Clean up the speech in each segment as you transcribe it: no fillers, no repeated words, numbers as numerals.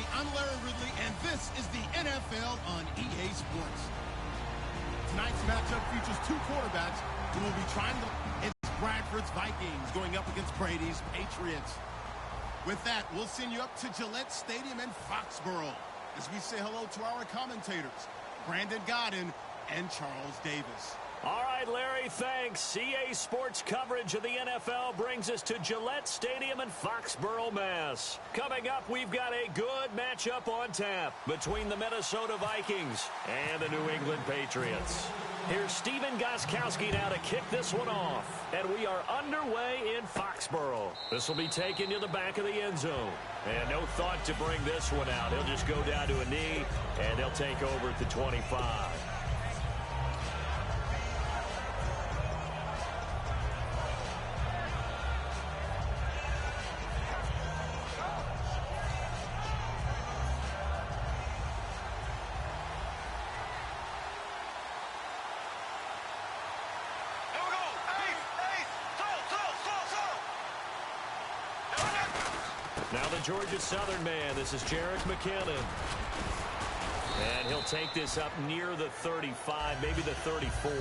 everybody. I'm Larry Ridley, and this is the NFL on EA Sports. Tonight's matchup features two quarterbacks who will be trying to... It's Bradford's Vikings going up against Brady's Patriots. With that, we'll send you up to Gillette Stadium in Foxborough as we say hello to our commentators, Brandon Godden and Charles Davis. All right, Larry, thanks. EA Sports coverage of the NFL brings us to Gillette Stadium in Foxborough, Mass. Coming up, we've got a good matchup on tap between the Minnesota Vikings and the New England Patriots. Here's Steven Gostkowski now to kick this one off. And we are underway in Foxborough. This will be taken to the back of the end zone. And no thought to bring this one out. He'll just go down to a knee, and they'll take over at the 25. Now the Georgia Southern man, this is Jerick McKinnon. And he'll take this up near the 35, maybe the 34.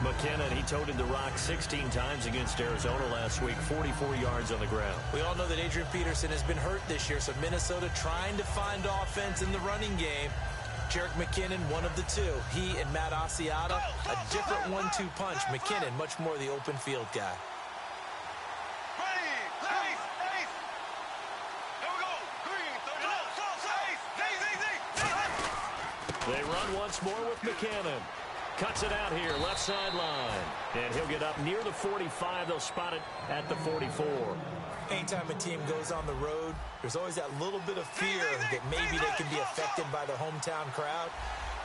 McKinnon, he toted the rock 16 times against Arizona last week, 44 yards on the ground. We all know that Adrian Peterson has been hurt this year, so Minnesota trying to find offense in the running game. Jerick McKinnon, one of the two. He and Matt Asiata, a different 1-2 punch. McKinnon, much more the open field guy. They run once more with McKinnon. Cuts it out here, left sideline. And he'll get up near the 45. They'll spot it at the 44. Anytime a team goes on the road, there's always that little bit of fear that maybe they can be affected by the hometown crowd.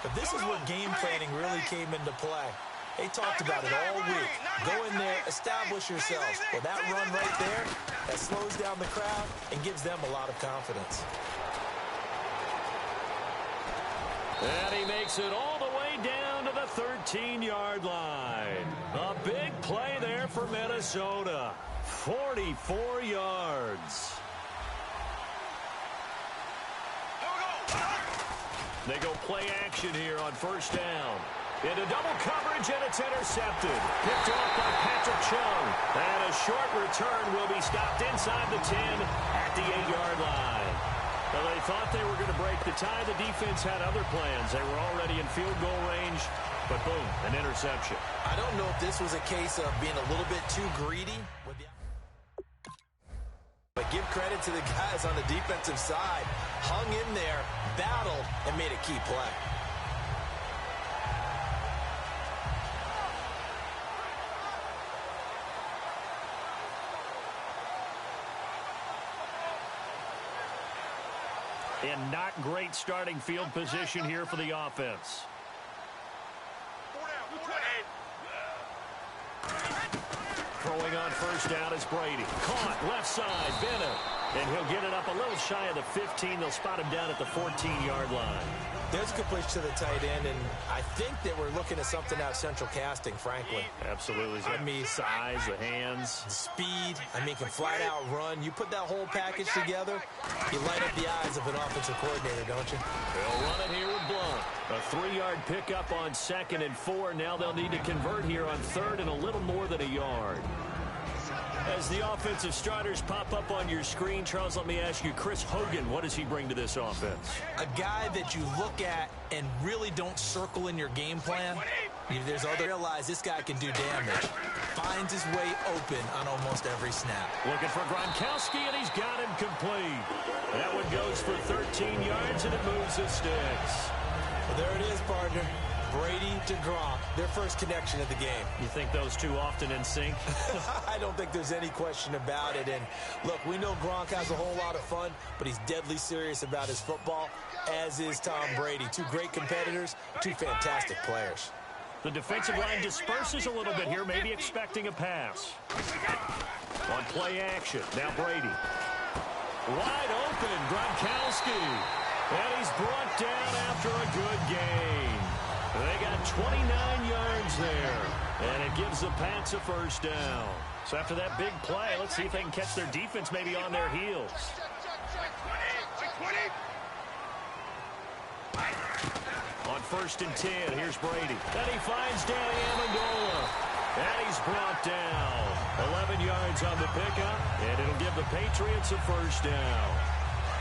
But this is where game planning really came into play. They talked about it all week. Go in there, establish yourselves. Well, that run right there, that slows down the crowd and gives them a lot of confidence. And he makes it all the way down to the 13-yard line. A big play there for Minnesota. 44 yards. They go play action here on first down. Into double coverage, and it's intercepted. Picked off by Patrick Chung. And a short return will be stopped inside the 10 at the 8-yard line. Well, they thought they were going to break the tie. The defense had other plans. They were already in field goal range, but boom, an interception. I don't know if this was a case of being a little bit too greedy. But give credit to the guys on the defensive side. Hung in there, battled, and made a key play. And not great starting field position here for the offense. Throwing on first down is Brady. Caught left side, Bennett. And he'll get it up a little shy of the 15. They'll spot him down at the 14-yard line. There's a good push to the tight end, and I think that we're looking at something out of central casting, frankly. Absolutely. I mean, size, the hands. Speed. I mean, can flat out run. You put that whole package together, you light up the eyes of an offensive coordinator, don't you? They'll run it here with Blunt. A 3-yard pickup on 2nd and 4. Now they'll need to convert here on 3rd and a little more than a yard. As the offensive starters pop up on your screen, Charles, let me ask you, Chris Hogan, what does he bring to this offense? A guy that you look at and really don't circle in your game plan. There's other realize this guy can do damage. Finds his way open on almost every snap. Looking for Gronkowski, and he's got him complete. That one goes for 13 yards, and it moves the sticks. Well, there it is, partner. Brady to Gronk, their first connection of the game. You think those two often in sync? I don't think there's any question about it. And look, we know Gronk has a whole lot of fun, but he's deadly serious about his football, as is Tom Brady. Two great competitors, two fantastic players. The defensive line disperses a little bit here, maybe expecting a pass. On play action, now Brady. Wide open, Gronkowski. And he's brought down after a good game. They got 29 yards there, and it gives the Pats a first down. So after that big play, let's see if they can catch their defense maybe on their heels. 1st and 10. Here's Brady. And he finds Danny Amendola. And he's brought down. 11 yards on the pickup, and it'll give the Patriots a 1st down.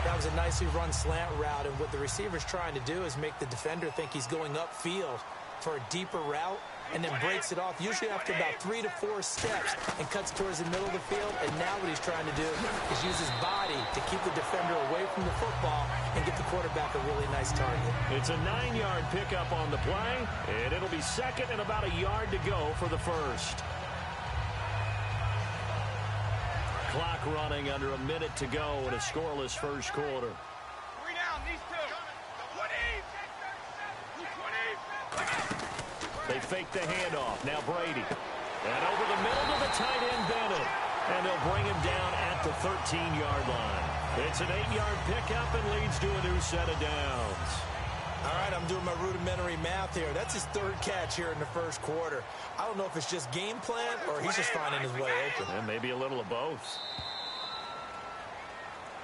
That was a nicely run slant route, and what the receiver's trying to do is make the defender think he's going upfield for a deeper route, and then breaks it off, usually after about 3 to 4 steps, and cuts towards the middle of the field. And now what he's trying to do is use his body to keep the defender away from the football and get the quarterback a really nice target. It's a 9-yard pickup on the play, and it'll be 2nd and about a yard to go for the 1st. Clock running under a minute to go in a scoreless 1st quarter. 3 down, these two. They fake the handoff. Now Brady. And over the middle to the tight end, Bennett. And they'll bring him down at the 13-yard line. It's an 8-yard pickup and leads to a new set of downs. All right, I'm doing my rudimentary math here. That's his 3rd catch here in the 1st quarter. I don't know if it's just game plan or he's just finding his way open. And maybe a little of both.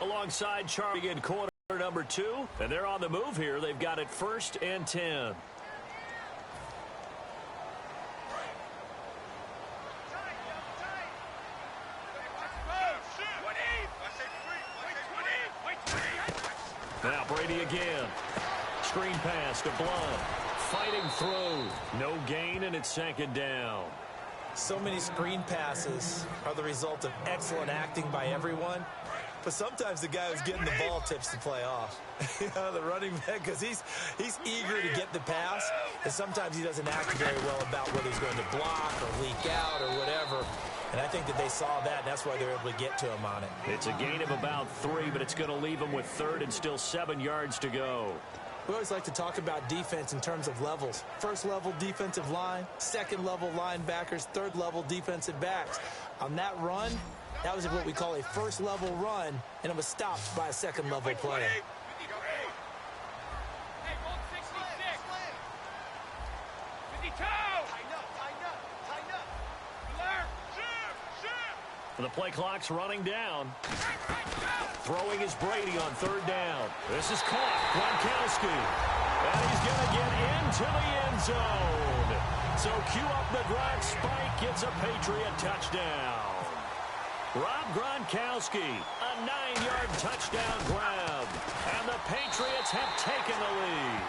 Alongside Charlie in quarter number 2. And they're on the move here. They've got it 1st and 10. Now Brady again. Screen pass to Blunt. Fighting through. No gain, and it's 2nd down. So many screen passes are the result of excellent acting by everyone. But sometimes the guy who's getting the ball tips the play off. The running back, because he's eager to get the pass, and sometimes he doesn't act very well about whether he's going to block or leak out or whatever. And I think that they saw that, and that's why they were able to get to him on it. It's a gain of about 3, but it's going to leave him with 3rd and still 7 yards to go. We always like to talk about defense in terms of levels. 1st level defensive line, 2nd level linebackers, 3rd level defensive backs. On that run, that was what we call a 1st level run, and it was stopped by a 2nd level player. The play clock's running down. Throwing is Brady on 3rd down. This is caught. Gronkowski. And he's going to get into the end zone. So cue up the Gronk spike. Gets a Patriot touchdown. Rob Gronkowski, a 9-yard touchdown grab. And the Patriots have taken the lead.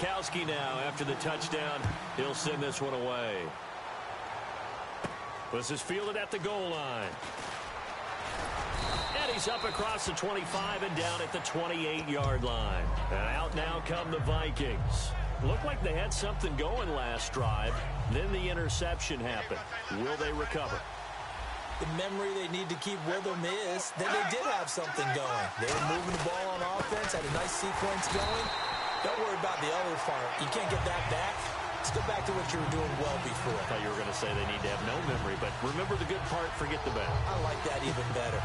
Gronkowski now after the touchdown. He'll send this one away. This is fielded at the goal line. And he's up across the 25 and down at the 28-yard line. And out now come the Vikings. Looked like they had something going last drive. Then the interception happened. Will they recover? The memory they need to keep with them is that they did have something going. They were moving the ball on offense, had a nice sequence going. Don't worry about the other part. You can't get that back. Let's go back to what you were doing well before. I thought you were going to say they need to have no memory, but remember the good part, forget the bad. I like that even better.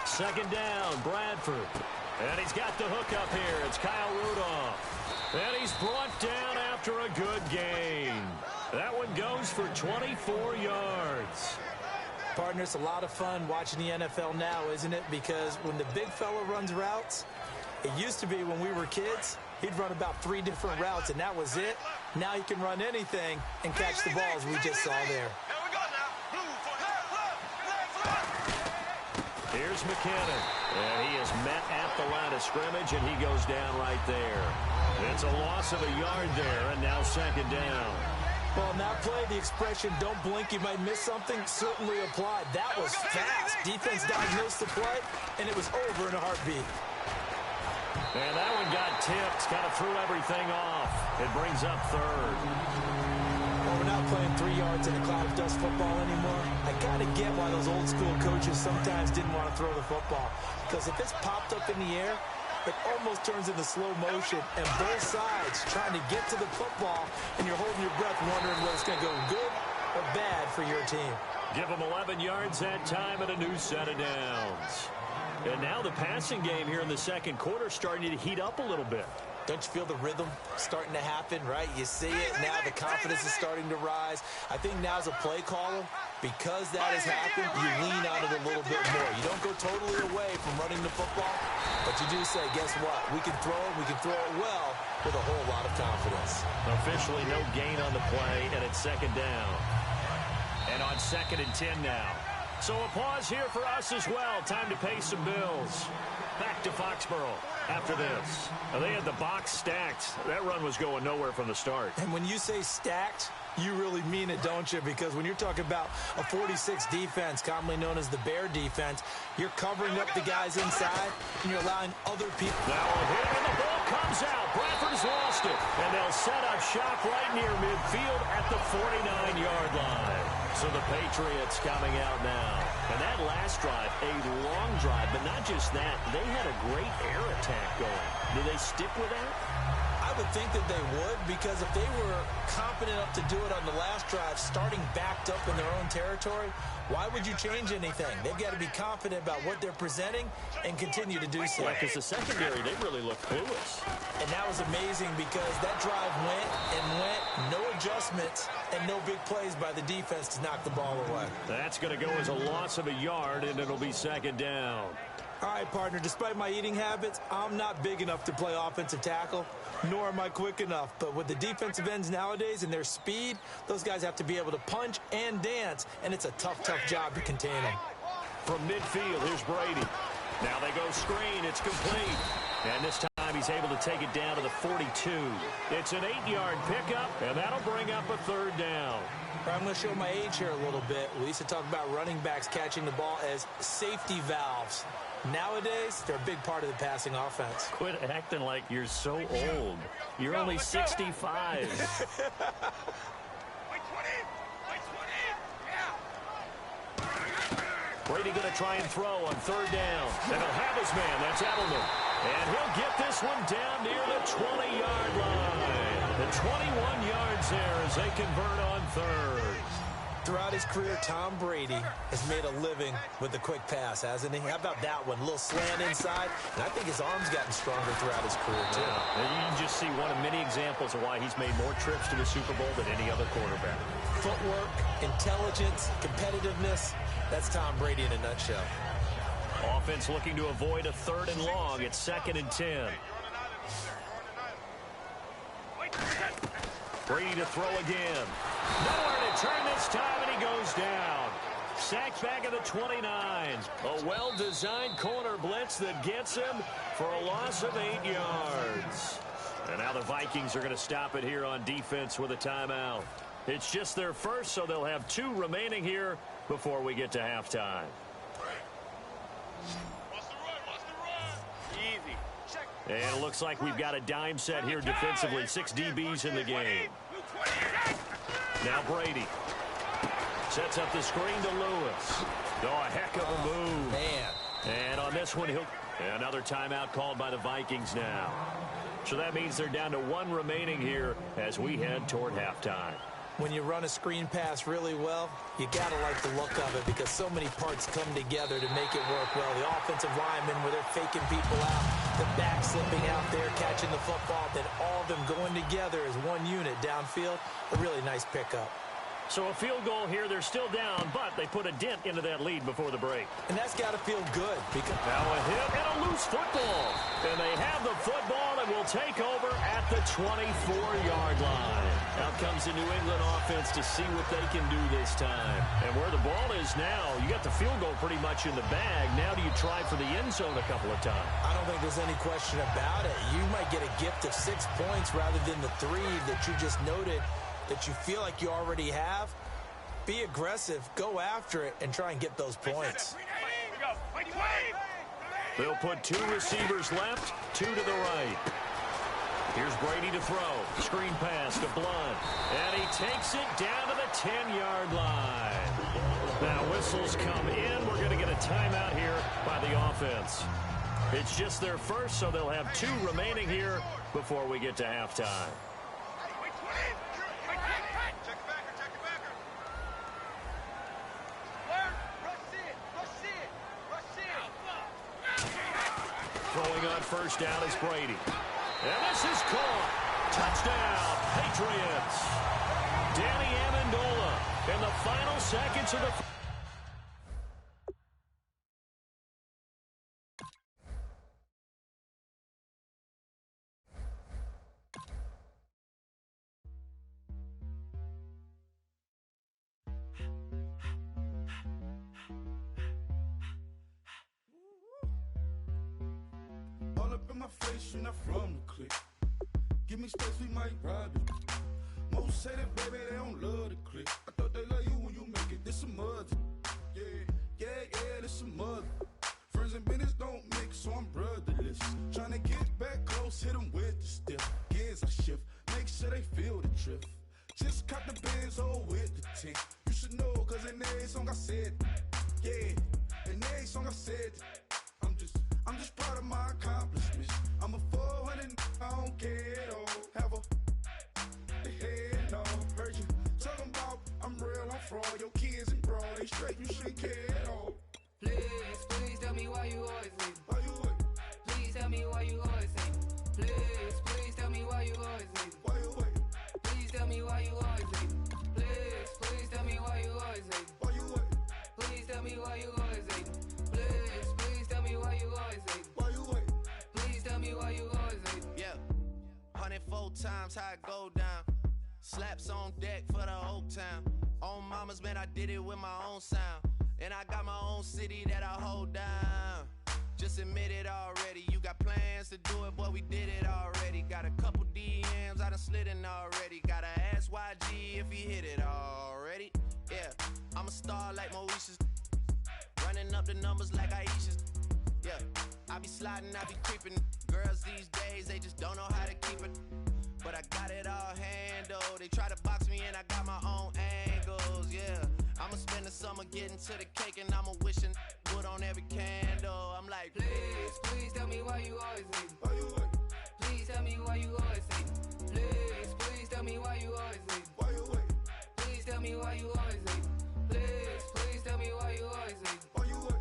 Second down, Bradford. And he's got the hook up here. It's Kyle Rudolph. And he's brought down after a good gain. That one goes for 24 yards. Partner, it's a lot of fun watching the NFL now, isn't it? Because when the big fella runs routes, it used to be when we were kids, he'd run about 3 different routes, and that was it. Now he can run anything and catch the balls we just saw there. Here's McKinnon. And he is met at the line of scrimmage, and he goes down right there. It's a loss of a yard there, and now second down. Well, on that play, the expression, don't blink, you might miss something, certainly applied. That was fast. Defense diagnosed the play, and it was over in a heartbeat. And that one got tipped, kind of threw everything off. It brings up third. Well, we're not playing 3 yards in a cloud of dust football anymore. I kind of get why those old school coaches sometimes didn't want to throw the football. Because if it's popped up in the air, it almost turns into slow motion, and both sides trying to get to the football, and you're holding your breath wondering whether it's going to go good or bad for your team. Give them 11 yards that time and a new set of downs. And now the passing game here in the second quarter starting to heat up a little bit. Don't you feel the rhythm starting to happen, right? You see it now. The confidence is starting to rise. I think now as a play caller, because that has happened, you lean on it a little bit more. You don't go totally away from running the football, but you do say, guess what? We can throw it. We can throw it well with a whole lot of confidence. Officially no gain on the play, and it's second down. And on 2nd and 10 now. So a pause here for us as well. Time to pay some bills. Back to Foxborough after this. Now, they had the box stacked. That run was going nowhere from the start. And when you say stacked, you really mean it, don't you? Because when you're talking about a 46 defense, commonly known as the Bear defense, you're covering up the guys inside, and you're allowing other people. Now a hit, and the ball comes out. Bradford has lost it. And they'll set up shop right near midfield at the 49-yard line. So the Patriots coming out now. And that last drive, a long drive, but not just that. They had a great air attack going. Do they stick with that? I would think that they would, because if they were confident enough to do it on the last drive, starting backed up in their own territory, why would you change anything? They've got to be confident about what they're presenting and continue to do so. Yeah, because the secondary, they really look clueless. And that was amazing because that drive went and went, no adjustments, and no big plays by the defense to knock the ball away. That's going to go as a loss of a yard, and it'll be second down. All right, partner, despite my eating habits, I'm not big enough to play offensive tackle, nor am I quick enough. But with the defensive ends nowadays and their speed, those guys have to be able to punch and dance, and it's a tough, tough job to contain them. From midfield, here's Brady. Now they go screen. It's complete. And this time he's able to take it down to the 42. It's an 8-yard pickup, and that'll bring up a third down. I'm going to show my age here a little bit. We used to talk about running backs catching the ball as safety valves. Nowadays, they're a big part of the passing offense. Quit acting like you're so old. You're only 65. Brady going to try and throw on third down. And he'll have his man. That's Edelman. And he'll get this one down near the 20-yard line. The 21 yards there as they convert on third. Throughout his career, Tom Brady has made a living with the quick pass, hasn't he? How about that one? A little slant inside. And I think his arm's gotten stronger throughout his career, too. Yeah. And you can just see one of many examples of why he's made more trips to the Super Bowl than any other quarterback. Footwork, intelligence, competitiveness. That's Tom Brady in a nutshell. Offense looking to avoid a third and long. It's 2nd and 10. Brady to throw again. Nowhere to turn this time, and he goes down. Sacked back at the 29. A well-designed corner blitz that gets him for a loss of 8 yards. And now the Vikings are going to stop it here on defense with a timeout. It's just their first, so they'll have 2 remaining here before we get to halftime. Easy. And it looks like we've got a dime set here defensively. 6 DBs in the game. Now Brady sets up the screen to Lewis. Oh, a heck of a move. Man. And on this one, another timeout called by the Vikings now. So that means they're down to 1 remaining here as we head toward halftime. When you run a screen pass really well, you got to like the look of it because so many parts come together to make it work well. The offensive linemen where they're faking people out, the back slipping out there, catching the football, then all of them going together as one unit downfield. A really nice pickup. So a field goal here. They're still down, but they put a dent into that lead before the break. And that's got to feel good. Because now a hit and a loose football. And they have the football and will take over at the 24-yard line. Out comes the New England offense to see what they can do this time. And where the ball is now, you got the field goal pretty much in the bag. Now do you try for the end zone a couple of times? I don't think there's any question about it. You might get a gift of 6 points rather than the 3 that you just noted that you feel like you already have. Be aggressive, go after it, and try and get those points. They'll put 2 receivers left, 2 to the right. Here's Brady to throw. Screen pass to Blunt. And he takes it down to the 10-yard line. Now whistles come in. We're going to get a timeout here by the offense. It's just their first, so they'll have 2 remaining here before we get to halftime. coming on first down is Brady. And this is caught. Touchdown, Patriots. Danny Amendola in the final seconds of the... All up in my face, you're not from the clique. Give me space, we might ride it. Most say that, baby, they don't love the clique. I thought they love you when you make it. This some mud. Yeah, this some mud. Friends and business don't mix, so I'm brotherless. Trying to get back close, hit them with the stiff. Gears I shift, make sure they feel the drift. Just caught the Benz, oh, with the tint. You should know, cause in every song I said, yeah, in every song I said, I'm just proud of my accomplishments. I'm a 400, I don't care at all. Have a head, no. Heard you talking about I'm real, I'm fraud. Your kids and broad, they straight, you shouldn't care at all. Please tell me why you always leave. Why you what? Please tell me why you always leave. Please tell me why you always leave. Why you what? Please tell me why you always leave. Please tell me why you always leave. Why you what? Please tell me why you always leave. Please tell me why you always leave. Why you what? Please tell me why you always leave. Yeah, 104 times how it go down. Slaps on deck for the Oak Town. On mamas, man, I did it with my own sound. And I got my own city that I hold down. Just admit it already. You got plans to do it, boy, we did it already. Got a couple DMs, I done slid in already. Gotta ask YG if he hit it already. Yeah, I'm a star like Moesha's. Running up the numbers like Aisha's. Yeah, I be sliding, I be creeping. Girls these days, they just don't know how to keep it. But I got it all handled. They try to box me in, I got my own angles, yeah. I'ma spend the summer getting to the cake and I'ma wishing wood on every candle. I'm like, Please tell me why you always leave. Why you what? Please tell me why you always leave. Please tell me why you always leave. Why you what? Please tell me why you always leave. Please tell me why you always leave. Why you what?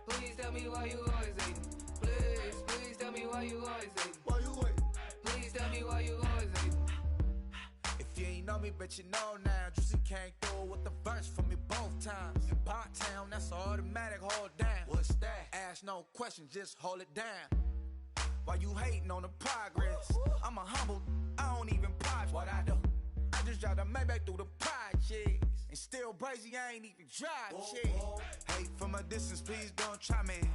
Please tell me why you always leave. Please tell me why you always leave. Why you what? Please tell me why you always leave. If you ain't know me, bet you know now. Juicy came through with the verse for me both times. In Bot Town, that's automatic, hold down. What's that? Ask no question, just hold it down. Why you hating on the progress? I'm a humble, I don't even pause what I do. I just drive the Maybach through the projects. And still brazy, I ain't even drive shit. Hate from a distance, please don't try me.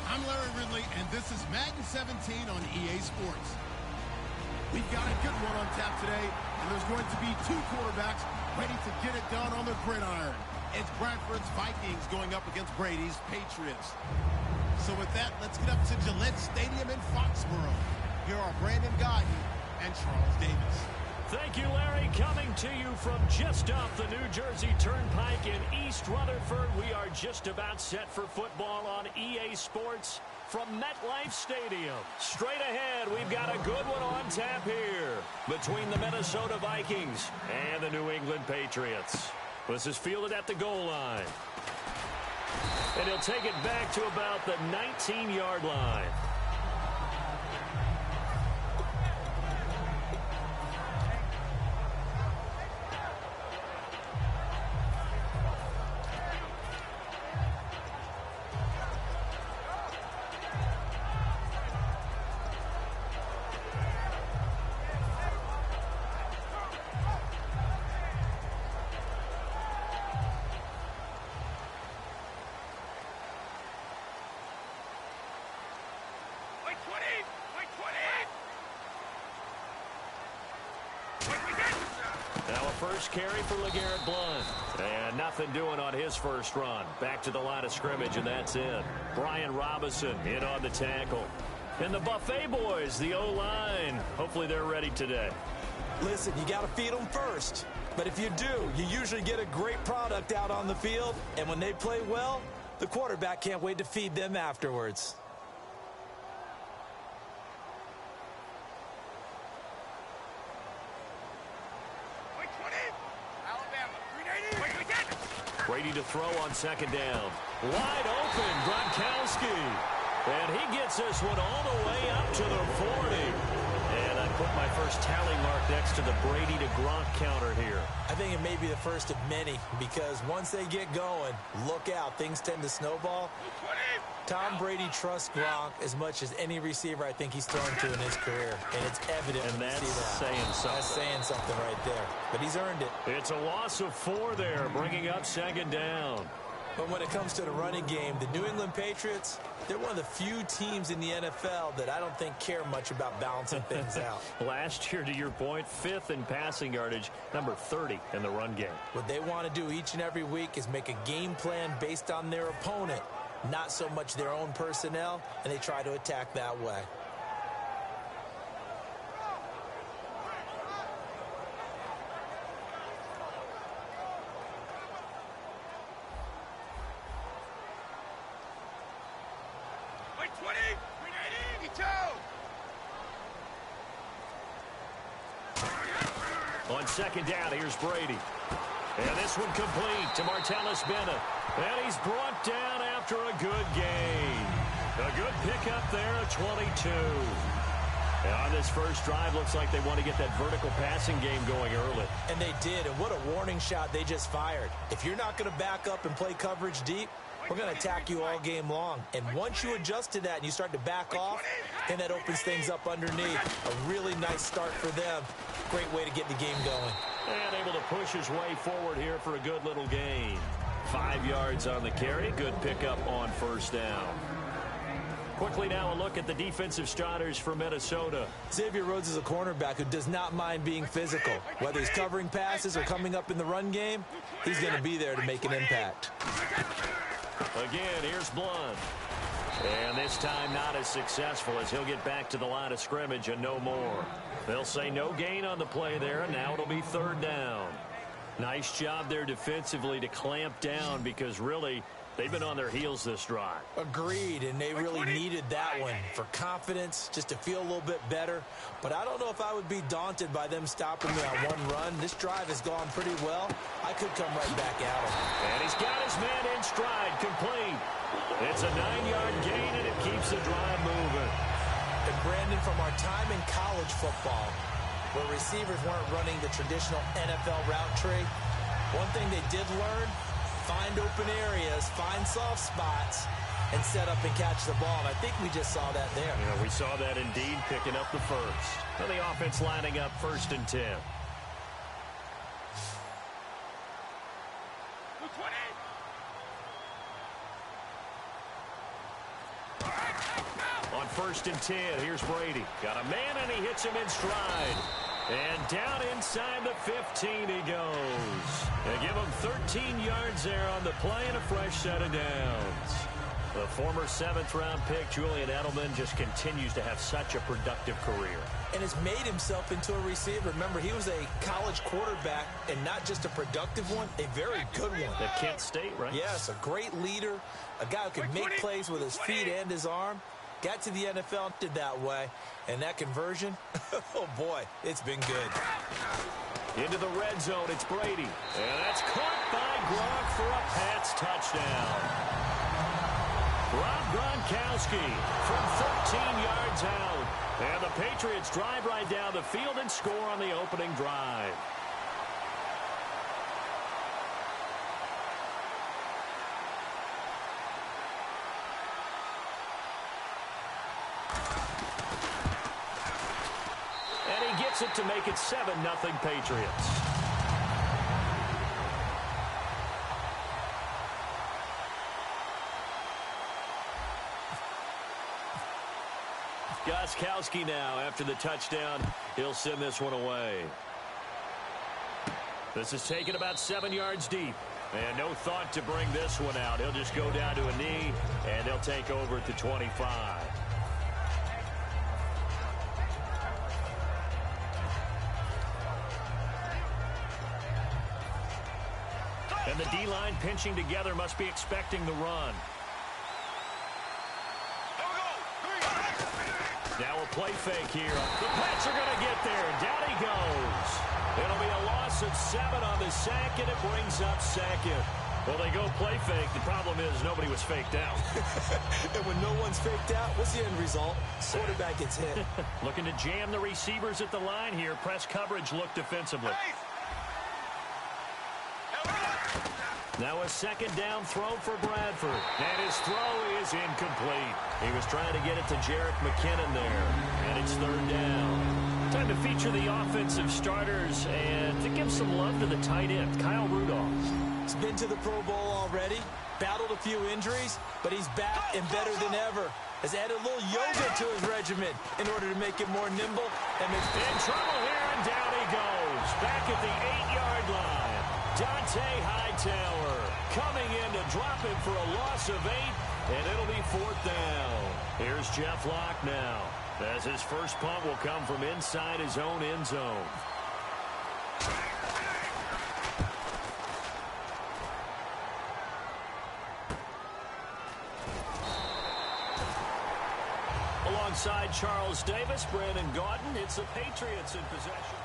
I'm Larry Ridley, and this is Madden 17 on EA Sports. We've got a good one on tap today, and there's going to be two quarterbacks ready to get it done on the gridiron. It's Bradford's Vikings going up against Brady's Patriots. So with that, let's get up to Gillette Stadium in Foxborough. Here are Brandon Gaudin and Charles Davis. Thank you, Larry. Coming to you from just off the New Jersey Turnpike in East Rutherford, we are just about set for football on EA Sports from MetLife Stadium. Straight ahead, we've got a good one on tap here between the Minnesota Vikings and the New England Patriots. This is fielded at the goal line. And he'll take it back to about the 19-yard line. first carry for LeGarrette Blount. And nothing doing on his first run. Back to the line of scrimmage, and that's it. Brian Robinson in on the tackle. And the Buffet boys, the O-line. Hopefully they're ready today. Listen, you got to feed them first. But if you do, you usually get a great product out on the field. And when they play well, the quarterback can't wait to feed them afterwards. Brady to throw on second down. Wide open, Gronkowski. And he gets this one all the way up to the 40. And I put my first tally mark next to the Brady to Gronk counter here. I think it may be the first of many because once they get going, look out. Things tend to snowball. Tom Brady trusts Gronk as much as any receiver I think he's thrown to in his career. And it's evident and when you see that. Saying something. That's saying something right there. But he's earned it. It's a loss of 4 there, bringing up second down. But when it comes to the running game, the New England Patriots, they're one of the few teams in the NFL that I don't think care much about balancing things out. Last year, to your point, 5th in passing yardage, number 30 in the run game. What they want to do each and every week is make a game plan based on their opponent, not so much their own personnel, and they try to attack that way. On second down, here's Brady. And this one complete to Martellus Bennett. And he's brought down after a good gain. A good pickup there at 22. And on this first drive, looks like they want to get that vertical passing game going early. And they did, and what a warning shot they just fired. If you're not going to back up and play coverage deep, we're going to attack you all game long. And once you adjust to that and you start to back off, then that opens things up underneath. A really nice start for them. Great way to get the game going. And able to push his way forward here for a good little gain. 5 yards on the carry. Good pickup on first down. Quickly now a look at the defensive starters for Minnesota. Xavier Rhodes is a cornerback who does not mind being physical. Whether he's covering passes or coming up in the run game, he's going to be there to make an impact. Again, here's Blount. And this time not as successful as he'll get back to the line of scrimmage and no more. They'll say no gain on the play there, and now it'll be third down. Nice job there defensively to clamp down because really they've been on their heels this drive. Agreed, and they really needed that one for confidence, just to feel a little bit better. But I don't know if I would be daunted by them stopping me on one run. This drive has gone pretty well. I could come right back at him. And he's got his man in stride, complete. It's a 9-yard gain, and it keeps the drive moving. And Brandon, from our time in college football, where receivers weren't running the traditional NFL route tree, one thing they did learn, find open areas, find soft spots, and set up and catch the ball. And I think we just saw that there. Yeah, we saw that indeed, picking up the first. And the offense lining up 1st and 10. On 1st and 10, here's Brady. Got a man, and he hits him in stride. And down inside the 15 he goes. They give him 13 yards there on the play and a fresh set of downs. The former 7th-round pick, Julian Edelman, just continues to have such a productive career. And has made himself into a receiver. Remember, he was a college quarterback, and not just a productive one, a very good one. At Kent State, right? Yes, a great leader, a guy who can make plays with his feet and his arm. Got to the NFL, did that way. And that conversion, oh boy, it's been good. Into the red zone, it's Brady. And that's caught by Gronk for a Pats touchdown. Rob Gronkowski from 13 yards out. And the Patriots drive right down the field and score on the opening drive. And he gets it to make it 7-0 Patriots. Gostkowski now after the touchdown. He'll send this one away. This is taken about 7 yards deep. And no thought to bring this one out. He'll just go down to a knee, and they'll take over at the 25. And the D-line pinching together must be expecting the run. Now a play fake here. The Pats are going to get there. Down he goes. It'll be a loss of 7 on the sack, and it brings up second. Well, they go play fake. The problem is nobody was faked out. And when no one's faked out, what's the end result? Quarterback gets hit. Looking to jam the receivers at the line here. Press coverage look defensively. Now a second down throw for Bradford. And his throw is incomplete. He was trying to get it to Jerick McKinnon there. And it's third down. Time to feature the offensive starters and to give some love to the tight end, Kyle Rudolph. He's been to the Pro Bowl already, battled a few injuries, but he's back and better than ever. Has added a little yoga to his regimen in order to make it more nimble. And in trouble here, and down he goes. Back at the 8-yard line. Dante Hightower coming in to drop him for a loss of 8, and it'll be fourth down. Here's Jeff Locke now, as his first punt will come from inside his own end zone. Alongside Charles Davis, Brandon Gaudin, it's the Patriots in possession.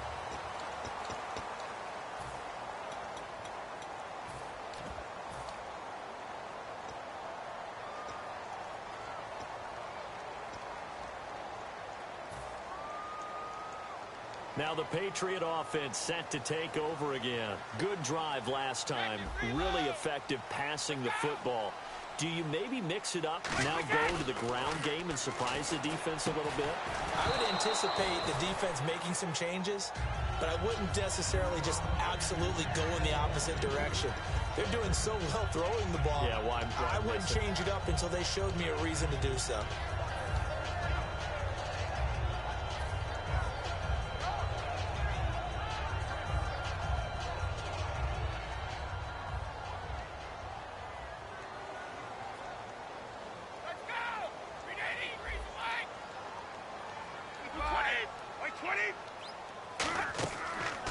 Now the Patriot offense set to take over again. Good drive last time. Really effective passing the football. Do you maybe mix it up, now go to the ground game and surprise the defense a little bit? I would anticipate the defense making some changes, but I wouldn't necessarily just absolutely go in the opposite direction. They're doing so well throwing the ball. Yeah, why I wouldn't change it up until they showed me a reason to do so.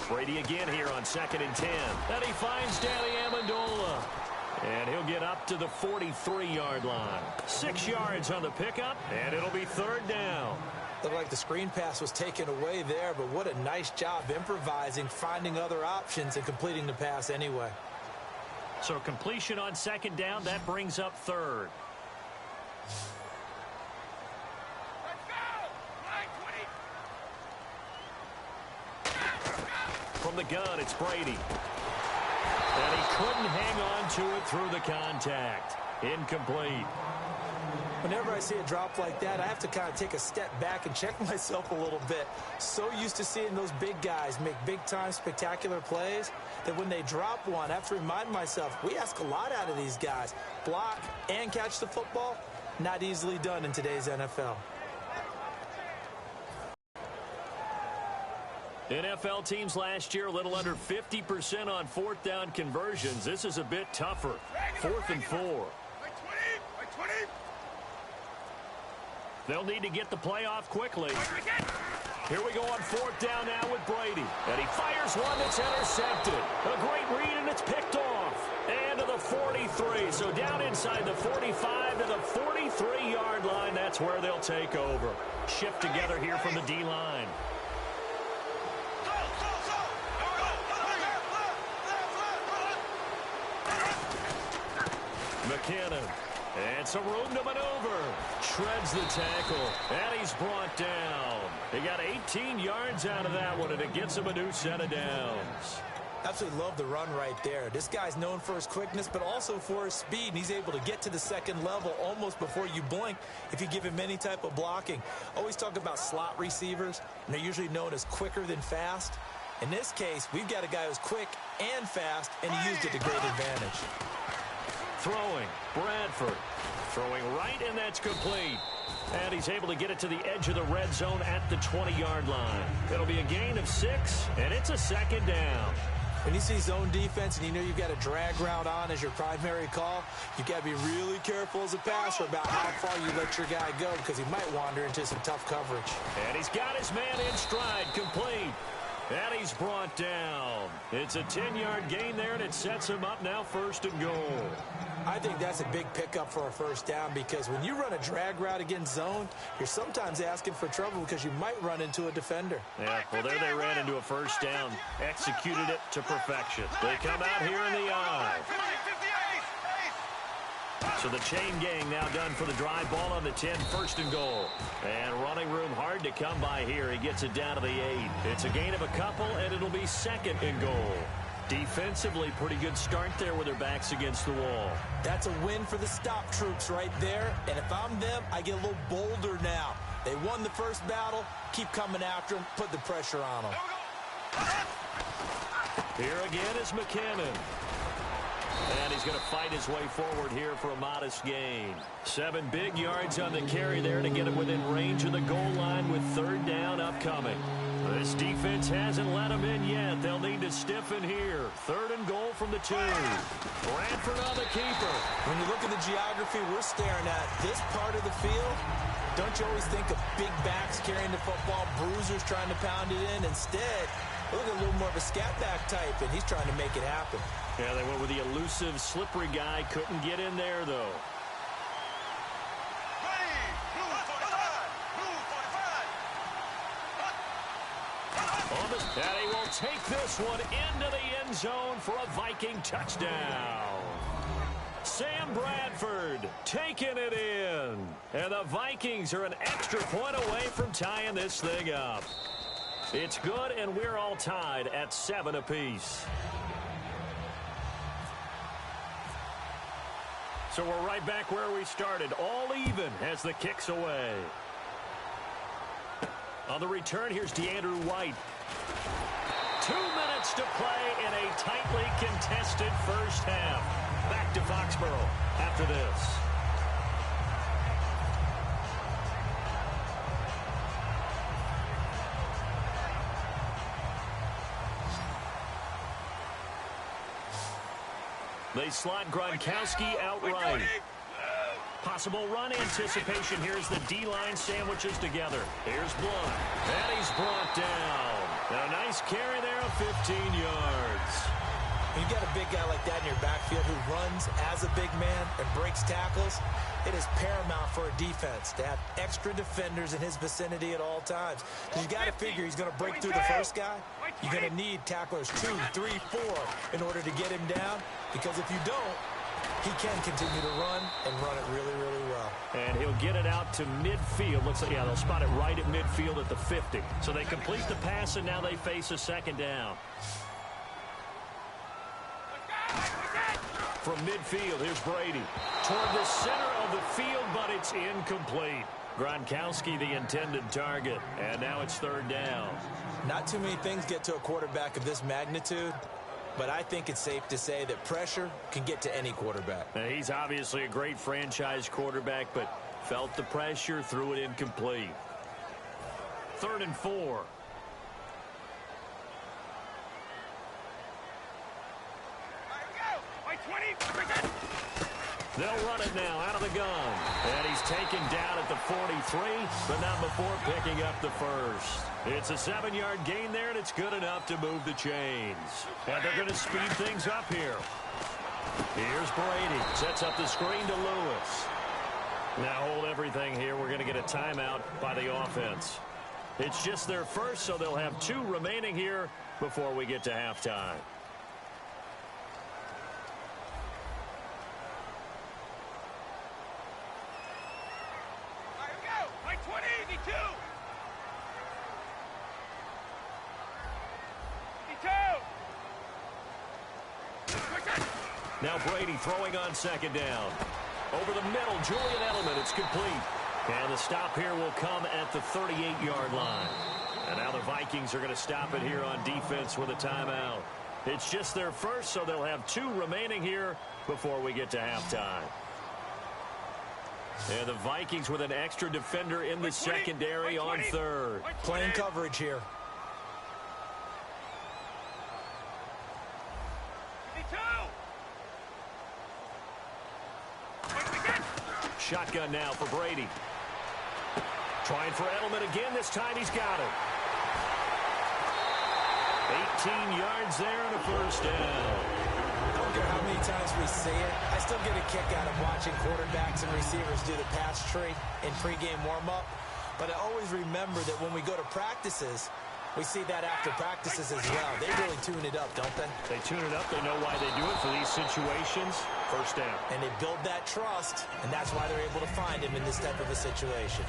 Brady again here on 2nd and 10. And he finds Danny Amendola. And he'll get up to the 43-yard line. 6 yards on the pickup, and it'll be third down. Looked like the screen pass was taken away there, but what a nice job improvising, finding other options, and completing the pass anyway. So completion on 2nd down, that brings up third. From the gun, it's Brady. And he couldn't hang on to it through the contact. Incomplete. Whenever I see a drop like that, I have to kind of take a step back and check myself a little bit. So used to seeing those big guys make big-time spectacular plays that when they drop one, I have to remind myself, we ask a lot out of these guys. Block and catch the football, not easily done in today's NFL. NFL teams last year a little under 50% on 4th down conversions. This is a bit tougher. 4th and 4. They'll need to get the play off quickly. Here we go on 4th down now with Brady. And he fires one that's intercepted. A great read, and it's picked off. And to the 43. So down inside the 45 to the 43-yard line. That's where they'll take over. Shift together here from the D-line. McKinnon, and some room to maneuver. Shreds the tackle, and he's brought down. He got 18 yards out of that one, and it gets him a new set of downs. Absolutely love the run right there. This guy's known for his quickness, but also for his speed, and he's able to get to the second level almost before you blink if you give him any type of blocking. Always talk about slot receivers, and they're usually known as quicker than fast. In this case, we've got a guy who's quick and fast, and he used it to great advantage. Throwing, Bradford. Throwing right, and that's complete. And he's able to get it to the edge of the red zone at the 20-yard line. It'll be a gain of 6, and it's a 2nd down. When you see zone defense and you know you've got a drag route on as your primary call, you've got to be really careful as a passer about how far you let your guy go because he might wander into some tough coverage. And he's got his man in stride, complete. And he's brought down. It's a 10-yard gain there, and it sets him up now 1st and goal. I think that's a big pickup for a first down because when you run a drag route against zone, you're sometimes asking for trouble because you might run into a defender. Yeah, well, there they ran into a first down. Executed it to perfection. They come out here in the eye. So the chain gang now done for the drive. Ball on the 10, 1st and goal. And running room hard to come by here. He gets it down to the 8. It's a gain of a couple, and it'll be 2nd and goal. Defensively, pretty good start there with their backs against the wall. That's a win for the stop troops right there. And if I'm them, I get a little bolder now. They won the first battle. Keep coming after them. Put the pressure on them. Here again is McKinnon. And he's going to fight his way forward here for a modest gain. 7 big yards on the carry there to get him within range of the goal line with 3rd down upcoming. This defense hasn't let him in yet. They'll need to stiffen here. 3rd and goal from the 2. Bradford on the keeper. When you look at the geography we're staring at, this part of the field, don't you always think of big backs carrying the football, bruisers trying to pound it in? Instead, look at a little more of a scat back type, and he's trying to make it happen. Yeah, they went with the elusive, slippery guy. Couldn't get in there, though. And he will take this one into the end zone for a Viking touchdown. Sam Bradford taking it in. And the Vikings are an extra point away from tying this thing up. It's good, and we're all tied at 7 apiece. So we're right back where we started, all even as the kick's away. On the return, here's DeAndrew White. 2 minutes to play in a tightly contested first half. Back to Foxborough after this. They slot Gronkowski outright. Possible run anticipation. Here's the D-line sandwiches together. Here's Blunt. And he's brought down. And a nice carry there of 15 yards. When you got a big guy like that in your backfield who runs as a big man and breaks tackles, it is paramount for a defense to have extra defenders in his vicinity at all times. You got to figure he's going to break through the first guy. You're going to need tacklers 2, 3, 4 in order to get him down. Because if you don't, he can continue to run and run it really, really well. And he'll get it out to midfield. Looks like, yeah, they'll spot it right at midfield at the 50. So they complete the pass, and now they face a 2nd down. From midfield, here's Brady. Toward the center of the field, but it's incomplete. Gronkowski, the intended target. And now it's 3rd down. Not too many things get to a quarterback of this magnitude, but I think it's safe to say that pressure can get to any quarterback. Now, he's obviously a great franchise quarterback, but felt the pressure, threw it incomplete. 3rd and 4. They'll run it now out of the gun. And he's taken down at the 43, but not before picking up the first. It's a 7-yard gain there, and it's good enough to move the chains. And they're going to speed things up here. Here's Brady. Sets up the screen to Lewis. Now hold everything here. We're going to get a timeout by the offense. It's just their first, so they'll have 2 remaining here before we get to halftime. Now Brady throwing on 2nd down. Over the middle, Julian Edelman. It's complete. And the stop here will come at the 38-yard line. And now the Vikings are going to stop it here on defense with a timeout. It's just their first, so they'll have 2 remaining here before we get to halftime. And the Vikings with an extra defender in the secondary on 3rd. Playing coverage here. Shotgun now for Brady. Trying for Edelman again. This time he's got it. 18 yards there and a first down. I don't care how many times we see it. I still get a kick out of watching quarterbacks and receivers do the pass tree in pregame warm-up. But I always remember that when we go to practices, we see that after practices as well. They really tune it up, don't they? They tune it up. They know why they do it for these situations. First down. And they build that trust, and that's why they're able to find him in this type of a situation.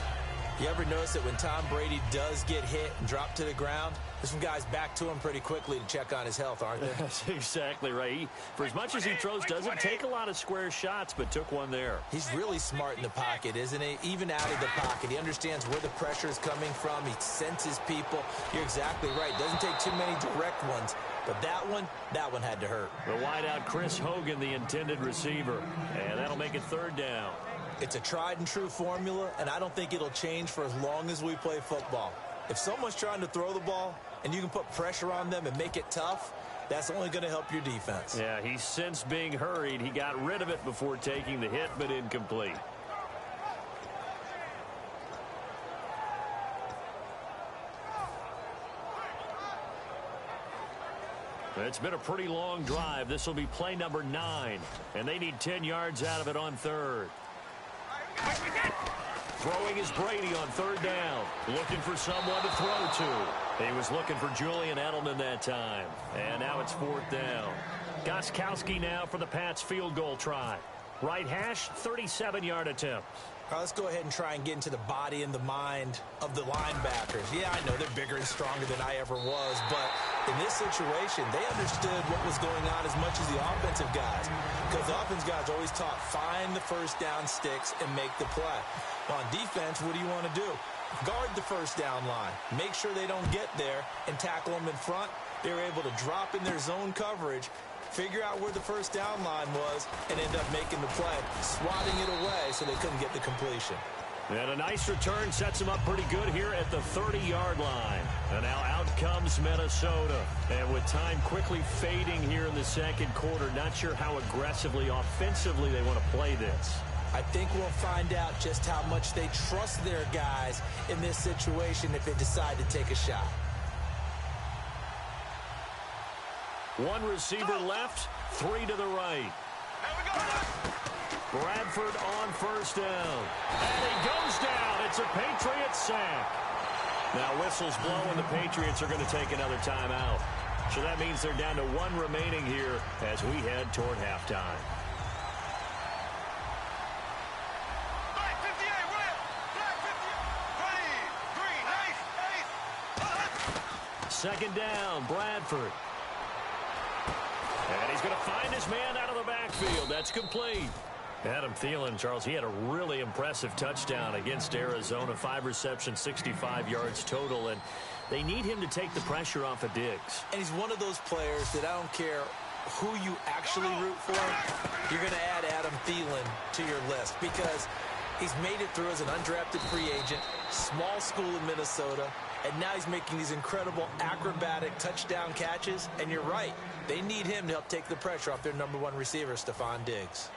You ever notice that when Tom Brady does get hit and drop to the ground, there's some guys back to him pretty quickly to check on his health, aren't there? That's exactly right. For as much as he throws, doesn't take a lot of square shots, but took one there. He's really smart in the pocket, isn't he? Even out of the pocket. He understands where the pressure is coming from. He senses people. You're exactly right. Doesn't take too many direct ones. But that one had to hurt. The wideout, Chris Hogan, the intended receiver. And that'll make it third down. It's a tried-and-true formula, and I don't think it'll change for as long as we play football. If someone's trying to throw the ball and you can put pressure on them and make it tough, that's only going to help your defense. Yeah, he's since being hurried. He got rid of it before taking the hit, but incomplete. It's been a pretty long drive. This will be play number 9, and they need 10 yards out of it on third. Throwing is Brady on third down. Looking for someone to throw to. He was looking for Julian Edelman that time. And now it's fourth down. Gostkowski now for the Pats field goal try. Right hash, 37-yard attempt. All right, let's go ahead and try and get into the body and the mind of the linebackers. Yeah, I know they're bigger and stronger than I ever was, but in this situation, they understood what was going on as much as the offensive guys, because the offensive guys always taught find the first down sticks and make the play. On defense, what do you want to do? Guard the first down line. Make sure they don't get there and tackle them in front. They were able to drop in their zone coverage, figure out where the first down line was, and end up making the play, swatting it away so they couldn't get the completion. And a nice return sets them up pretty good here at the 30-yard line. And now out comes Minnesota. And with time quickly fading here in the second quarter, not sure how aggressively, offensively they want to play this. I think we'll find out just how much they trust their guys in this situation if they decide to take a shot. One receiver left, 3 to the right. Bradford on first down. And he goes down. It's a Patriots sack. Now whistles blow and the Patriots are going to take another timeout. So that means they're down to 1 remaining here as we head toward halftime. Second down, Bradford. And he's going to find his man out of the backfield. That's complete. Adam Thielen, Charles, he had a really impressive touchdown against Arizona. 5 receptions, 65 yards total. And they need him to take the pressure off of Diggs. And he's one of those players that I don't care who you actually root for, you're going to add Adam Thielen to your list because he's made it through as an undrafted free agent, small school in Minnesota, and now he's making these incredible acrobatic touchdown catches. And you're right. They need him to help take the pressure off their number 1 receiver, Stephon Diggs.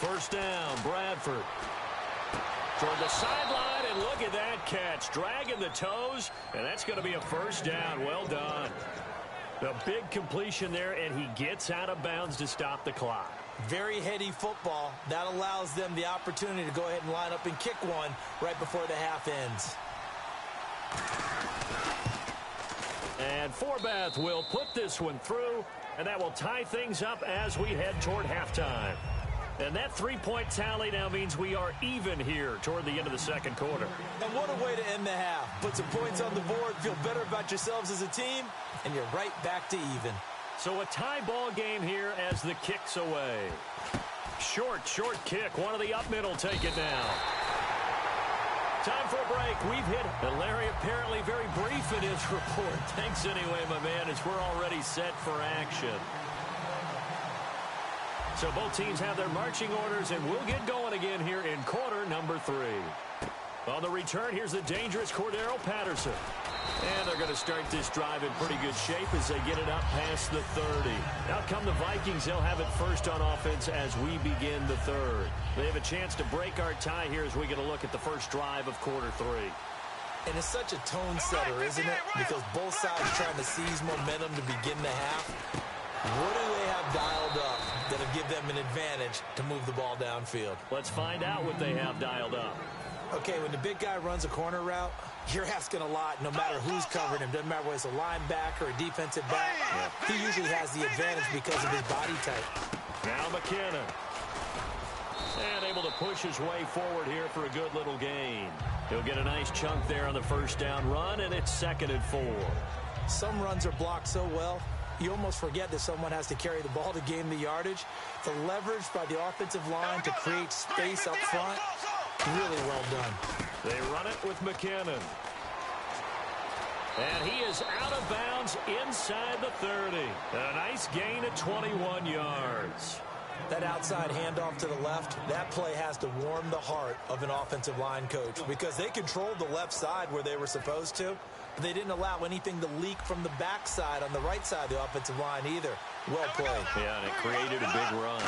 First down, Bradford. Toward the sideline, and look at that catch. Dragging the toes, and that's going to be a first down. Well done. A big completion there, and he gets out of bounds to stop the clock. Very heady football. That allows them the opportunity to go ahead and line up and kick one right before the half ends. And Forbath will put this one through, and that will tie things up as we head toward halftime. And that 3-point tally now means we are even here toward the end of the second quarter. And what a way to end the half. Put some points on the board, feel better about yourselves as a team, and you're right back to even. So a tie ball game here as the kick's away. Short kick. One of the up middle take it now. Time for a break. We've hit. And Larry apparently very brief in his report. Thanks anyway, my man, as we're already set for action. So both teams have their marching orders, and we'll get going again here in quarter number 3. On the return, here's the dangerous Cordero Patterson. And they're going to start this drive in pretty good shape as they get it up past the 30. Out come the Vikings. They'll have it first on offense as we begin the third. They have a chance to break our tie here as we get a look at the first drive of quarter 3. And it's such a tone setter, isn't it? Because both sides trying to seize momentum to begin the half. What do they have dialed up that'll give them an advantage to move the ball downfield? Let's find out what they have dialed up. Okay, when the big guy runs a corner route, you're asking a lot no matter who's covering him. Doesn't matter whether it's a linebacker or a defensive back. Yeah. He usually has the advantage because of his body type. Now McKinnon. And able to push his way forward here for a good little gain. He'll get a nice chunk there on the first down run, and it's 2nd and 4. Some runs are blocked so well, you almost forget that someone has to carry the ball to gain the yardage. The leverage by the offensive line to create space up front, really well done. They run it with McKinnon. And he is out of bounds inside the 30. A nice gain at 21 yards. That outside handoff to the left, that play has to warm the heart of an offensive line coach because they controlled the left side where they were supposed to, but they didn't allow anything to leak from the backside on the right side of the offensive line either. Well played. Yeah, and it created a big run.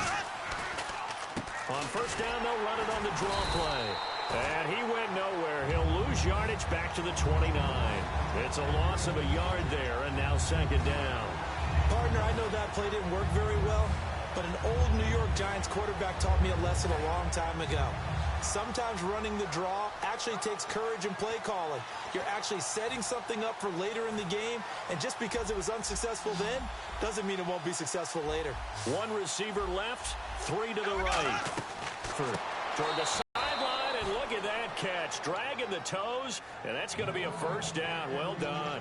On first down, they'll run it on the draw play. And he went nowhere. He'll lose yardage back to the 29. It's a loss of a yard there, and now 2nd down. Partner, I know that play didn't work very well, but an old New York Giants quarterback taught me a lesson a long time ago. Sometimes running the draw actually takes courage in play calling. You're actually setting something up for later in the game, and just because it was unsuccessful then doesn't mean it won't be successful later. One receiver left, 3 to the right. Toward the sideline, and look at that catch. Dragging the toes, and that's going to be a first down. Well done.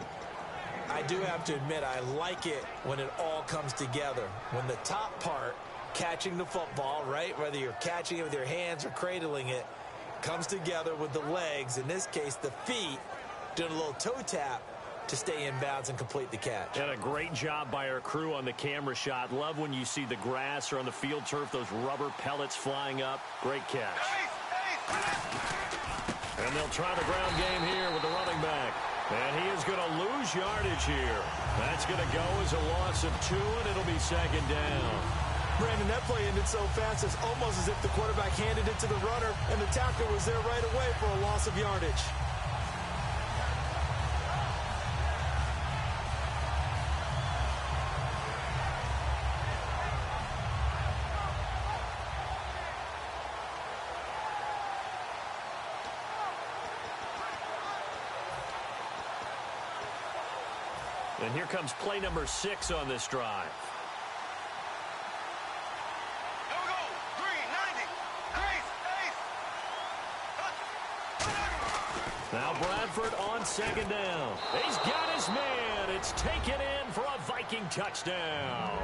I do have to admit, I like it when it all comes together. When the top part, catching the football, right, whether you're catching it with your hands or cradling it, comes together with the legs, in this case the feet, doing a little toe tap to stay in bounds and complete the catch. And a great job by our crew on the camera shot. Love when you see the grass or on the field turf, those rubber pellets flying up. Great catch. And they'll try the ground game here with the running back. And he is going to lose yardage here. That's going to go as a loss of 2, and it'll be 2nd down. Brandon, that play ended so fast, it's almost as if the quarterback handed it to the runner, and the tackler was there right away for a loss of yardage. And here comes play number 6 on this drive. Now Bradford on 2nd down. He's got his man. It's taken in for a Viking touchdown.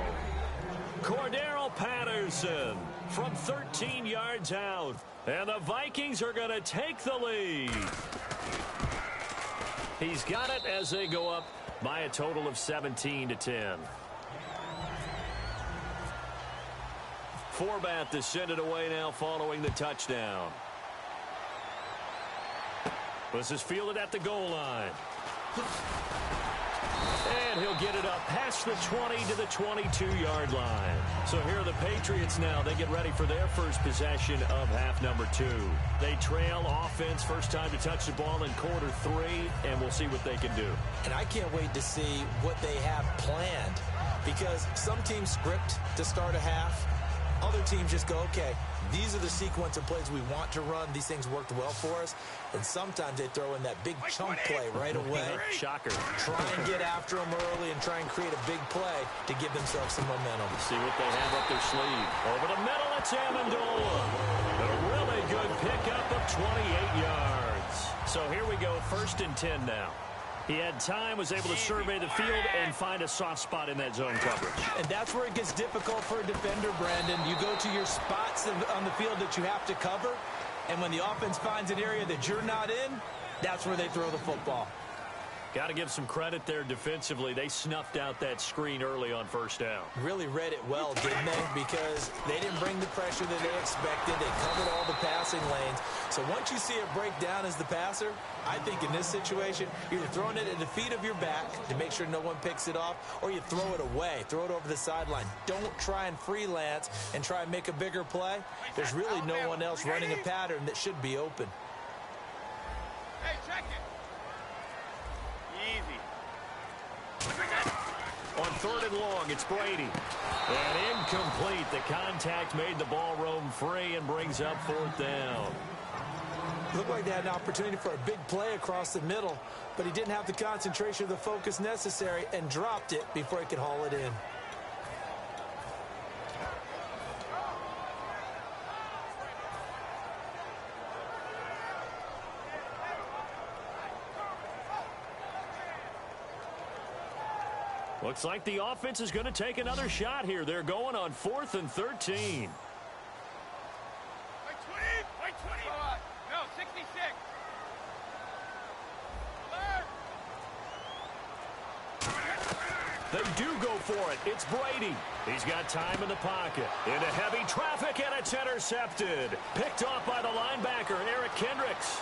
Cordero Patterson from 13 yards out. And the Vikings are going to take the lead. He's got it as they go up by a total of 17-10. Forbath to send it away now following the touchdown. This is fielded at the goal line. And he'll get it up past the 20 to the 22-yard line. So here are the Patriots now. They get ready for their first possession of half number 2. They trail offense, first time to touch the ball in quarter 3, and we'll see what they can do. And I can't wait to see what they have planned, because some teams script to start a half. Other teams just go, okay, these are the sequence of plays we want to run. These things worked well for us. And sometimes they throw in that big chunk play right away. Shocker. Try and get after them early and try and create a big play to give themselves some momentum. See what they have up their sleeve. Over the middle, it's Amendola. A really good pickup of 28 yards. So here we go, 1st and 10 now. He had time, was able to survey the field and find a soft spot in that zone coverage. And that's where it gets difficult for a defender, Brandon. You go to your spots on the field that you have to cover, and when the offense finds an area that you're not in, that's where they throw the football. Got to give some credit there defensively. They snuffed out that screen early on first down. Really read it well, didn't they? Because they didn't bring the pressure that they expected. They covered all the passing lanes. So once you see it break down as the passer, I think in this situation, you're either throwing it at the feet of your back to make sure no one picks it off, or you throw it away, throw it over the sideline. Don't try and freelance and try and make a bigger play. There's really no one else running a pattern that should be open. Hey, check it. Easy. On 3rd and long, it's Brady. And incomplete. The contact made the ball roam free and brings up 4th down. Looked like they had an opportunity for a big play across the middle, but he didn't have the concentration or the focus necessary and dropped it before he could haul it in. Looks like the offense is going to take another shot here. They're going on 4th and 13. Wait 20. No, 66. They do go for it. It's Brady. He's got time in the pocket. Into heavy traffic, and it's intercepted. Picked off by the linebacker, Eric Kendricks.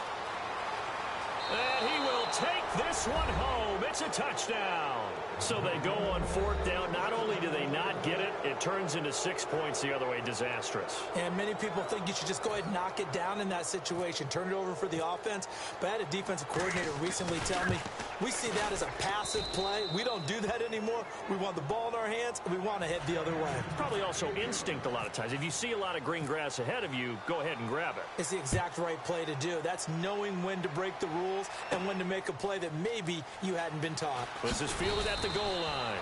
And he will take this one home. It's a touchdown. So they go on 4th down. Not only do they not get it, it turns into 6 points the other way. Disastrous. And many people think you should just go ahead and knock it down in that situation. Turn it over for the offense. But I had a defensive coordinator recently tell me, we see that as a passive play. We don't do that anymore. We want the ball in our hands, and we want to head the other way. Probably also instinct a lot of times. If you see a lot of green grass ahead of you, go ahead and grab it. It's the exact right play to do. That's knowing when to break the rules and when to make a play that maybe you hadn't been taught. This is fielded at the goal line.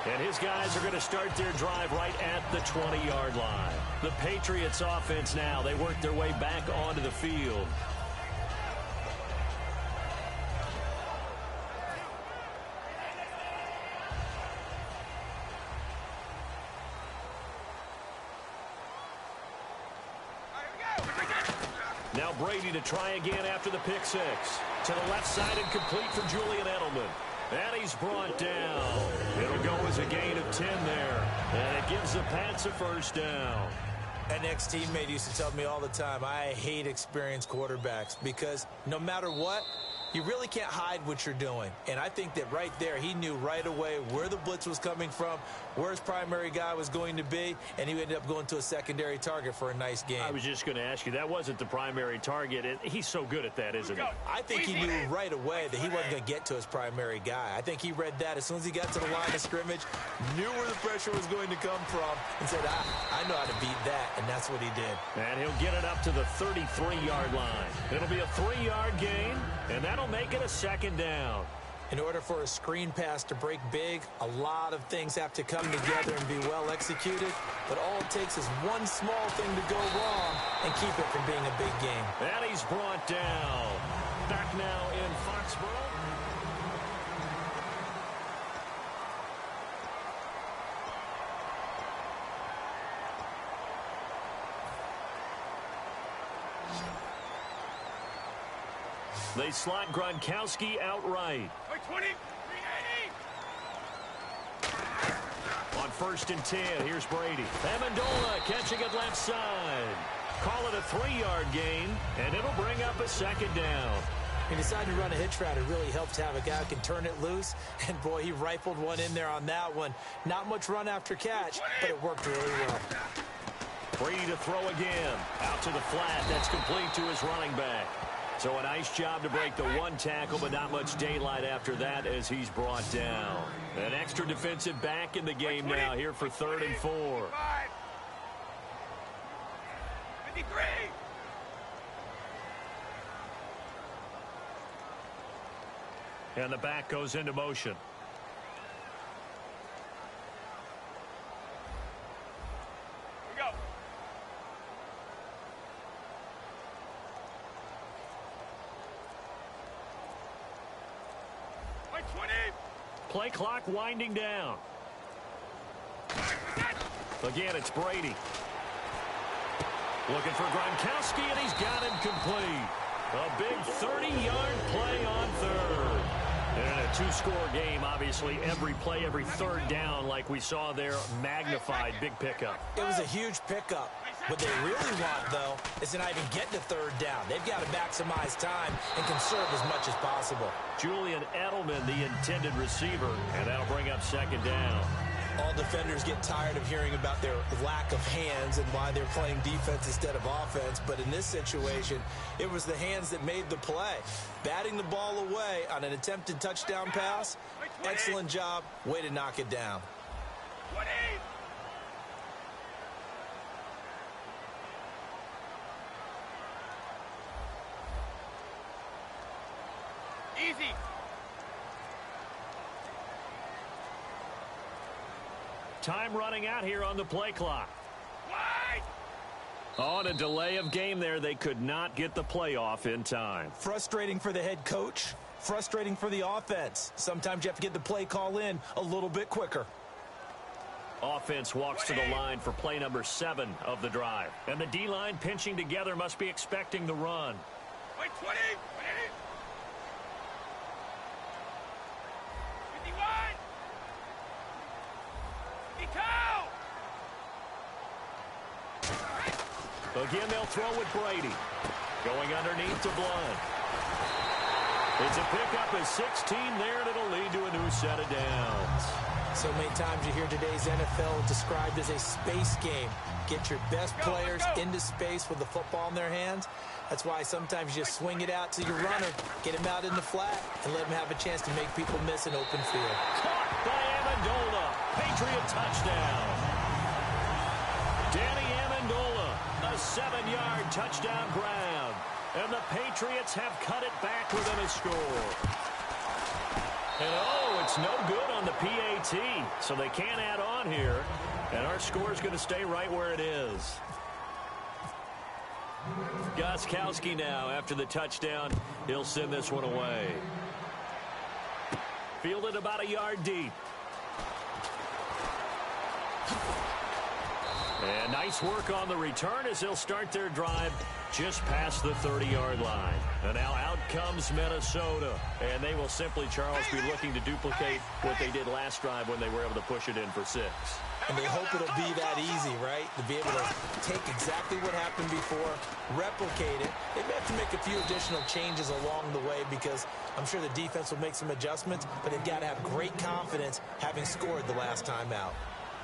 And his guys are going to start their drive right at the 20-yard line. The Patriots offense now, they work their way back onto the field. Now Brady to try again after the pick six. To the left side and complete for Julian Edelman. And he's brought down. It'll go as a gain of 10 there. And it gives the Pats a first down. An ex-teammate used to tell me all the time, I hate experienced quarterbacks because no matter what, you really can't hide what you're doing. And I think that right there, he knew right away where the blitz was coming from, where his primary guy was going to be, and he ended up going to a secondary target for a nice game. I was just going to ask you, that wasn't the primary target. And he's so good at that, isn't he? I think he knew right away that he wasn't going to get to his primary guy. I think he read that as soon as he got to the line of scrimmage, knew where the pressure was going to come from, and said, I know how to beat that, and that's what he did. And he'll get it up to the 33-yard line. It'll be a 3-yard gain, and that'll make it a second down. In order for a screen pass to break big, a lot of things have to come together and be well executed. But all it takes is one small thing to go wrong and keep it from being a big game. And he's brought down. Back now in Foxborough. They slot Gronkowski outright. 20. On 1st and 10, here's Brady. Amendola catching it left side. Call it a 3-yard gain, and it'll bring up a second down. He decided to run a hitch route. It really helps to have a guy who can turn it loose. And, boy, he rifled one in there on that one. Not much run after catch, but it worked really well. Brady to throw again. Out to the flat. That's complete to his running back. So a nice job to break the one tackle, but not much daylight after that as he's brought down. An extra defensive back in the game now here for 3rd and 4. 53. And the back goes into motion. Play clock winding down. Again, it's Brady. Looking for Gronkowski, and he's got him complete. A big 30-yard play on 3rd. And in a two-score game, obviously, every play, every third down, like we saw there, magnified, big pickup. It was a huge pickup. What they really want, though, is to not even get to third down. They've got to maximize time and conserve as much as possible. Julian Edelman, the intended receiver, and that'll bring up second down. All defenders get tired of hearing about their lack of hands and why they're playing defense instead of offense. But in this situation, it was the hands that made the play. Batting the ball away on an attempted touchdown pass, excellent job. Way to knock it down. 20. Easy. Time running out here on the play clock. Wide. On a delay of game there, they could not get the play off in time. Frustrating for the head coach, frustrating for the offense. Sometimes you have to get the play call in a little bit quicker. Offense walks to the line for play number 7 of the drive. And the D-line pinching together must be expecting the run. Wait, 20. 51. Again, they'll throw with Brady. Going underneath to Blunt. It's a pickup of 16 there, and it'll lead to a new set of downs. So many times you hear today's NFL described as a space game. Get your best players into space with the football in their hands. That's why sometimes you just swing it out to your runner, get him out in the flat, and let him have a chance to make people miss an open field. Caught by Amendola. Patriot touchdown. Danny Amendola, a 7-yard touchdown grab. And the Patriots have cut it back within a score. And oh, it's no good on the PAT, so they can't add on here. And our score is going to stay right where it is. Gostkowski now, after the touchdown, he'll send this one away. Fielded about a yard deep. And nice work on the return as they'll start their drive just past the 30-yard line. And now out comes Minnesota. And they will simply, Charles, be looking to duplicate what they did last drive when they were able to push it in for 6. And they hope it'll be that easy, right? To be able to take exactly what happened before, replicate it. They may have to make a few additional changes along the way because I'm sure the defense will make some adjustments, but they've got to have great confidence having scored the last time out.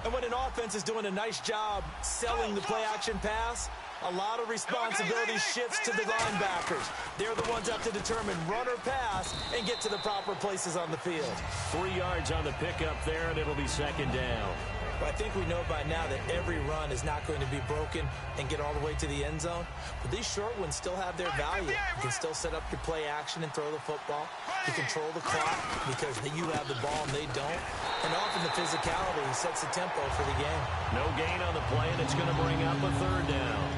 And when an offense is doing a nice job selling the play-action pass, a lot of responsibility shifts to the linebackers. They're the ones that have to determine run or pass and get to the proper places on the field. 3 yards on the pickup there, and it'll be second down. But I think we know by now that every run is not going to be broken and get all the way to the end zone. But these short ones still have their value. You can still set up your play action and throw the football. You control the clock because you have the ball and they don't. And often the physicality sets the tempo for the game. No gain on the play, and it's going to bring up a third down.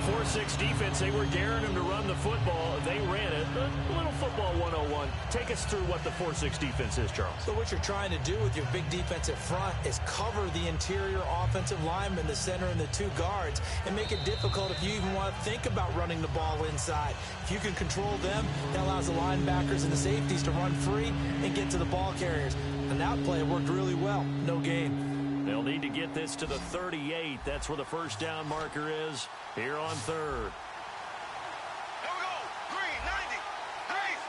4-6 defense, they were daring him to run the football. They ran it. A little football 101. Take us through what the 4-6 defense is, Charles. So what you're trying to do with your big defensive front is cover the interior offensive lineman, the center, and the 2 guards, and make it difficult if you even want to think about running the ball inside. If you can control them, that allows the linebackers and the safeties to run free and get to the ball carriers. And that play worked really well. No gain. They'll need to get this to the 38. That's where the first down marker is here on third. Here we go. Green, 90. Ace.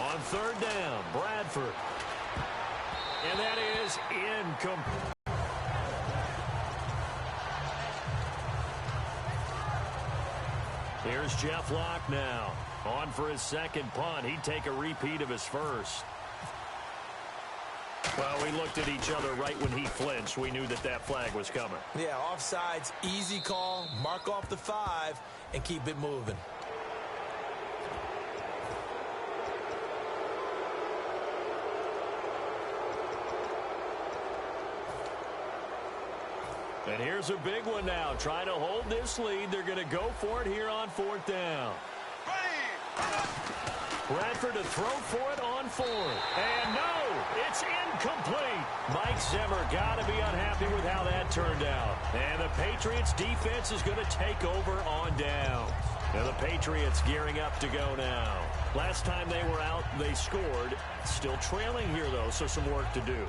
On third down, Bradford. And that is incomplete. Here's Jeff Locke now. On for his second punt. He'd take a repeat of his first. Well, we looked at each other right when he flinched. We knew that that flag was coming. Yeah, offsides, easy call, mark off the 5, and keep it moving. And here's a big one now. Trying to hold this lead. They're going to go for it here on 4th down. Bradford to throw for it on 4th. And no, it's incomplete. Mike Zimmer got to be unhappy with how that turned out. And the Patriots defense is going to take over on down. And the Patriots gearing up to go now. Last time they were out, they scored. Still trailing here, though, so some work to do.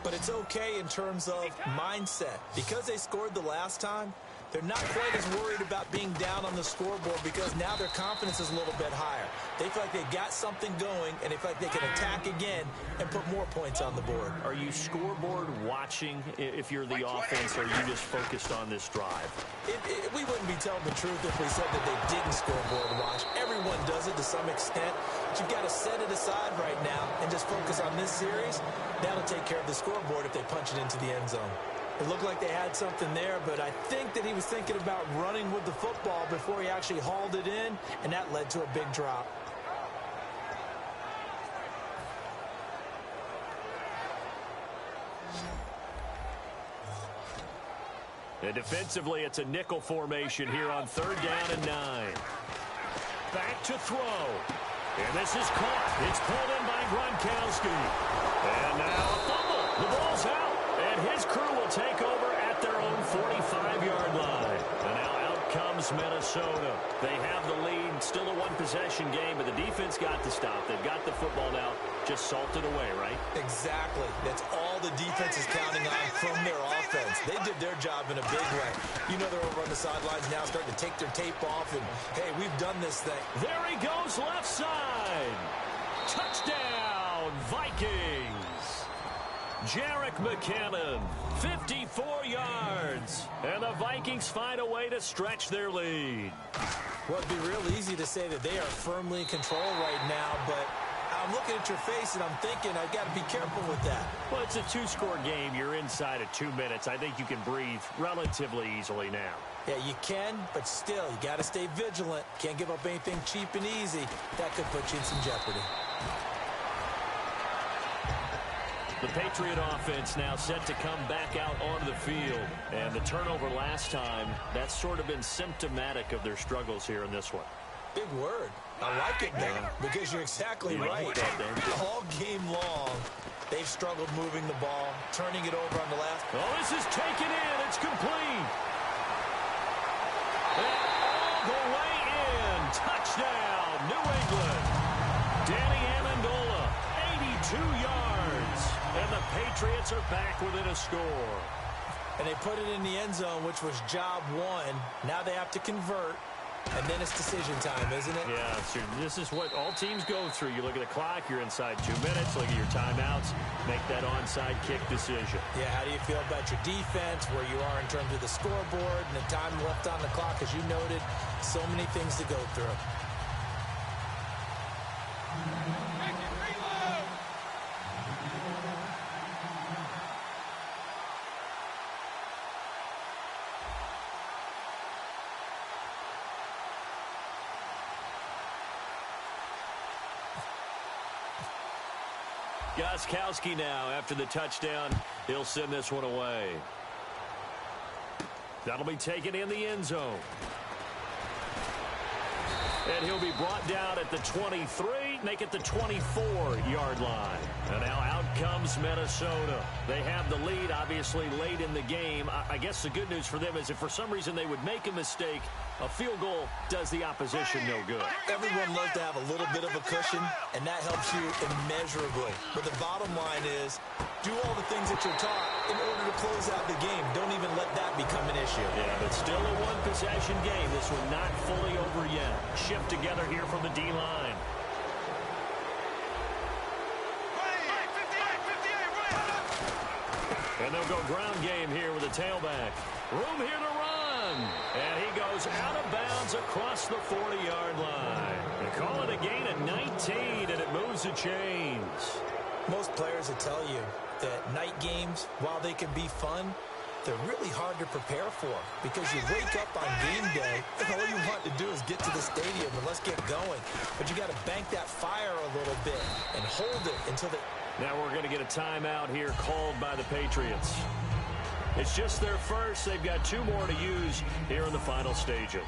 But it's okay in terms of mindset. Because they scored the last time, they're not quite as worried about being down on the scoreboard because now their confidence is a little bit higher. They feel like they got something going, and they feel like they can attack again and put more points on the board. Are you scoreboard watching if you're the offense, or are you just focused on this drive? We wouldn't be telling the truth if we said that they didn't scoreboard watch. Everyone does it to some extent. But you've got to set it aside right now and just focus on this series. That'll take care of the scoreboard if they punch it into the end zone. It looked like they had something there, but I think that he was thinking about running with the football before he actually hauled it in, and that led to a big drop. And defensively, it's a nickel formation here on 3rd down and 9. Back to throw. And this is caught. It's pulled in by Gronkowski. And now a fumble. The ball's out. And his crew will take over at their own 45-yard line. And now out comes Minnesota. They have the lead. Still a one-possession game, but the defense got to stop. They've got the football now. Just salted away, right? Exactly. That's all the defense is counting on from their offense. They did their job in a big way. You know they're over on the sidelines now starting to take their tape off, and, hey, we've done this thing. There he goes, left side. Touchdown, Vikings. Jerick McKinnon, 54 yards. And the Vikings find a way to stretch their lead. Well, it'd be real easy to say that they are firmly in control right now, but I'm looking at your face and I'm thinking I've got to be careful with that. Well, it's a 2-score game. You're inside of 2 minutes. I think you can breathe relatively easily now. Yeah, you can, but still, you got to stay vigilant. Can't give up anything cheap and easy. That could put you in some jeopardy. The Patriot offense now set to come back out onto the field. And the turnover last time, that's sort of been symptomatic of their struggles here in this one. Big word. I like it, Dan, because you're exactly right. All game long, they've struggled moving the ball, turning it over on the left. Oh, this is taken in. It's complete. And all the way in. Touchdown, New England. Danny Amendola, 82 yards. And the Patriots are back within a score. And they put it in the end zone, which was job one. Now they have to convert. And then it's decision time, isn't it? Yeah, so this is what all teams go through. You look at the clock, you're inside 2 minutes, look at your timeouts, make that onside kick decision. Yeah, how do you feel about your defense, where you are in terms of the scoreboard, and the time left on the clock, as you noted, so many things to go through. Gostkowski now, after the touchdown, he'll send this one away. That'll be taken in the end zone. And he'll be brought down at the 23, make it the 24-yard line. And now out comes Minnesota. They have the lead, obviously, late in the game. I guess the good news for them is if for some reason they would make a mistake, a field goal does the opposition no good. Everyone loves to have a little bit of a cushion, and that helps you immeasurably. But the bottom line is, do all the things that you're taught in order to close out the game. Don't even let that become an issue. Yeah, but still a one-possession game. This one not fully over yet. Shift together here from the D-line. And they'll go ground game here with a tailback. Room here to run. And he goes out of bounds across the 40-yard line. They call it a gain of 19, and it moves the chains. Most players will tell you that night games, while they can be fun, they're really hard to prepare for because you wake up on game day and all you want to do is get to the stadium and let's get going. But you got to bank that fire a little bit and hold it until the... Now we're going to get a timeout here called by the Patriots. It's just their first. They've got 2 more to use here in the final stages.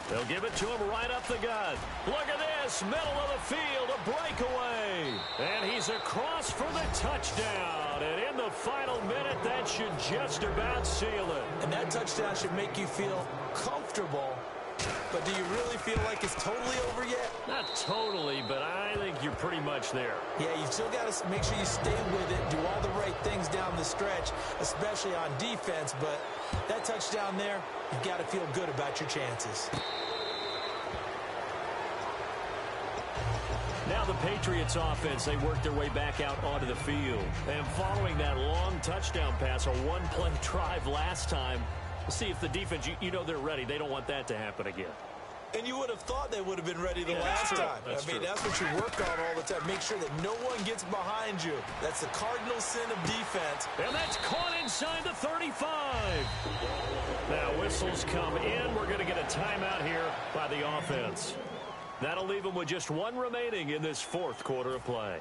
They'll give it to him right up the gut. Look at this. this middle of the field, a breakaway. And he's across for the touchdown. And in the final minute, that should just about seal it. And that touchdown should make you feel comfortable. But do you really feel like it's totally over yet? Not totally, but I think you're pretty much there. Yeah, you've still got to make sure you stay with it, do all the right things down the stretch, especially on defense. But that touchdown there, you've got to feel good about your chances. Now the Patriots offense, they work their way back out onto the field. And following that long touchdown pass, a one-play drive last time, we'll see if the defense, you know they're ready. They don't want that to happen again. And you would have thought they would have been ready the last time. That's true. That's what you work on all the time. Make sure that no one gets behind you. That's the cardinal sin of defense. And that's caught inside the 35. Now whistles come in. We're going to get a timeout here by the offense. That'll leave them with just one remaining in this fourth quarter of play.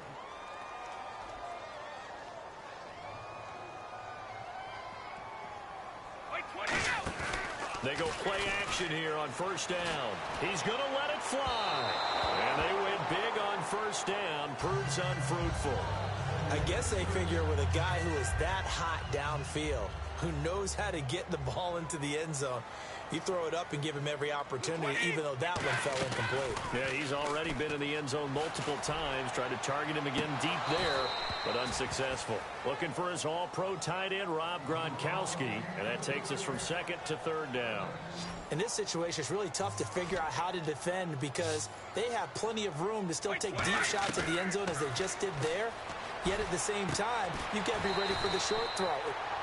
They go play action here on first down. He's going to let it fly. And they win big on first down. Proves unfruitful. I guess they figure with a guy who is that hot downfield, who knows how to get the ball into the end zone, you throw it up and give him every opportunity, even though that one fell incomplete. Yeah, he's already been in the end zone multiple times. Tried to target him again deep there, but unsuccessful. Looking for his all-pro tight end, Rob Gronkowski, and that takes us from second to third down. In this situation, it's really tough to figure out how to defend because they have plenty of room to still take deep shots at the end zone as they just did there. Yet at the same time, you've got to be ready for the short throw.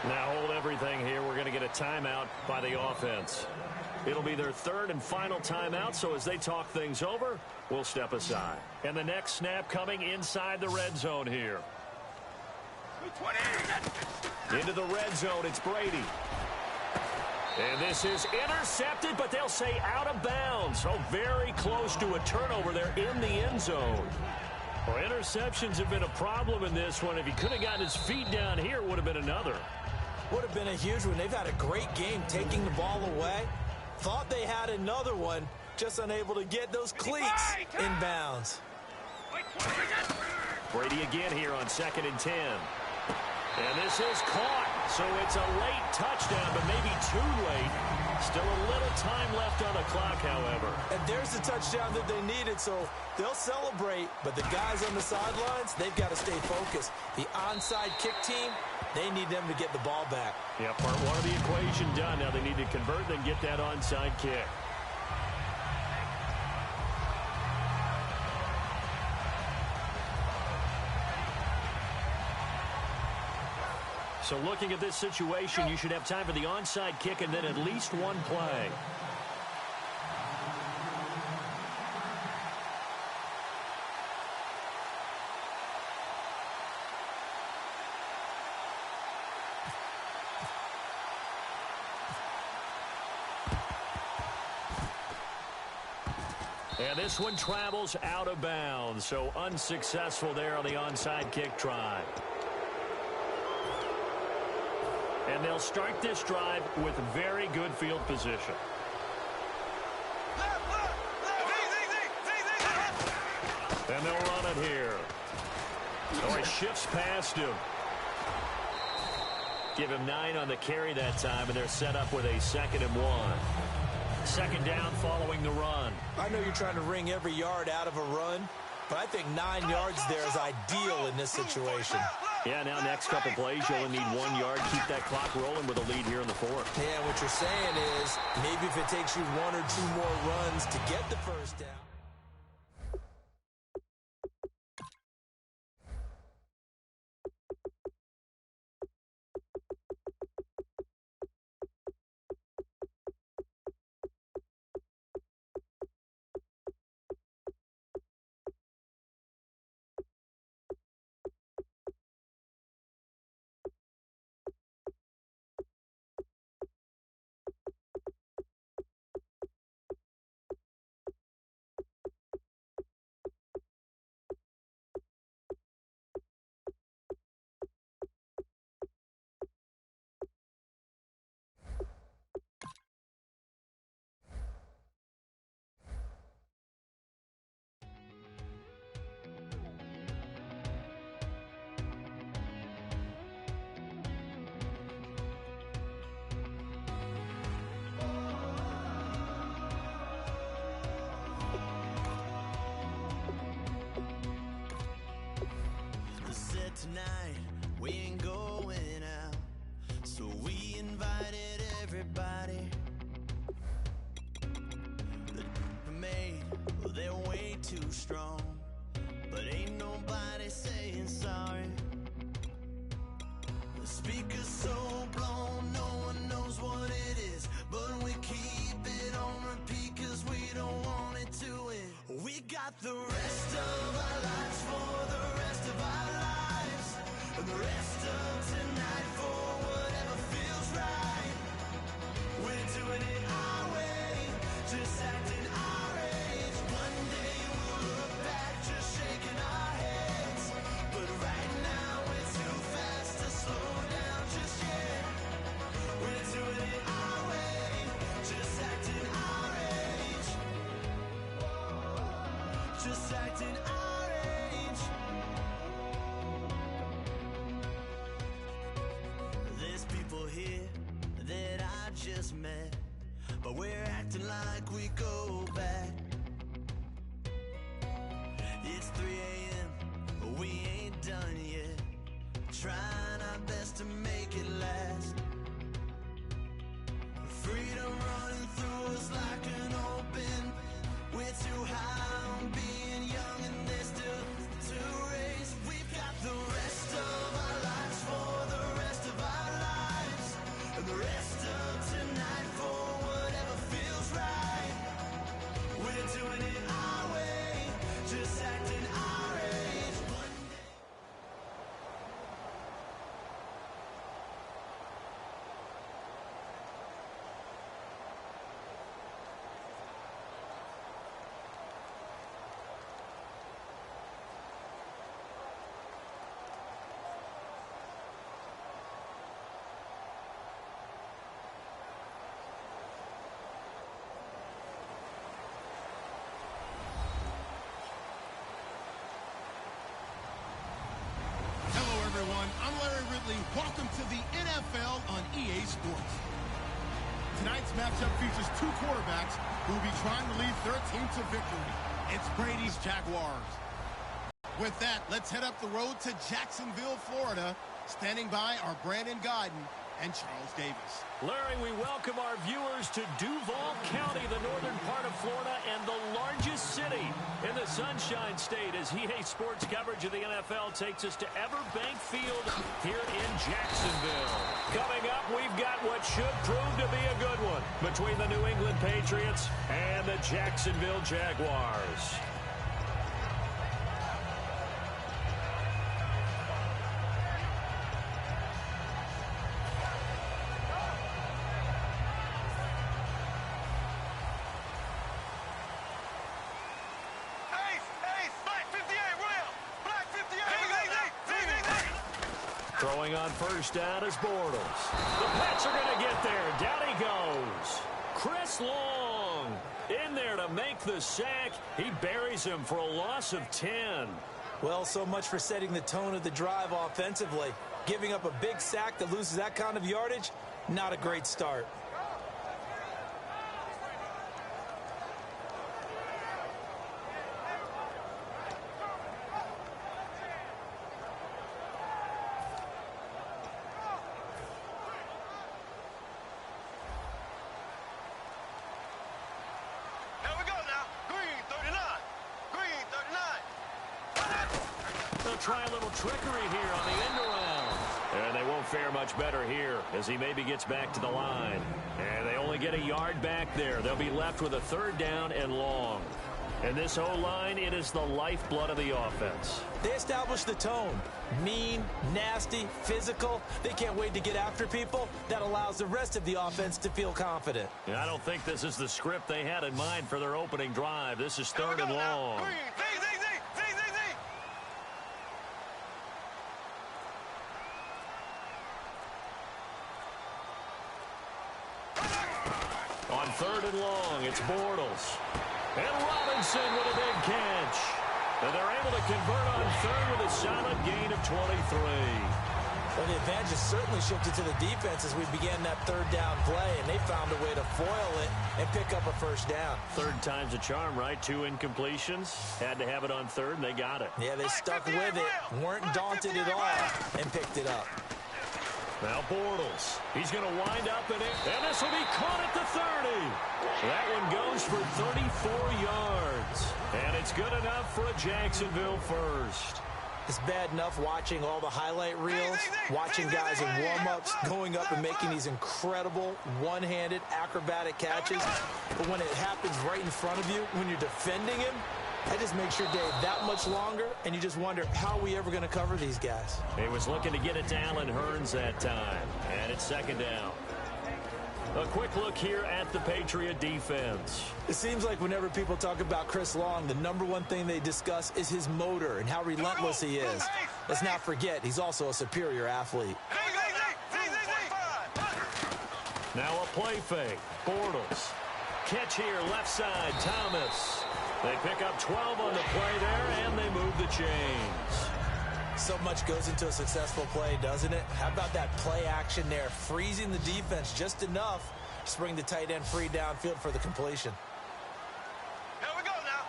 Now hold everything here. We're going to get a timeout by the offense. It'll be their third and final timeout, so as they talk things over, we'll step aside. And the next snap coming inside the red zone here. Into the red zone, it's Brady. And this is intercepted, but they'll say out of bounds. So very close to a turnover there in the end zone. Well, interceptions have been a problem in this one. If he could have gotten his feet down here, it would have been another. Would have been a huge one. They've had a great game taking the ball away. Thought they had another one, just unable to get those cleats in bounds. Brady again here on 2nd and 10. And this is caught. So it's a late touchdown, but maybe too late. Still a little time left on the clock, however. And there's the touchdown that they needed, so they'll celebrate. But the guys on the sidelines, they've got to stay focused. The onside kick team, they need them to get the ball back. Yeah, part one of the equation done. Now they need to convert and get that onside kick. So looking at this situation, you should have time for the onside kick and then at least one play. And this one travels out of bounds, so unsuccessful there on the onside kick try. And they'll start this drive with very good field position. And they'll run it here. So he shifts past him. Give him 9 on the carry that time, and they're set up with a 2nd and 1. Second down following the run. I know you're trying to wring every yard out of a run, but I think 9 yards there is ideal in this situation. Yeah, now next couple plays, you only need 1 yard. Keep that clock rolling with a lead here in the fourth. Yeah, what you're saying is maybe if it takes you 1 or 2 more runs to get the first down. tonight we ain't going out, so we invited everybody. The made, well, they're way too strong, but ain't nobody saying sorry. The speaker's so blown, no one knows what it is, but we keep it on repeat cause we don't want it to end. We got the rest of our lives for the rest of our lives, and the rest of tonight for whatever feels right. We're doing it our way, just acting our age. One day we'll look back just shaking our heads, but right now we're too fast to slow down just yet. We're doing it our way, just acting our age, just acting our age. There's people here that I just met, but we're acting like we go back. It's 3 a.m., but we ain't done yet, trying our best to make it last. Freedom running through us like an open, we're too high on being young and there's still to race. We've got the rest of our lives for the rest of our lives, and the rest of tonight for whatever feels right. We're doing it our way, just acting our age. One day. Hello, everyone. I'm Larry Ridley. Welcome to the NFL on EA Sports. Tonight's matchup features two quarterbacks who will be trying to lead their team to victory. It's Brady's Jaguars. With that, let's head up the road to Jacksonville, Florida. Standing by are Brandon Godden and Charles Davis. Larry, we welcome our viewers to Duval County, the northern part of Florida, and the largest city in the Sunshine State, as EA Sports coverage of the NFL takes us to Everbank Field here in Jacksonville. Coming up, we've got what should prove to be a good one between the New England Patriots and the Jacksonville Jaguars. Throwing on first down is Bortles. The Pats are going to get there. Down he goes. Chris Long in there to make the sack. He buries him for a loss of 10. Well, so much for setting the tone of the drive offensively. Giving up a big sack that loses that kind of yardage, not a great start. Try a little trickery here on the end around. And they won't fare much better here as he maybe gets back to the line. And they only get a yard back there. They'll be left with a third down and long. And this O-line, it is the lifeblood of the offense. They establish the tone. Mean, nasty, physical. They can't wait to get after people. That allows the rest of the offense to feel confident. And I don't think this is the script they had in mind for their opening drive. This is third and long. On third and long, it's Bortles. And Robinson with a big catch. And they're able to convert on third with a solid gain of 23. Well, the advantage has certainly shifted to the defense as we began that third down play, and they found a way to foil it and pick up a first down. Third time's a charm, right? 2 incompletions. Had to have it on third, and they got it. Yeah, they stuck with it, weren't daunted at all, and picked it up. Now Bortles. He's going to wind up in it, and this will be caught at the 30. That one goes for 34 yards, and it's good enough for a Jacksonville first. It's bad enough watching all the highlight reels, watching guys in warm-ups, going up and making these incredible one-handed acrobatic catches. But when it happens right in front of you, when you're defending him, that just makes your day that much longer, and you just wonder, how are we ever going to cover these guys? He was looking to get it to Allen Hurns that time, and it's second down. A quick look here at the Patriot defense. It seems like whenever people talk about Chris Long, the number one thing they discuss is his motor and how relentless he is. Let's not forget, he's also a superior athlete. Now a play fake. Bortles. Catch here, left side, Thomas. They pick up 12 on the play there, and they move the chains. So much goes into a successful play, doesn't it? How about that play action there, freezing the defense just enough to bring the tight end free downfield for the completion. Here we go now.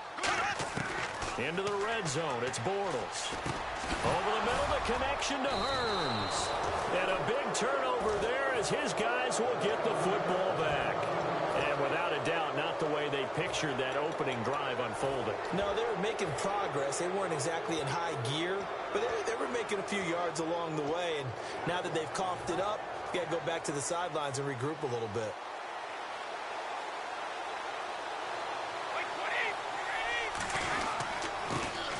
Into the red zone, it's Bortles. Over the middle, the connection to Hurns. And a big turnover there as his guys will get the football back. And without a doubt, not the way they pictured that opening drive unfolding. No, they were making progress. They weren't exactly in high gear, but they were making a few yards along the way. And now that they've coughed it up, you got to go back to the sidelines and regroup a little bit.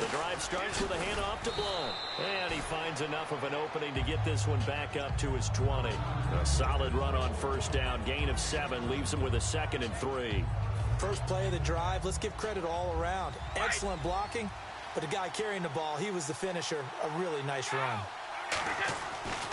The drive starts with a handoff to Blunt. And he finds enough of an opening to get this one back up to his 20. A solid run on first down. Gain of 7 leaves him with a 2nd and 3. First play of the drive, let's give credit all around. Excellent blocking, but the guy carrying the ball, he was the finisher. A really nice run.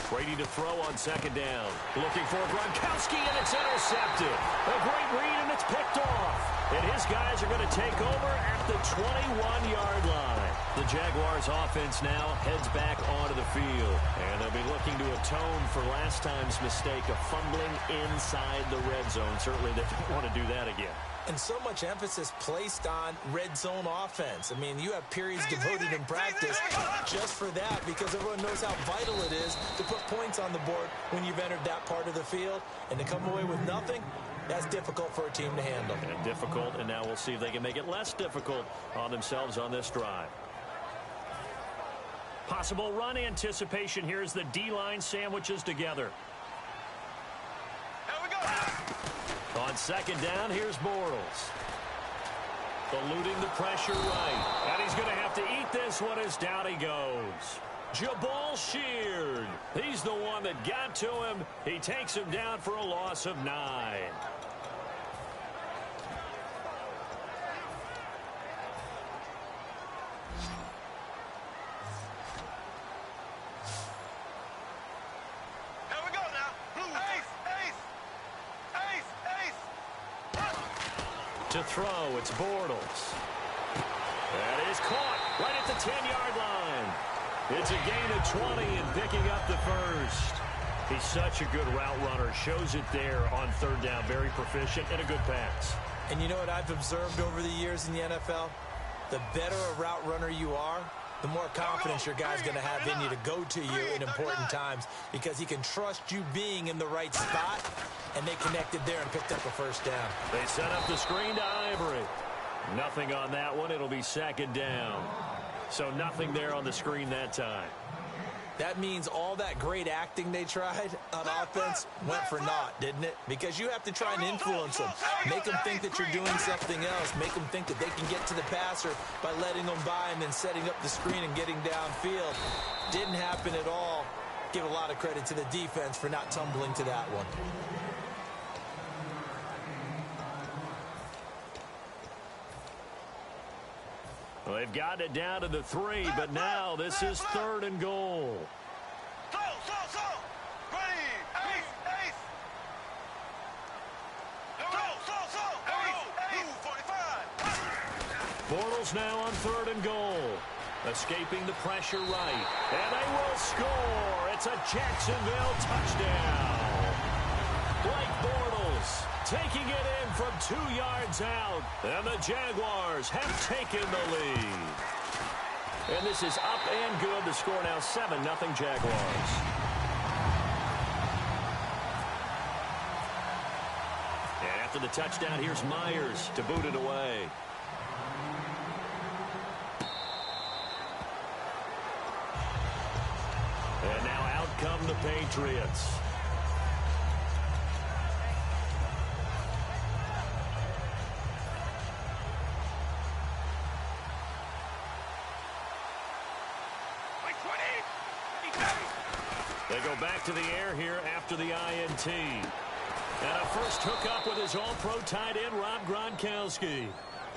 Brady to throw on second down. Looking for Gronkowski, and it's intercepted. A great read, and it's picked off. And his guys are going to take over at the 21-yard line. The Jaguars offense now heads back onto the field. And they'll be looking to atone for last time's mistake of fumbling inside the red zone. Certainly they don't want to do that again. And so much emphasis placed on red zone offense. I mean, you have periods devoted in practice just for that because everyone knows how vital it is to put points on the board when you've entered that part of the field. And to come away with nothing, that's difficult for a team to handle. And difficult, and now we'll see if they can make it less difficult on themselves on this drive. Possible run anticipation here as the D-line sandwiches together. Here we go. On second down, here's Bortles. Eluding the pressure right. And he's going to have to eat this one as down he goes. Jabal Sheard. He's the one that got to him. He takes him down for a loss of 9. Here we go now. Ace. To throw, it's Bortles. That is caught right at the 10-yard line. It's a gain of 20 and picking up the first. He's such a good route runner. Shows it there on third down. Very proficient and a good pass. And you know what I've observed over the years in the NFL? The better a route runner you are, the more confidence your guy's going to have in you to go to you in important times because he can trust you being in the right spot, and they connected there and picked up a first down. They set up the screen to Ivory. Nothing on that one. It'll be second down. So nothing there on the screen that time. That means all that great acting they tried on offense went for naught, didn't it? Because you have to try and influence them. Make them think that you're doing something else. Make them think that they can get to the passer by letting them by and then setting up the screen and getting downfield. Didn't happen at all. Give a lot of credit to the defense for not tumbling to that one. Well, they've gotten it down to the 3, but now this is 3rd and goal. So. Ready. Ace. So. 45. Bortles now on 3rd and goal. Escaping the pressure right. And they will score. It's a Jacksonville touchdown. Blake Bortles taking it in from 2 yards out. And the Jaguars have taken the lead. And this is up and good. The score now 7-0 Jaguars. And after the touchdown, here's Myers to boot it away. And now out come the Patriots. They go back to the air here after the INT. And a first hookup with his all-pro tight end, Rob Gronkowski.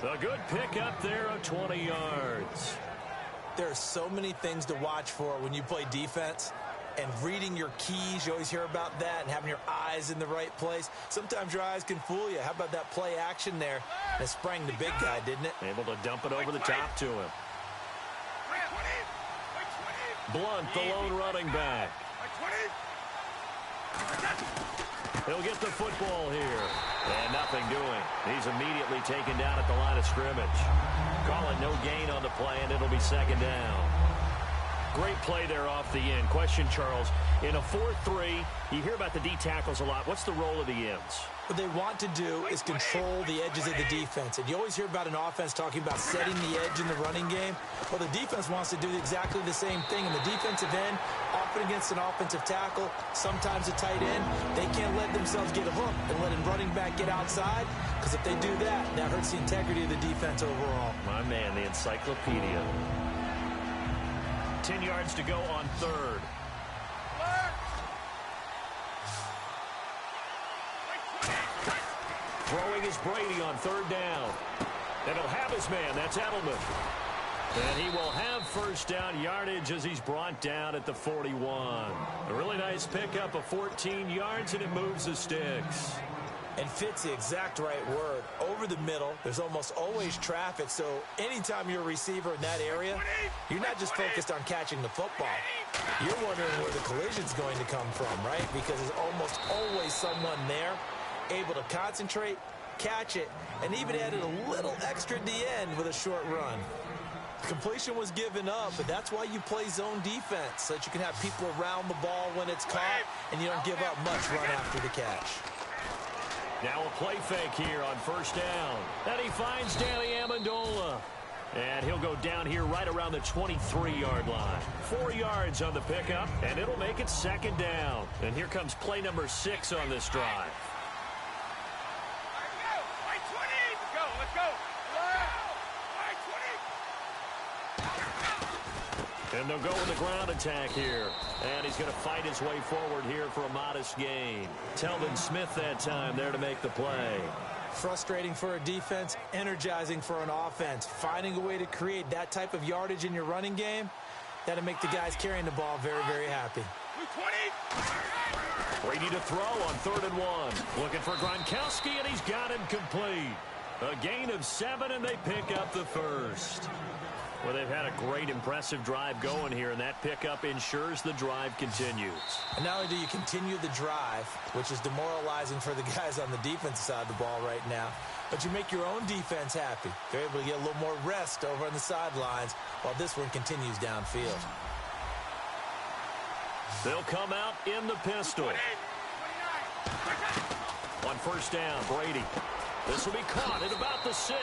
A good pickup there of 20 yards. There are so many things to watch for when you play defense. And reading your keys, you always hear about that, and having your eyes in the right place. Sometimes your eyes can fool you. How about that play action there? That sprang the big guy, didn't it? Able to dump it over the top to him. Blunt, the lone running back. He'll get the football here. And nothing doing. He's immediately taken down at the line of scrimmage. Call it no gain on the play, and it'll be second down. Great play there off the end. Question, Charles, in a 4-3, you hear about the D tackles a lot. What's the role of the ends? What they want to do is control the edges of the defense. And you always hear about an offense talking about setting the edge in the running game. Well, the defense wants to do exactly the same thing. In the defensive end, often against an offensive tackle, sometimes a tight end, they can't let themselves get hooked and let a running back get outside. Because if they do that, that hurts the integrity of the defense overall. My man, the encyclopedia. 10 yards to go on third. Throwing is Brady on third down. And he'll have his man. That's Edelman. And he will have first down yardage as he's brought down at the 41. A really nice pickup of 14 yards, and it moves the sticks. And fits the exact right word. Over the middle, there's almost always traffic, so anytime you're a receiver in that area, you're not just focused on catching the football. You're wondering where the collision's going to come from, right? Because there's almost always someone there able to concentrate, catch it, and even added a little extra at the end with a short run. Completion was given up, but that's why you play zone defense, so that you can have people around the ball when it's caught, and you don't give up much run after the catch. Now a play fake here on first down. And he finds Danny Amendola. And he'll go down here right around the 23-yard line. 4 yards on the pickup, and it'll make it second down. And here comes play number 6 on this drive. And they'll go with the ground attack here. And he's going to fight his way forward here for a modest gain. Telvin Smith that time there to make the play. Frustrating for a defense, energizing for an offense. Finding a way to create that type of yardage in your running game, that'll make the guys carrying the ball very, very happy. Brady to throw on 3rd and 1. Looking for Gronkowski, and he's got him complete. A gain of 7, and they pick up the first. Well, they've had a great, impressive drive going here, and that pickup ensures the drive continues. And not only do you continue the drive, which is demoralizing for the guys on the defensive side of the ball right now, but you make your own defense happy. They're able to get a little more rest over on the sidelines while this one continues downfield. They'll come out in the pistol. On first down, Brady. This will be caught at about the 6.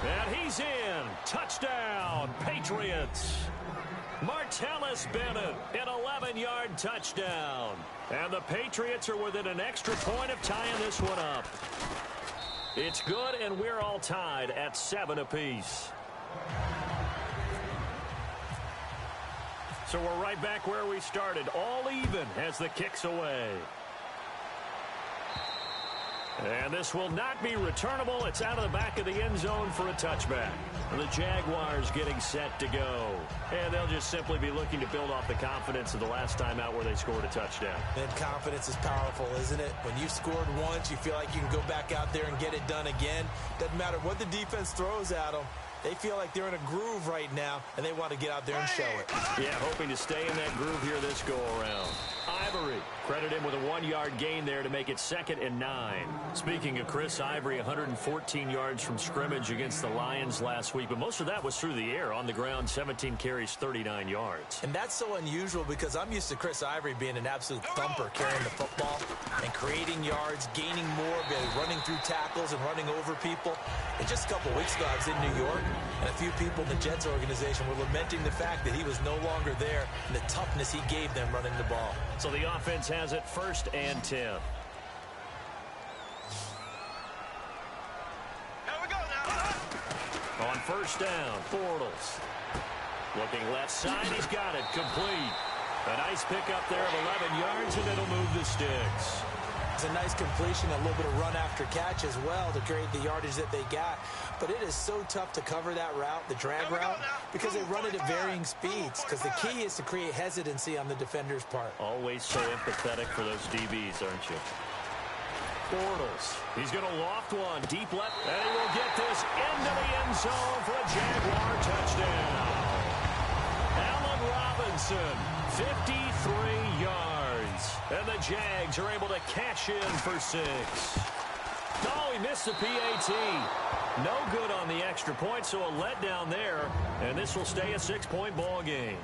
And he's in. Touchdown, Patriots. Martellus Bennett, an 11-yard touchdown. And the Patriots are within an extra point of tying this one up. It's good, and we're all tied at 7 apiece. So we're right back where we started, all even as the kick's away. And this will not be returnable. It's out of the back of the end zone for a touchback. And the Jaguars getting set to go. And they'll just simply be looking to build off the confidence of the last time out where they scored a touchdown. And confidence is powerful, isn't it? When you've scored once, you feel like you can go back out there and get it done again. Doesn't matter what the defense throws at them. They feel like they're in a groove right now, and they want to get out there and show it. Yeah, hoping to stay in that groove here this go-around. Ivory, credit him with a 1-yard gain there to make it 2nd and 9. Speaking of Chris Ivory, 114 yards from scrimmage against the Lions last week, but most of that was through the air. On the ground, 17 carries, 39 yards. And that's so unusual because I'm used to Chris Ivory being an absolute thumper, carrying the football and creating yards, gaining more, running through tackles and running over people. And just a couple weeks ago, I was in New York, and a few people in the Jets organization were lamenting the fact that he was no longer there and the toughness he gave them running the ball. So the offense has it 1st and 10. Here we go now. On 1st down, Bortles. Looking left side, he's got it, complete. A nice pickup there of 11 yards, and it'll move the sticks. It's a nice completion, a little bit of run after catch as well to create the yardage that they got. But it is so tough to cover that route, the drag route, because they run it at varying speeds. Because the key is to create hesitancy on the defender's part. Always so empathetic for those DBs, aren't you? Bortles. He's going to loft one deep left, and he will get this into the end zone for a Jaguar touchdown. Allen Robinson, 53 yards. And the Jags are able to cash in for 6. No, he missed the PAT. No good on the extra point, so a letdown there. And this will stay a 6-point ball game.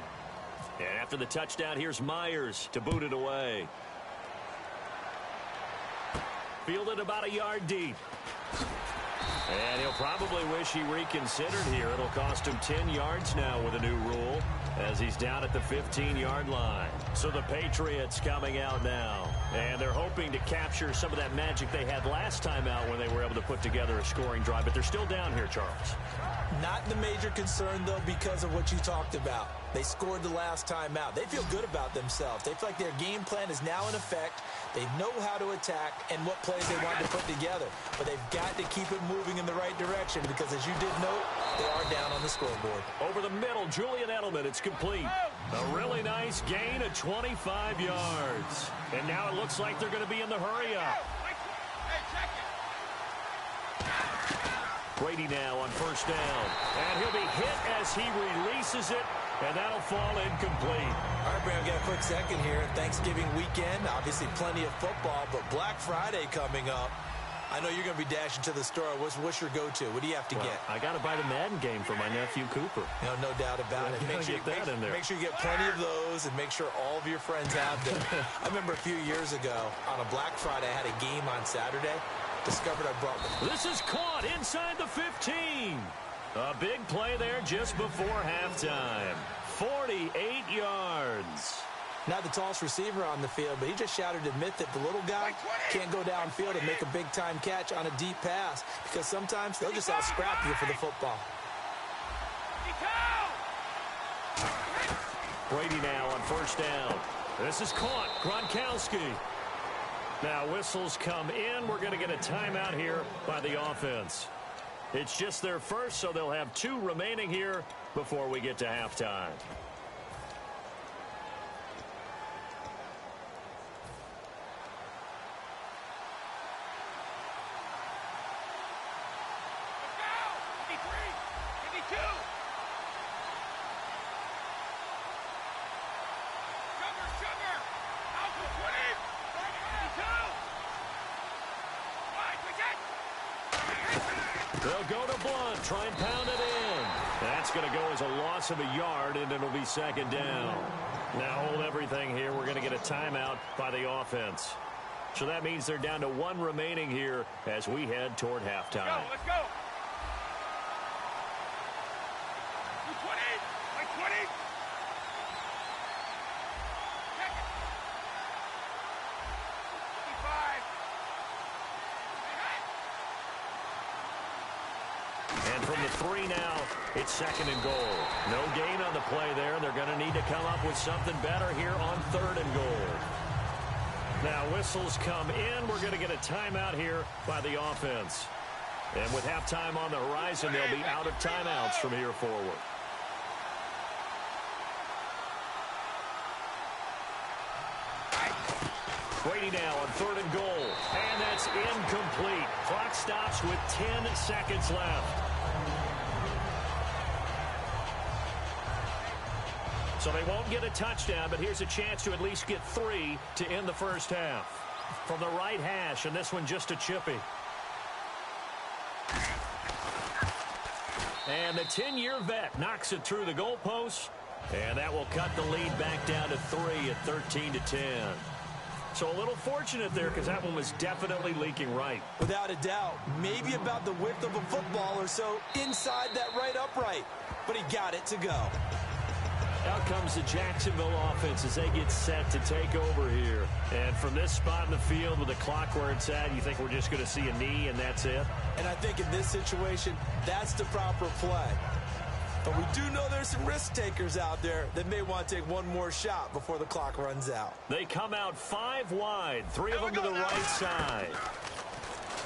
And after the touchdown, here's Myers to boot it away. Fielded about a yard deep. And he'll probably wish he reconsidered here. It'll cost him 10 yards now with a new rule as he's down at the 15-yard line. So the Patriots coming out now. And they're hoping to capture some of that magic they had last time out when they were able to put together a scoring drive. But they're still down here, Charles. Not the major concern, though, because of what you talked about. They scored the last time out. They feel good about themselves. They feel like their game plan is now in effect. They know how to attack and what plays they want to put together. But they've got to keep it moving in the right direction because, as you did note, they are down on the scoreboard. Over the middle, Julian Edelman. It's complete. A really nice gain of 25 yards. And now it looks like they're going to be in the hurry-up. Brady now on 1st down. And he'll be hit as he releases it, and that'll fall incomplete. All right, Brad, get a quick second here. Thanksgiving weekend, obviously plenty of football, but Black Friday coming up. I know you're going to be dashing to the store. What's your go-to? What do you have to get? I got to buy the Madden game for my nephew, Cooper. No doubt about it. Make sure you get plenty of those and make sure all of your friends have them. I remember a few years ago on a Black Friday, I had a game on Saturday. Discovered I brought them. This is caught inside the 15. A big play there just before halftime. 48 yards. Not the tallest receiver on the field, but he just shouted to admit that the little guy can't go downfield and make a big-time catch on a deep pass because sometimes they'll just out-scrap you for the football. Brady now on 1st down. This is caught. Gronkowski. Now whistles come in. We're going to get a timeout here by the offense. It's just their first, so they'll have 2 remaining here before we get to halftime. They'll go to Blunt, try and pound it in. That's going to go as a loss of a yard, and it'll be 2nd down. Now hold everything here. We're going to get a timeout by the offense. So that means they're down to 1 remaining here as we head toward halftime. Let's go. 20. 20. And from the 3 now, it's 2nd and goal. No gain on the play there. They're going to need to come up with something better here on 3rd and goal. Now whistles come in. We're going to get a timeout here by the offense. And with halftime on the horizon, they'll be out of timeouts from here forward. Brady now on 3rd and goal. And that's incomplete. Clock stops with 10 seconds left. So they won't get a touchdown, but here's a chance to at least get 3 to end the first half. From the right hash, and this one just a chippy. And the 10-year vet knocks it through the goalpost, and that will cut the lead back down to 3 at 13-10. So a little fortunate there because that one was definitely leaking right. Without a doubt. Maybe about the width of a football or so inside that right upright. But he got it to go. Out comes the Jacksonville offense as they get set to take over here. And from this spot in the field with the clock where it's at, you think we're just going to see a knee and that's it? And I think in this situation, that's the proper play. But we do know there's some risk takers out there that may want to take one more shot before the clock runs out. They come out 5 wide, 3 of them to the right side.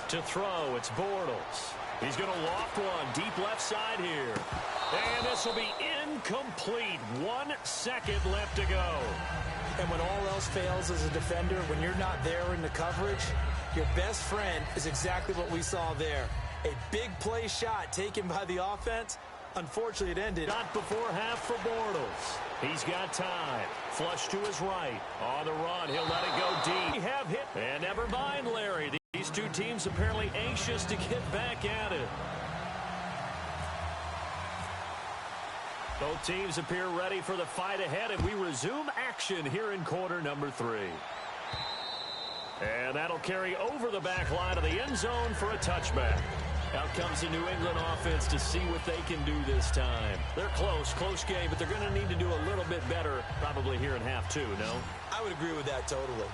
To throw, it's Bortles. He's going to loft one deep left side here. And this will be incomplete. 1 second left to go. And when all else fails as a defender, when you're not there in the coverage, your best friend is exactly what we saw there. A big play shot taken by the offense. Unfortunately, it ended. Not before half for Bortles. He's got time. Flush to his right. On the run, he'll let it go deep. We have hit. And never mind, Larry. These two teams apparently anxious to get back at it. Both teams appear ready for the fight ahead, and we resume action here in quarter number 3. And that'll carry over the back line of the end zone for a touchback. Out comes the New England offense to see what they can do this time. They're close game, but they're going to need to do a little bit better probably here in half 2, no? I would agree with that totally.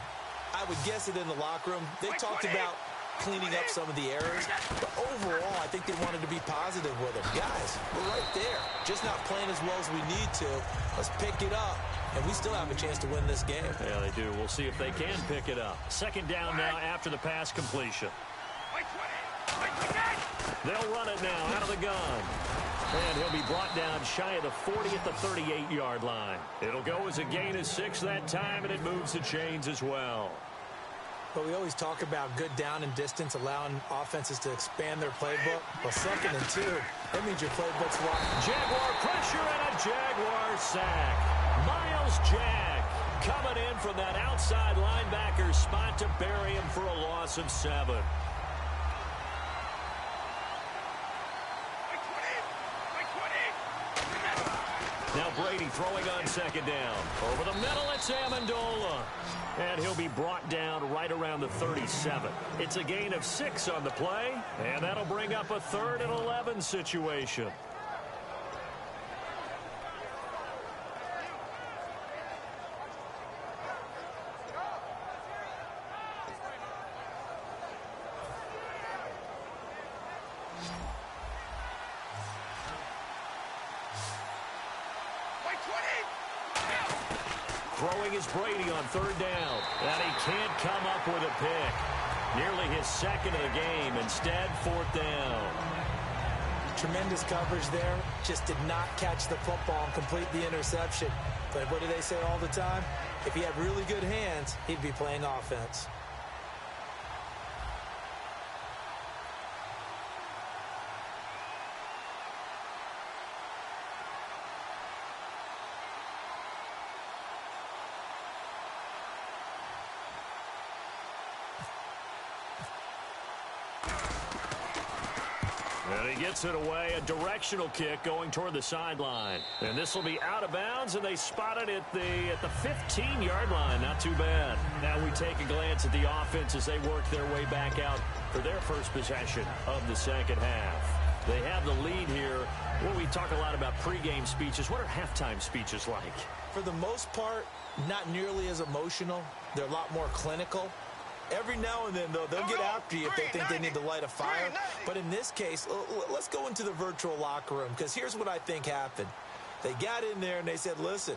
I would guess it in the locker room. They talked about cleaning up some of the errors, but overall, I think they wanted to be positive with it. Guys, we're right there. Just not playing as well as we need to. Let's pick it up, and we still have a chance to win this game. Yeah, they do. We'll see if they can pick it up. Second down now after the pass completion. They'll run it now out of the gun. And he'll be brought down shy of the 40 at the 38-yard line. It'll go as a gain of 6 that time, and it moves the chains as well. But we always talk about good down and distance, allowing offenses to expand their playbook. Well, 2nd and 2, that means your playbook's wide. Jaguar pressure and a Jaguar sack. Miles Jack coming in from that outside linebacker spot to bury him for a loss of 7. Now Brady throwing on 2nd down. Over the middle, it's Amendola. And he'll be brought down right around the 37. It's a gain of 6 on the play, and that'll bring up a 3rd and 11 situation. Throwing is Brady on 3rd down. And he can't come up with a pick. Nearly his 2nd of the game. Instead, 4th down. Tremendous coverage there. Just did not catch the football and complete the interception. But what do they say all the time? If he had really good hands, he'd be playing offense. And he gets it away, a directional kick going toward the sideline. And this will be out of bounds, and they spot it at the 15-yard line. Not too bad. Now we take a glance at the offense as they work their way back out for their first possession of the second half. They have the lead here. Well, we talk a lot about pregame speeches. What are halftime speeches like? For the most part, not nearly as emotional. They're a lot more clinical. Every now and then, though, they'll get after you if they think they need to light a fire. But in this case, let's go into the virtual locker room, because here's what I think happened. They got in there and they said, listen,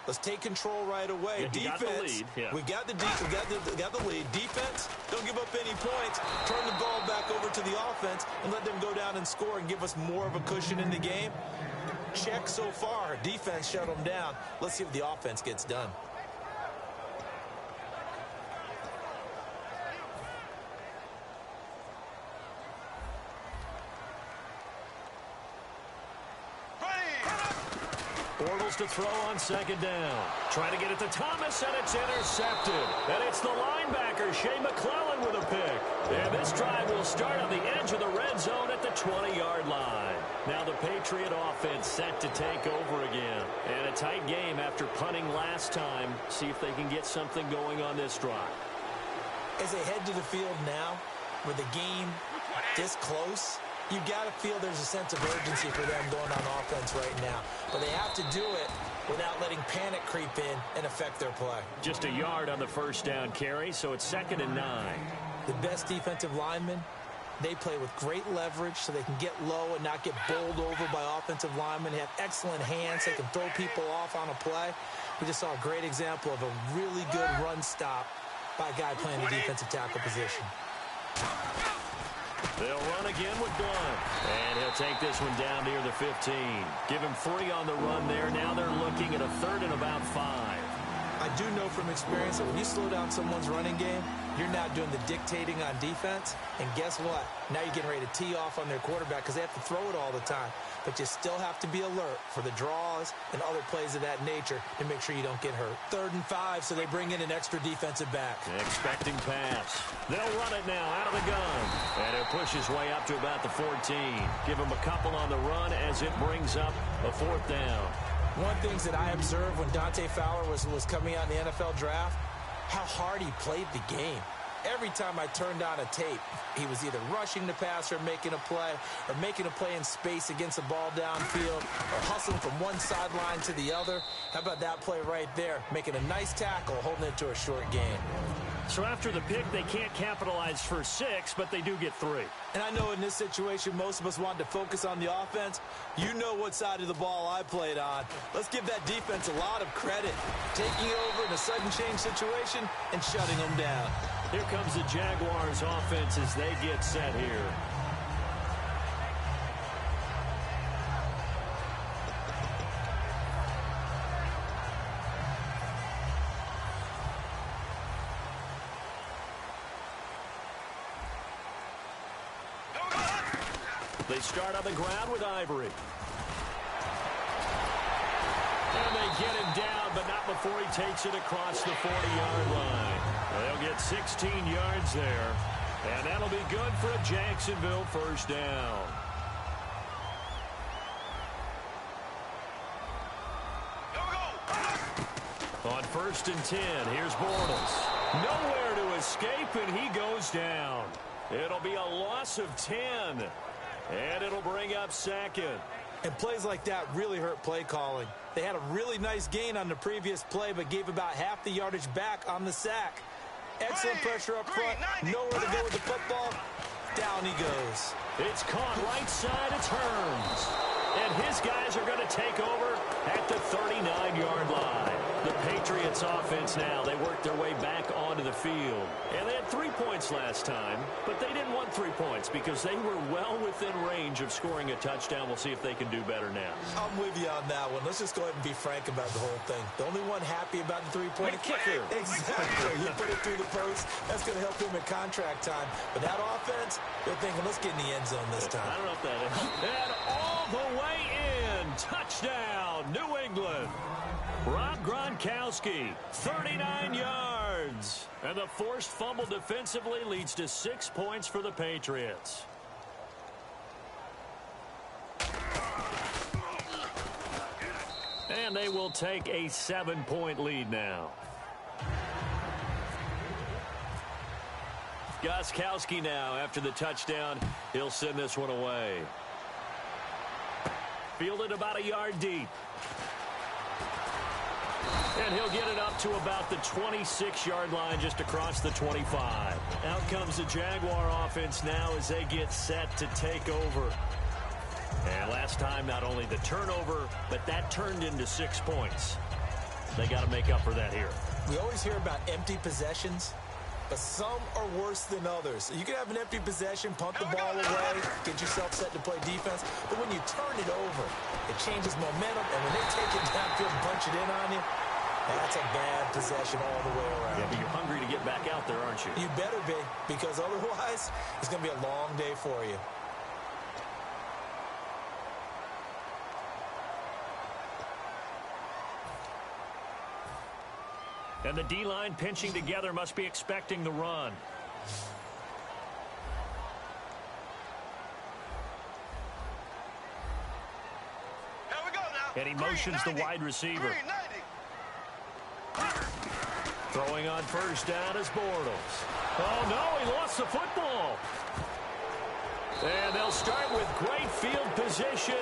let's take control right away. Yeah, defense, we got the lead. Defense, don't give up any points. Turn the ball back over to the offense and let them go down and score and give us more of a cushion in the game. Check so far. Defense shut them down. Let's see if the offense gets done. Bortles to throw on second down. Trying to get it to Thomas, and it's intercepted. And it's the linebacker, Shea McClellan, with a pick. And this drive will start on the edge of the red zone at the 20-yard line. Now the Patriot offense set to take over again. And a tight game after punting last time. See if they can get something going on this drive. As they head to the field now, with the game this close, you got to feel there's a sense of urgency for them going on offense right now. But they have to do it without letting panic creep in and affect their play. Just a yard on the first down carry, so it's 2nd and 9. The best defensive linemen, they play with great leverage so they can get low and not get bowled over by offensive linemen. They have excellent hands. They can throw people off on a play. We just saw a great example of a really good run stop by a guy playing the defensive tackle position. They'll run again with Blunt. And he'll take this one down near the 15. Give him 3 on the run there. Now they're looking at a 3rd and about 5. I do know from experience that when you slow down someone's running game, you're now doing the dictating on defense. And guess what? Now you're getting ready to tee off on their quarterback because they have to throw it all the time. But you still have to be alert for the draws and other plays of that nature to make sure you don't get hurt. 3rd and 5, so they bring in an extra defensive back. Expecting pass. They'll run it now out of the gun. And he'll push his way up to about the 14. Give him a couple on the run as it brings up a 4th down. One of the things that I observed when Dante Fowler was coming out in the NFL draft, how hard he played the game. Every time I turned on a tape, he was either rushing the passer, making a play, or making a play in space against the ball downfield, or hustling from one sideline to the other. How about that play right there? Making a nice tackle, holding it to a short gain. So after the pick, they can't capitalize for 6, but they do get 3. And I know in this situation, most of us wanted to focus on the offense. You know what side of the ball I played on. Let's give that defense a lot of credit. Taking over in a sudden change situation and shutting them down. Here comes the Jaguars offense as they get set here. They start on the ground with Ivory. And they get him down, but not before he takes it across the 40-yard line. They'll get 16 yards there. And that'll be good for a Jacksonville first down. On 1st and 10, here's Bortles. Nowhere to escape, and he goes down. It'll be a loss of 10. And it'll bring up 2nd. And plays like that really hurt play calling. They had a really nice gain on the previous play, but gave about half the yardage back on the sack. Excellent pressure up front. Nowhere to go with the football. Down he goes. It's caught right side. It's Hearns. And his guys are going to take over at the 39-yard line. The Patriots offense now, they worked their way back onto the field. And they had 3 points last time, but they didn't want 3 points because they were well within range of scoring a touchdown. We'll see if they can do better now. I'm with you on that one. Let's just go ahead and be frank about the whole thing. The only one happy about the three-point kicker. Exactly. You put it through the post. That's going to help him at contract time. But that offense, they're thinking, let's get in the end zone this time. I don't know if that is. And all the way in. Touchdown, New England. Rob Gronkowski, 39 yards. And the forced fumble defensively leads to 6 points for the Patriots. And they will take a 7-point lead now. Gostkowski now, after the touchdown, he'll send this one away. Fielded about a yard deep. And he'll get it up to about the 26-yard line, just across the 25. Out comes the Jaguar offense now as they get set to take over. And last time, not only the turnover, but that turned into 6 points. They got to make up for that here. We always hear about empty possessions, but some are worse than others. You can have an empty possession, punt the ball away, get yourself set to play defense, but when you turn it over, it changes momentum, and when they take it downfield and punch it in on you, that's a bad possession all the way around. Yeah, but you're hungry to get back out there, aren't you? You better be, because otherwise, it's going to be a long day for you. And the D-line pinching together must be expecting the run. Here we go now. And he motions the wide receiver. Throwing on first down is Bortles. Oh, no, he lost the football. And they'll start with great field position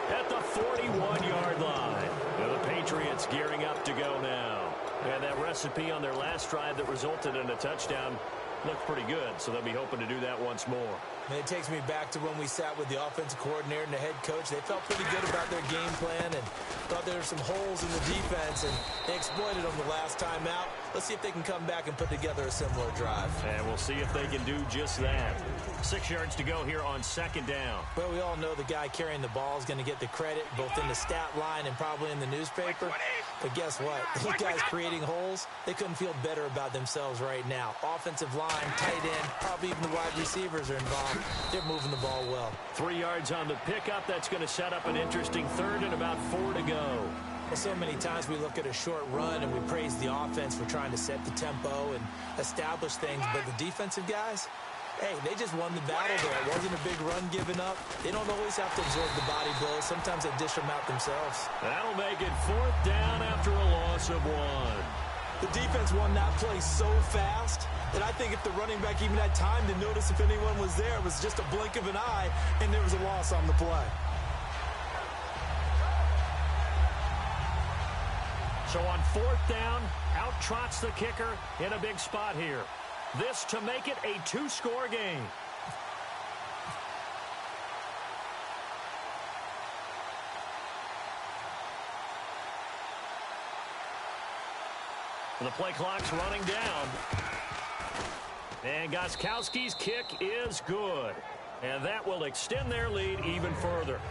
at the 41-yard line. Now the Patriots gearing up to go now. And that recipe on their last drive that resulted in a touchdown looked pretty good, so they'll be hoping to do that once more. And it takes me back to when we sat with the offensive coordinator and the head coach. They felt pretty good about their game plan and thought there were some holes in the defense, and they exploited them the last time out. Let's see if they can come back and put together a similar drive. And we'll see if they can do just that. 6 yards to go here on second down. Well, we all know the guy carrying the ball is going to get the credit both in the stat line and probably in the newspaper. But guess what? Those guys creating holes, they couldn't feel better about themselves right now. Offensive line, tight end, probably even the wide receivers are involved. They're moving the ball well. 3 yards on the pickup. That's going to set up an interesting third and about 4 to go. Well, so many times we look at a short run and we praise the offense for trying to set the tempo and establish things. But the defensive guys, hey, they just won the battle there. It wasn't a big run given up. They don't always have to absorb the body blows. Sometimes they dish them out themselves. That'll make it 4th down after a loss of 1. The defense won that play so fast that I think if the running back even had time to notice if anyone was there, it was just a blink of an eye, and there was a loss on the play. So on 4th down, out trots the kicker in a big spot here. This to make it a 2-score game. The play clock's running down. And Gostkowski's kick is good. And that will extend their lead even further.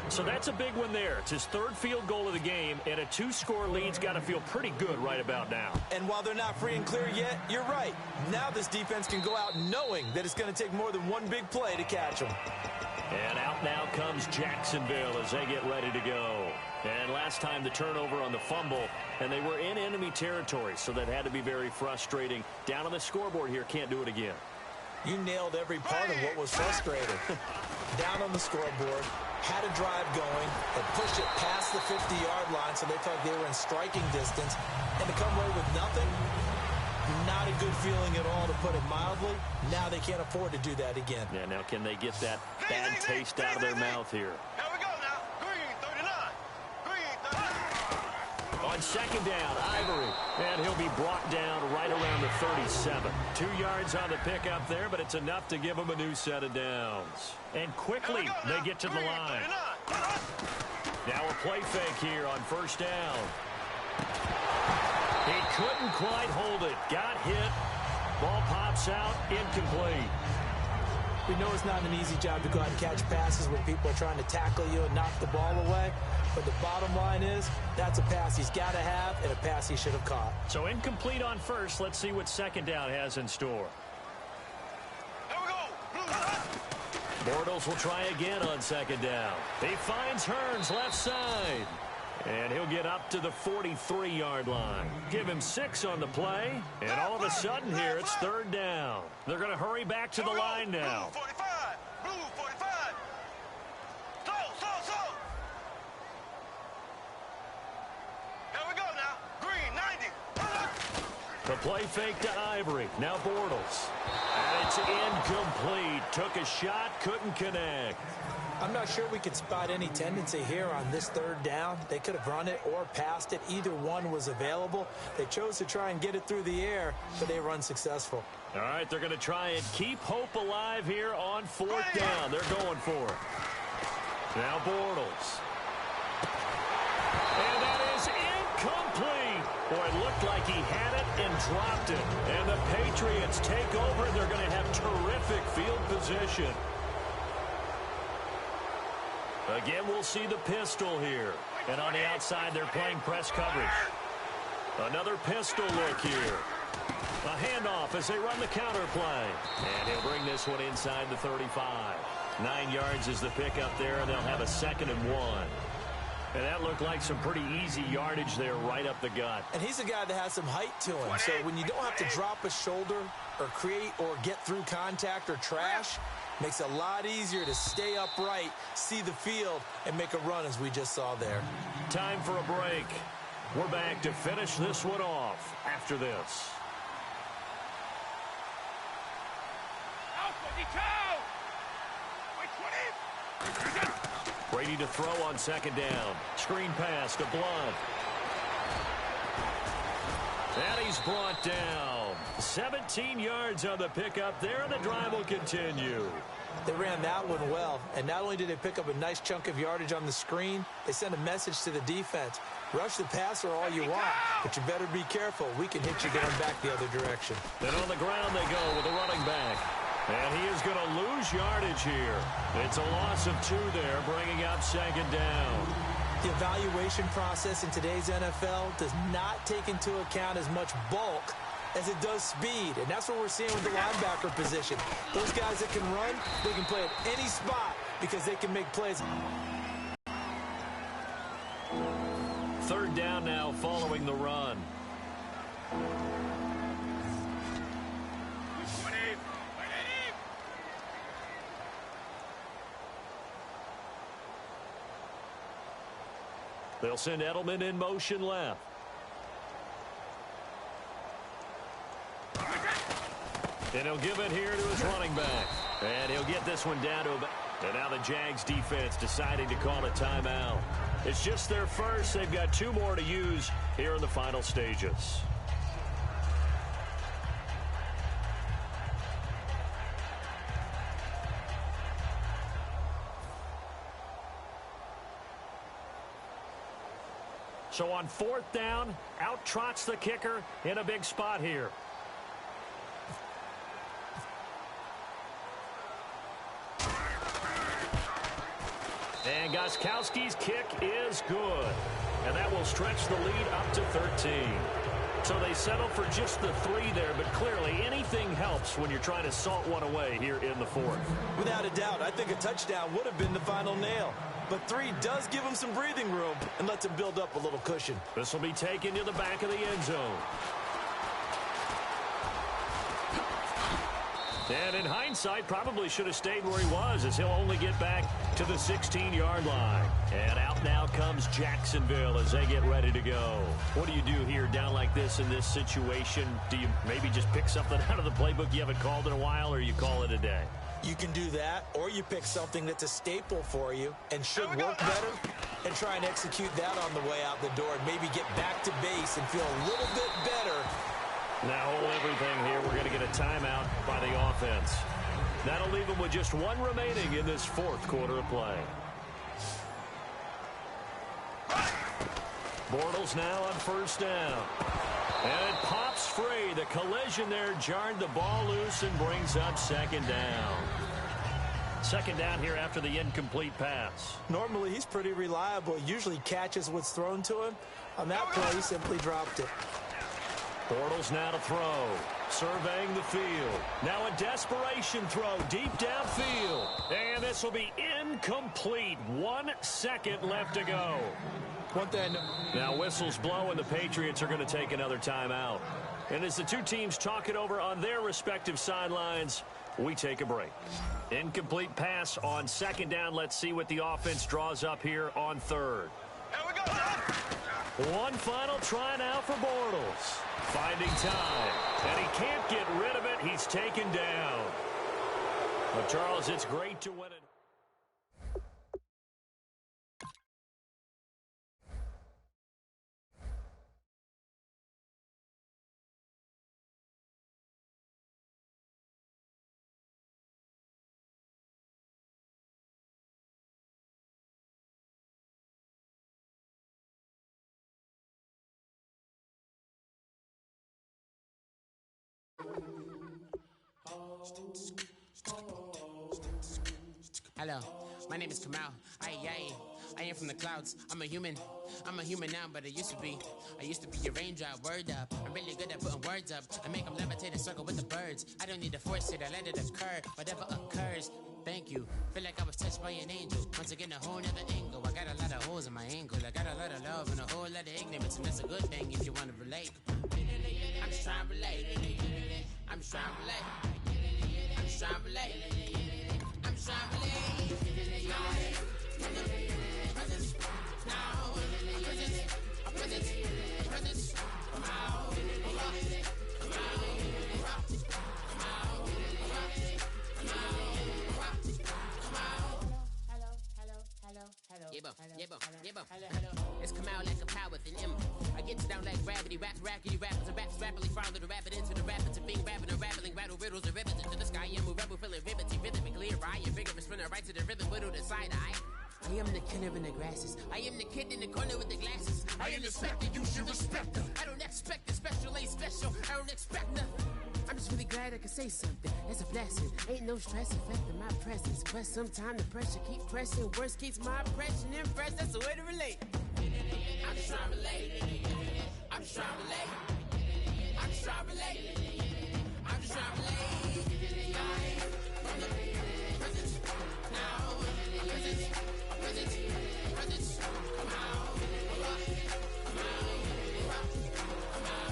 So that's a big one there. It's his 3rd field goal of the game, and a 2-score lead's got to feel pretty good right about now. And while they're not free and clear yet, you're right. Now this defense can go out knowing that it's going to take more than one big play to catch them. And out now comes Jacksonville as they get ready to go. And last time the turnover on the fumble, and they were in enemy territory, so that had to be very frustrating. Down on the scoreboard here, can't do it again. You nailed every part of what was frustrating. Down on the scoreboard, had a drive going, had pushed it past the 50-yard line so they felt like they were in striking distance, and to come away with nothing, not a good feeling at all, to put it mildly. Now they can't afford to do that again. Yeah, now can they get that bad taste out of their mouth here? Here we go now. Green 39. Green 39. On second down, Ivory. And he'll be brought down right around the 37. 2 yards on the pickup there, but it's enough to give them a new set of downs. And quickly, they get to the line. Now a play fake here on first down. He couldn't quite hold it. Got hit. Ball pops out. Incomplete. We know it's not an easy job to go out and catch passes when people are trying to tackle you and knock the ball away. But the bottom line is, that's a pass he's got to have and a pass he should have caught. So incomplete on first. Let's see what second down has in store. Here we go. Bortles will try again on second down. He finds Hearns left side. And he'll get up to the 43-yard line. Give him 6 on the play. And all of a sudden here, it's 3rd down. They're going to hurry back to the line now. Blue 45. Blue 45. Slow. Here we go now. Green 90. The play fake to Ivory. Now Bortles. And it's incomplete. Took a shot, couldn't connect. I'm not sure we could spot any tendency here on this 3rd down. They could have run it or passed it. Either one was available. They chose to try and get it through the air, but they were unsuccessful. All right, they're going to try and keep hope alive here on 4th down. They're going for it. Now Bortles. And that is incomplete. Boy, it looked like he had it and dropped it. And the Patriots take over. They're going to have terrific field position. Again, we'll see the pistol here. And on the outside, they're playing press coverage. Another pistol look here. A handoff as they run the counter play. And he'll bring this one inside the 35. 9 yards is the pickup there, and they'll have a 2nd and 1. And that looked like some pretty easy yardage there right up the gut. And he's a guy that has some height to him. So when you don't have to drop a shoulder or create or get through contact or trash, makes it a lot easier to stay upright, see the field, and make a run as we just saw there. Time for a break. We're back to finish this one off after this. Brady to throw on second down. Screen pass to Blunt. And he's brought down. 17 yards on the pickup there, and the drive will continue. They ran that one well, and not only did they pick up a nice chunk of yardage on the screen, they sent a message to the defense. Rush the passer all you want, but you better be careful. We can hit you going back the other direction. Then on the ground they go with a running back. And he is going to lose yardage here. It's a loss of 2 there, bringing up second down. The evaluation process in today's NFL does not take into account as much bulk as it does speed, and that's what we're seeing with the linebacker position. Those guys that can run, they can play at any spot because they can make plays. Third down now following the run. They'll send Edelman in motion left. And he'll give it here to his running back. And he'll get this one down to about. And now the Jags defense deciding to call a timeout. It's just their first. They've got 2 more to use here in the final stages. So on 4th down, out trots the kicker in a big spot here. And Gostkowski's kick is good. And that will stretch the lead up to 13. So they settle for just the 3 there, but clearly anything helps when you're trying to salt one away here in the 4th. Without a doubt, I think a touchdown would have been the final nail. But 3 does give him some breathing room and lets him build up a little cushion. This will be taken to the back of the end zone. And in hindsight, probably should have stayed where he was, as he'll only get back to the 16-yard line. And out now comes Jacksonville as they get ready to go. What do you do here down like this in this situation? Do you maybe just pick something out of the playbook you haven't called in a while, or you call it a day? You can do that, or you pick something that's a staple for you and should work better and try and execute that on the way out the door and maybe get back to base and feel a little bit better. Now hold everything here. We're going to get a timeout by the offense. That'll leave them with just 1 remaining in this 4th quarter of play. Bortles now on 1st down. And it pops free. The collision there jarred the ball loose and brings up 2nd down. 2nd down here after the incomplete pass. Normally, he's pretty reliable. He usually catches what's thrown to him. On that play, he simply dropped it. Bortles now to throw. Surveying the field. Now a desperation throw deep downfield. And this will be incomplete. 1 second left to go. One thing. Now whistles blow, and the Patriots are going to take another timeout. And as the 2 teams talk it over on their respective sidelines, we take a break. Incomplete pass on 2nd down. Let's see what the offense draws up here on 3rd. Here we go. One final try now for Bortles. Finding time. And he can't get rid of it. He's taken down. But, Charles, it's great to win it. Hello, my name is Kamal. I am from the clouds. I'm a human now, but I used to be a raindrop. Word up, I'm really good at putting words up. I make them levitate and circle with the birds. I don't need to force it, I let it occur. Whatever occurs, Thank you. Feel like I was touched by an angel. Once again, a whole nother angle. I got a lot of holes in my angle. I got a lot of love and a whole lot of ignorance, and that's a good thing if you want to relate. I'm just trying to relate. I'm just trying to relate. I'm just trying to relate. I'm just trying to relate. Presence, now, presence, come out, come out. It's come out like a power within him. I get down like gravity, rappers and raps rapidly follow the rapid into the rapids and being rapping and rattling, rattle riddles and rivets into the sky. I'm a rebel, feeling rhythmically right and vigorous from the right to the rhythm, widow to side eye. I am the killer in the grasses. I am the kid in the corner with the glasses. I am the specter, you should respect her. I don't expect the special, ain't special. I don't expect nothing. I'm just really glad I could say something. That's a blessing. Ain't no stress affecting my presence. But sometimes the pressure keep pressing. Worst keeps my impression impressed. That's the way to relate. I'm just trying to relate. I'm just trying to relate. I'm just trying to relate. I'm just trying to relate. From the presence, now, presence, come out, come out, come out, come out.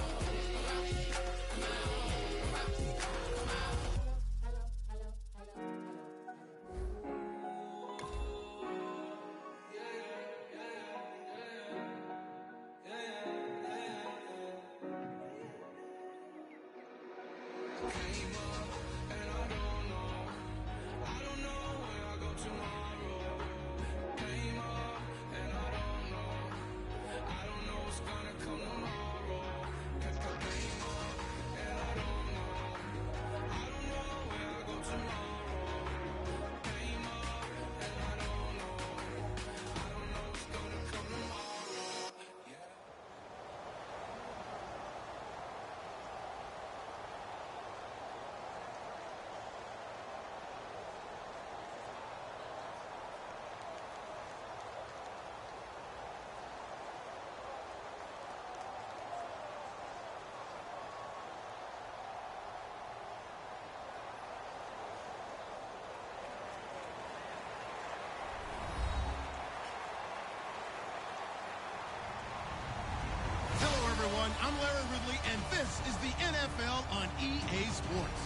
Everyone, I'm Larry Ridley, and this is the NFL on EA Sports.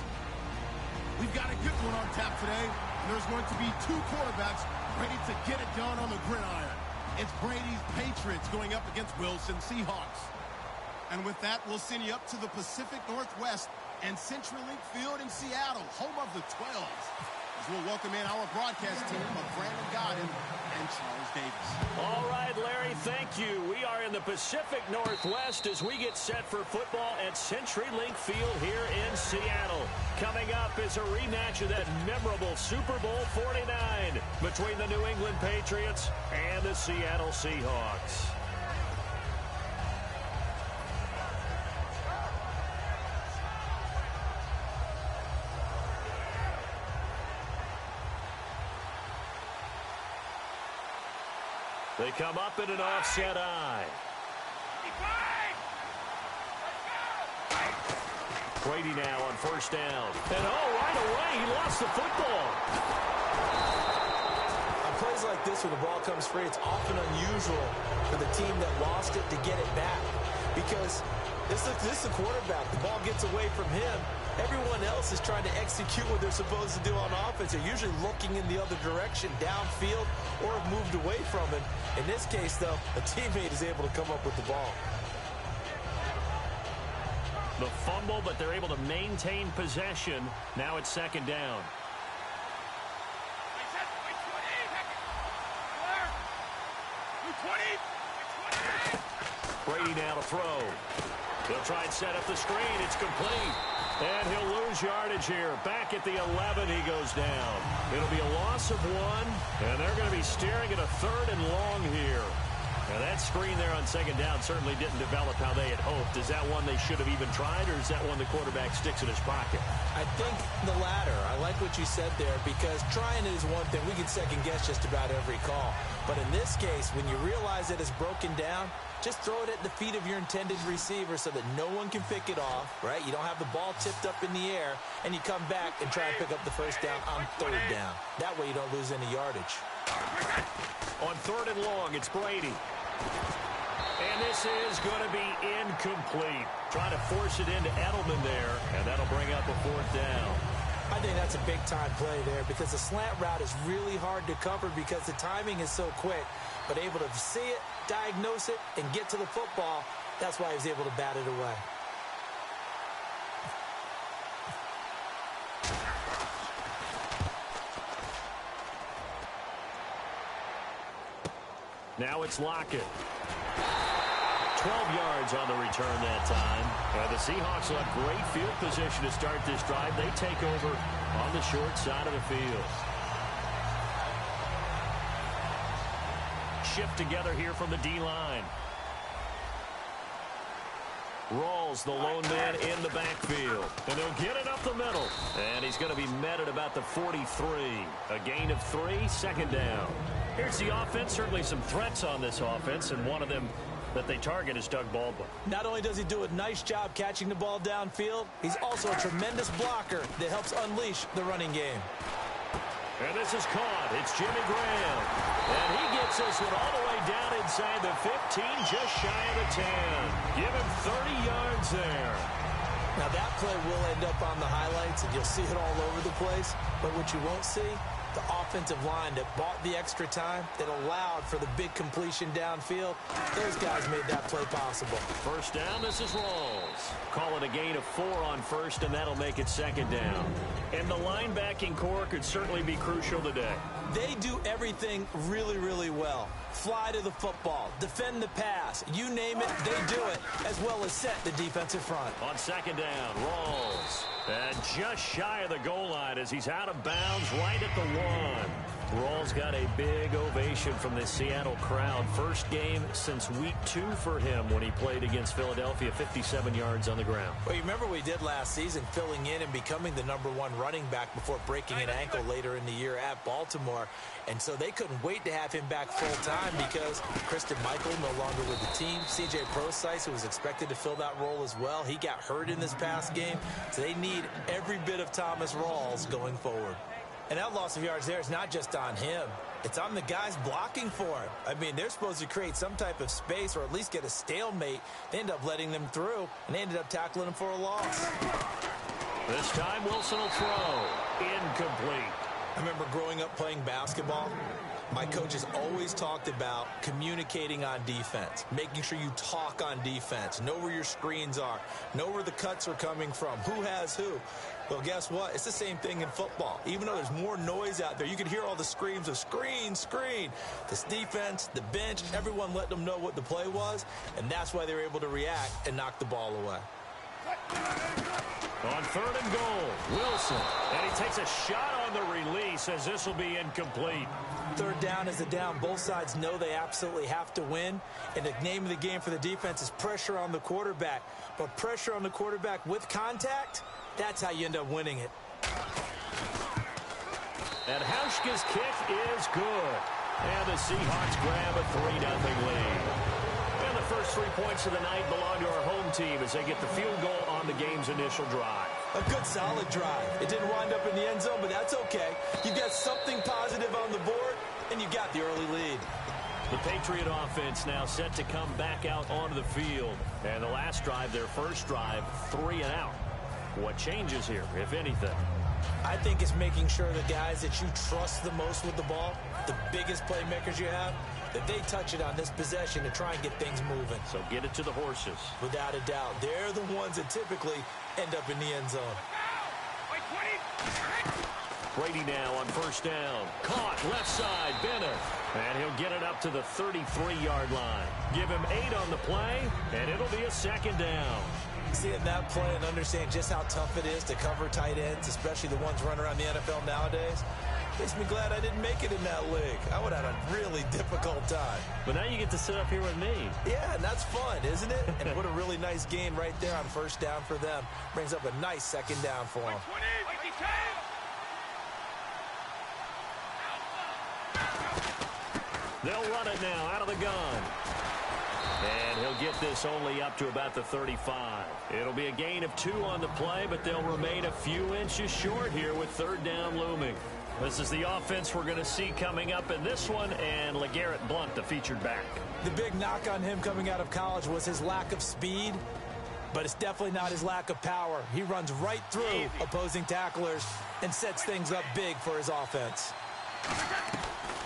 We've got a good one on tap today, and there's going to be two quarterbacks ready to get it done on the gridiron. It's Brady's Patriots going up against Wilson's Seahawks. And with that, we'll send you up to the Pacific Northwest and CenturyLink Field in Seattle, home of the 12s. As we'll welcome in our broadcast team of Brandon Godden and Charles Davis. All right, Larry, thank you. We are in the Pacific Northwest as we get set for football at CenturyLink Field here in Seattle. Coming up is a rematch of that memorable Super Bowl 49 between the New England Patriots and the Seattle Seahawks. They come up in an offset eye. Brady now on first down. And right away, he lost the football. On plays like this, when the ball comes free, it's often unusual for the team that lost it to get it back. Because this is the quarterback. The ball gets away from him. Everyone else is trying to execute what they're supposed to do on offense. They're usually looking in the other direction, downfield, or have moved away from it. In this case, though, a teammate is able to come up with the ball. The fumble, but they're able to maintain possession. Now it's second down. Brady now to throw. He'll try and set up the screen. It's complete. And he'll lose yardage here. Back at the 11, he goes down. It'll be a loss of 1, and they're going to be staring at a 3rd and long here. Now that screen there on second down certainly didn't develop how they had hoped. Is that one they should have even tried, or is that one the quarterback sticks in his pocket? I think the latter. I like what you said there, because trying it is one thing. We can second guess just about every call. But in this case, when you realize that it's broken down, just throw it at the feet of your intended receiver so that no one can pick it off, right? You don't have the ball tipped up in the air, and you come back and try and pick up the first down on third down. That way you don't lose any yardage. On third and long, it's Brady. And this is going to be incomplete. Trying to force it into Edelman there, and that'll bring up a fourth down. I think that's a big-time play there because the slant route is really hard to cover because the timing is so quick. But able to see it, diagnose it, and get to the football, that's why he was able to bat it away. Now it's Lockett. 12 yards on the return that time. And the Seahawks will have great field position to start this drive. They take over on the short side of the field. Shift together here from the D-line. Rawls, the lone man in the backfield. And they'll get it up the middle. And he's going to be met at about the 43. A gain of 3, second down. Here's the offense. Certainly some threats on this offense, and one of them that they target is Doug Baldwin. Not only does he do a nice job catching the ball downfield, he's also a tremendous blocker that helps unleash the running game. And this is caught. It's Jimmy Graham. And he gets this one all the way down inside the 15, just shy of the 10. Give him 30 yards there. Now that play will end up on the highlights, and you'll see it all over the place. But what you won't see, the offensive line that bought the extra time, that allowed for the big completion downfield, those guys made that play possible. First down, this is Rawls. Call it a gain of 4 on first, and that'll make it second down. And the linebacking core could certainly be crucial today. They do everything really, really well. Fly to the football, defend the pass, you name it, they do it, as well as set the defensive front. On second down, Rawls. And just shy of the goal line as he's out of bounds right at the 1. Rawls got a big ovation from the Seattle crowd. First game since week 2 for him when he played against Philadelphia, 57 yards on the ground. Well, you remember what he did last season, filling in and becoming the #1 running back before breaking an ankle later in the year at Baltimore. And so they couldn't wait to have him back full-time because Christian Michael no longer with the team. C.J. Prosise, who was expected to fill that role as well, he got hurt in this past game. So they need every bit of Thomas Rawls going forward. And that loss of yards there is not just on him. It's on the guys blocking for him. I mean, they're supposed to create some type of space or at least get a stalemate. They end up letting them through, and they ended up tackling him for a loss. This time, Wilson will throw. Incomplete. I remember growing up playing basketball. My coaches always talked about communicating on defense, making sure you talk on defense, know where your screens are, know where the cuts are coming from, who has who. Well, guess what? It's the same thing in football. Even though there's more noise out there, you can hear all the screams of screen, screen. This defense, the bench, everyone let them know what the play was, and that's why they were able to react and knock the ball away. On third and goal, Wilson. And he takes a shot on the release as this will be incomplete. Third down is a down. Both sides know they absolutely have to win. And the name of the game for the defense is pressure on the quarterback. But pressure on the quarterback with contact, that's how you end up winning it. And Hauschka's kick is good. And the Seahawks grab a 3-0 lead. And the first 3 points of the night belong to our home team as they get the field goal on the game's initial drive. A good, solid drive. It didn't wind up in the end zone, but that's okay. You got something positive on the board, and you got the early lead. The Patriot offense now set to come back out onto the field. And the last drive, their first drive, 3 and out. What changes here, if anything? I think it's making sure the guys that you trust the most with the ball, the biggest playmakers you have, that they touch it on this possession to try and get things moving. So get it to the horses. Without a doubt. They're the ones that typically end up in the end zone. Brady now on first down. Caught left side, Bennett. And he'll get it up to the 33-yard line. Give him 8 on the play, and it'll be a second down. Seeing that play and understand just how tough it is to cover tight ends, especially the ones running around the NFL nowadays, makes me glad I didn't make it in that league. I would have had a really difficult time. But now you get to sit up here with me. Yeah, and that's fun, isn't it? And what a really nice gain right there on first down for them. Brings up a nice second down for them. They'll run it now out of the gun. And get this only up to about the 35. It'll be a gain of 2 on the play, but they'll remain a few inches short here with third down looming. This is the offense we're going to see coming up in this one, and LeGarrette Blount, the featured back. The big knock on him coming out of college was his lack of speed, but it's definitely not his lack of power. He runs right through opposing tacklers and sets things up big for his offense.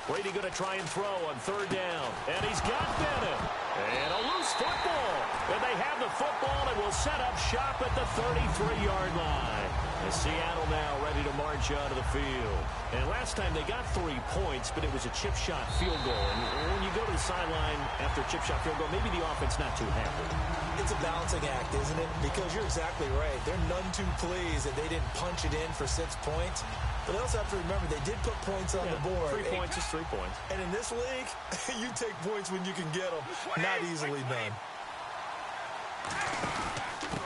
Brady going to try and throw on third down, and he's got Bennett. And a loose football. And they have the football and will set up shop at the 33-yard line. And Seattle now ready to march out of the field. And last time they got 3 points, but it was a chip shot field goal. And when you go to the sideline after a chip shot field goal, maybe the offense not too happy. It's a balancing act, isn't it? Because you're exactly right. They're none too pleased that they didn't punch it in for 6 points. But they also have to remember they did put points on the board. 3 points is 3 points. And in this league, you take points when you can get them. Not easily done.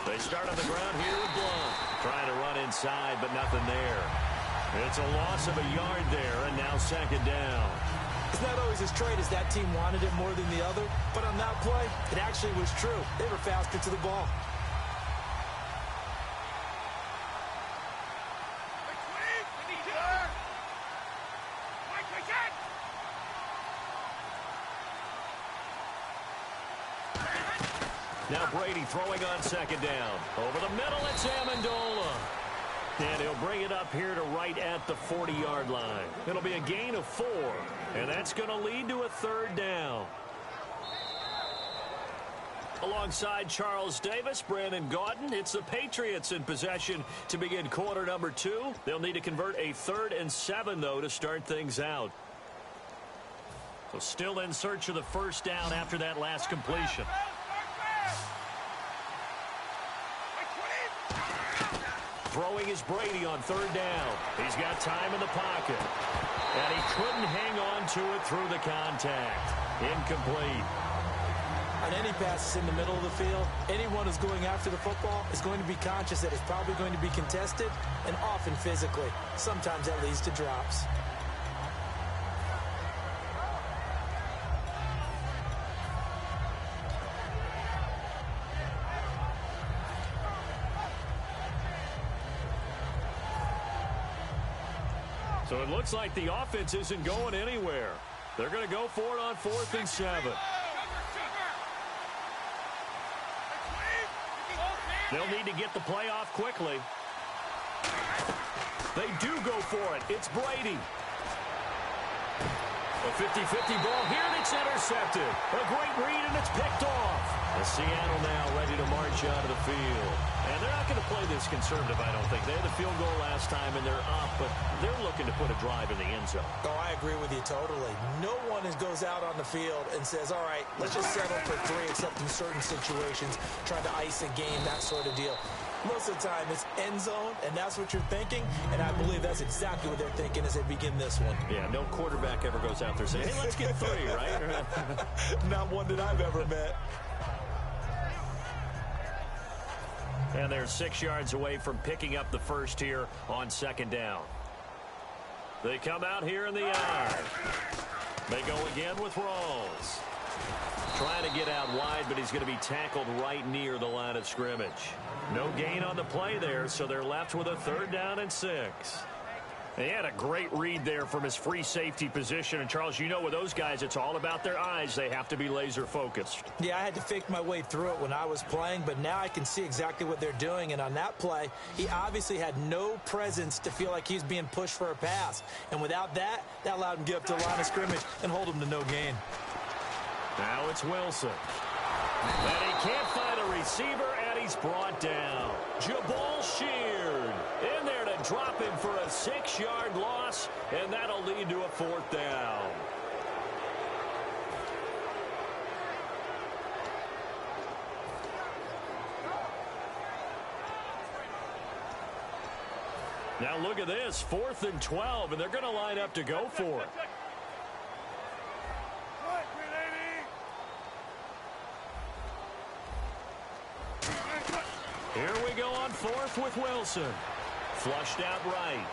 They start on the ground here with Blount. Trying to run inside, but nothing there. It's a loss of a yard there, and now second down. It's not always as straight as that team wanted it more than the other, but on that play, it actually was true. They were faster to the ball. Now Brady throwing on second down. Over the middle, it's Amendola. And he'll bring it up here to right at the 40-yard line. It'll be a gain of 4, and that's going to lead to a third down. Alongside Charles Davis, Brandon Gaudin, it's the Patriots in possession to begin quarter number 2. They'll need to convert a 3rd and 7, though, to start things out. So still in search of the first down after that last completion. Throwing is Brady on third down. He's got time in the pocket. And he couldn't hang on to it through the contact. Incomplete. On any passes in the middle of the field, anyone who's going after the football is going to be conscious that it's probably going to be contested, and often physically. Sometimes that leads to drops. So it looks like the offense isn't going anywhere. They're going to go for it on 4th and 7. They'll need to get the play off quickly. They do go for it. It's Brady. A 50-50 ball here, and it's intercepted. A great read, and it's picked off. And Seattle now ready to march out of the field. And they're not going to play this conservative, I don't think. They had the field goal last time, and they're up, but they're looking to put a drive in the end zone. Oh, I agree with you totally. No one goes out on the field and says, all right, let's just settle for 3, except in certain situations, trying to ice a game, that sort of deal. Most of the time, it's end zone, and that's what you're thinking, and I believe that's exactly what they're thinking as they begin this one. Yeah, no quarterback ever goes out there saying, hey, let's get 3, right? Not one that I've ever met. And they're 6 yards away from picking up the first here on second down. They come out here in the eye. They go again with Rawls. Trying to get out wide, but he's going to be tackled right near the line of scrimmage. No gain on the play there, so they're left with a 3rd down and 6. He had a great read there from his free safety position. And, Charles, you know with those guys, it's all about their eyes. They have to be laser focused. Yeah, I had to fake my way through it when I was playing, but now I can see exactly what they're doing. And on that play, he obviously had no presence to feel like he's being pushed for a pass. And without that, that allowed him to get up to the line of scrimmage and hold him to no gain. Now it's Wilson. And he can't find a receiver, and he's brought down. Jabal Sheard in there to drop him for a 6-yard loss, and that'll lead to a 4th down. Now look at this, 4th and 12, and they're going to line up to go for it. Here we go on 4th with Wilson. Flushed out right.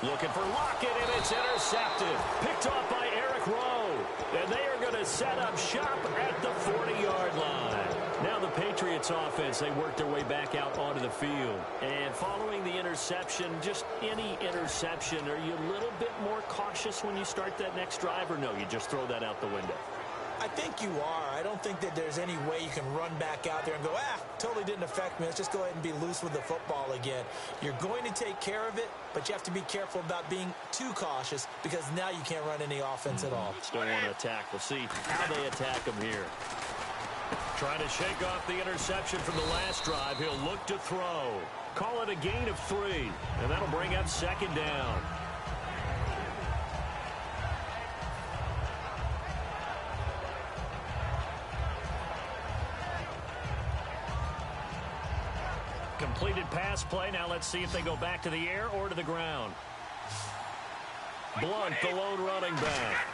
Looking for Lockett, and it's intercepted. Picked off by Eric Rowe. And they are going to set up shop at the 40-yard line. Now the Patriots offense, they work their way back out onto the field. And following the interception, just any interception, are you a little bit more cautious when you start that next drive, or no, you just throw that out the window? I think you are. I don't think that there's any way you can run back out there and go, totally didn't affect me. Let's just go ahead and be loose with the football again. You're going to take care of it, but you have to be careful about being too cautious because now you can't run any offense at all. Still want to attack. We'll see how they attack them here. Trying to shake off the interception from the last drive. He'll look to throw. Call it a gain of 3, and that'll bring up second down. Completed pass play. Now let's see if they go back to the air or to the ground. Blunt, the lone running back.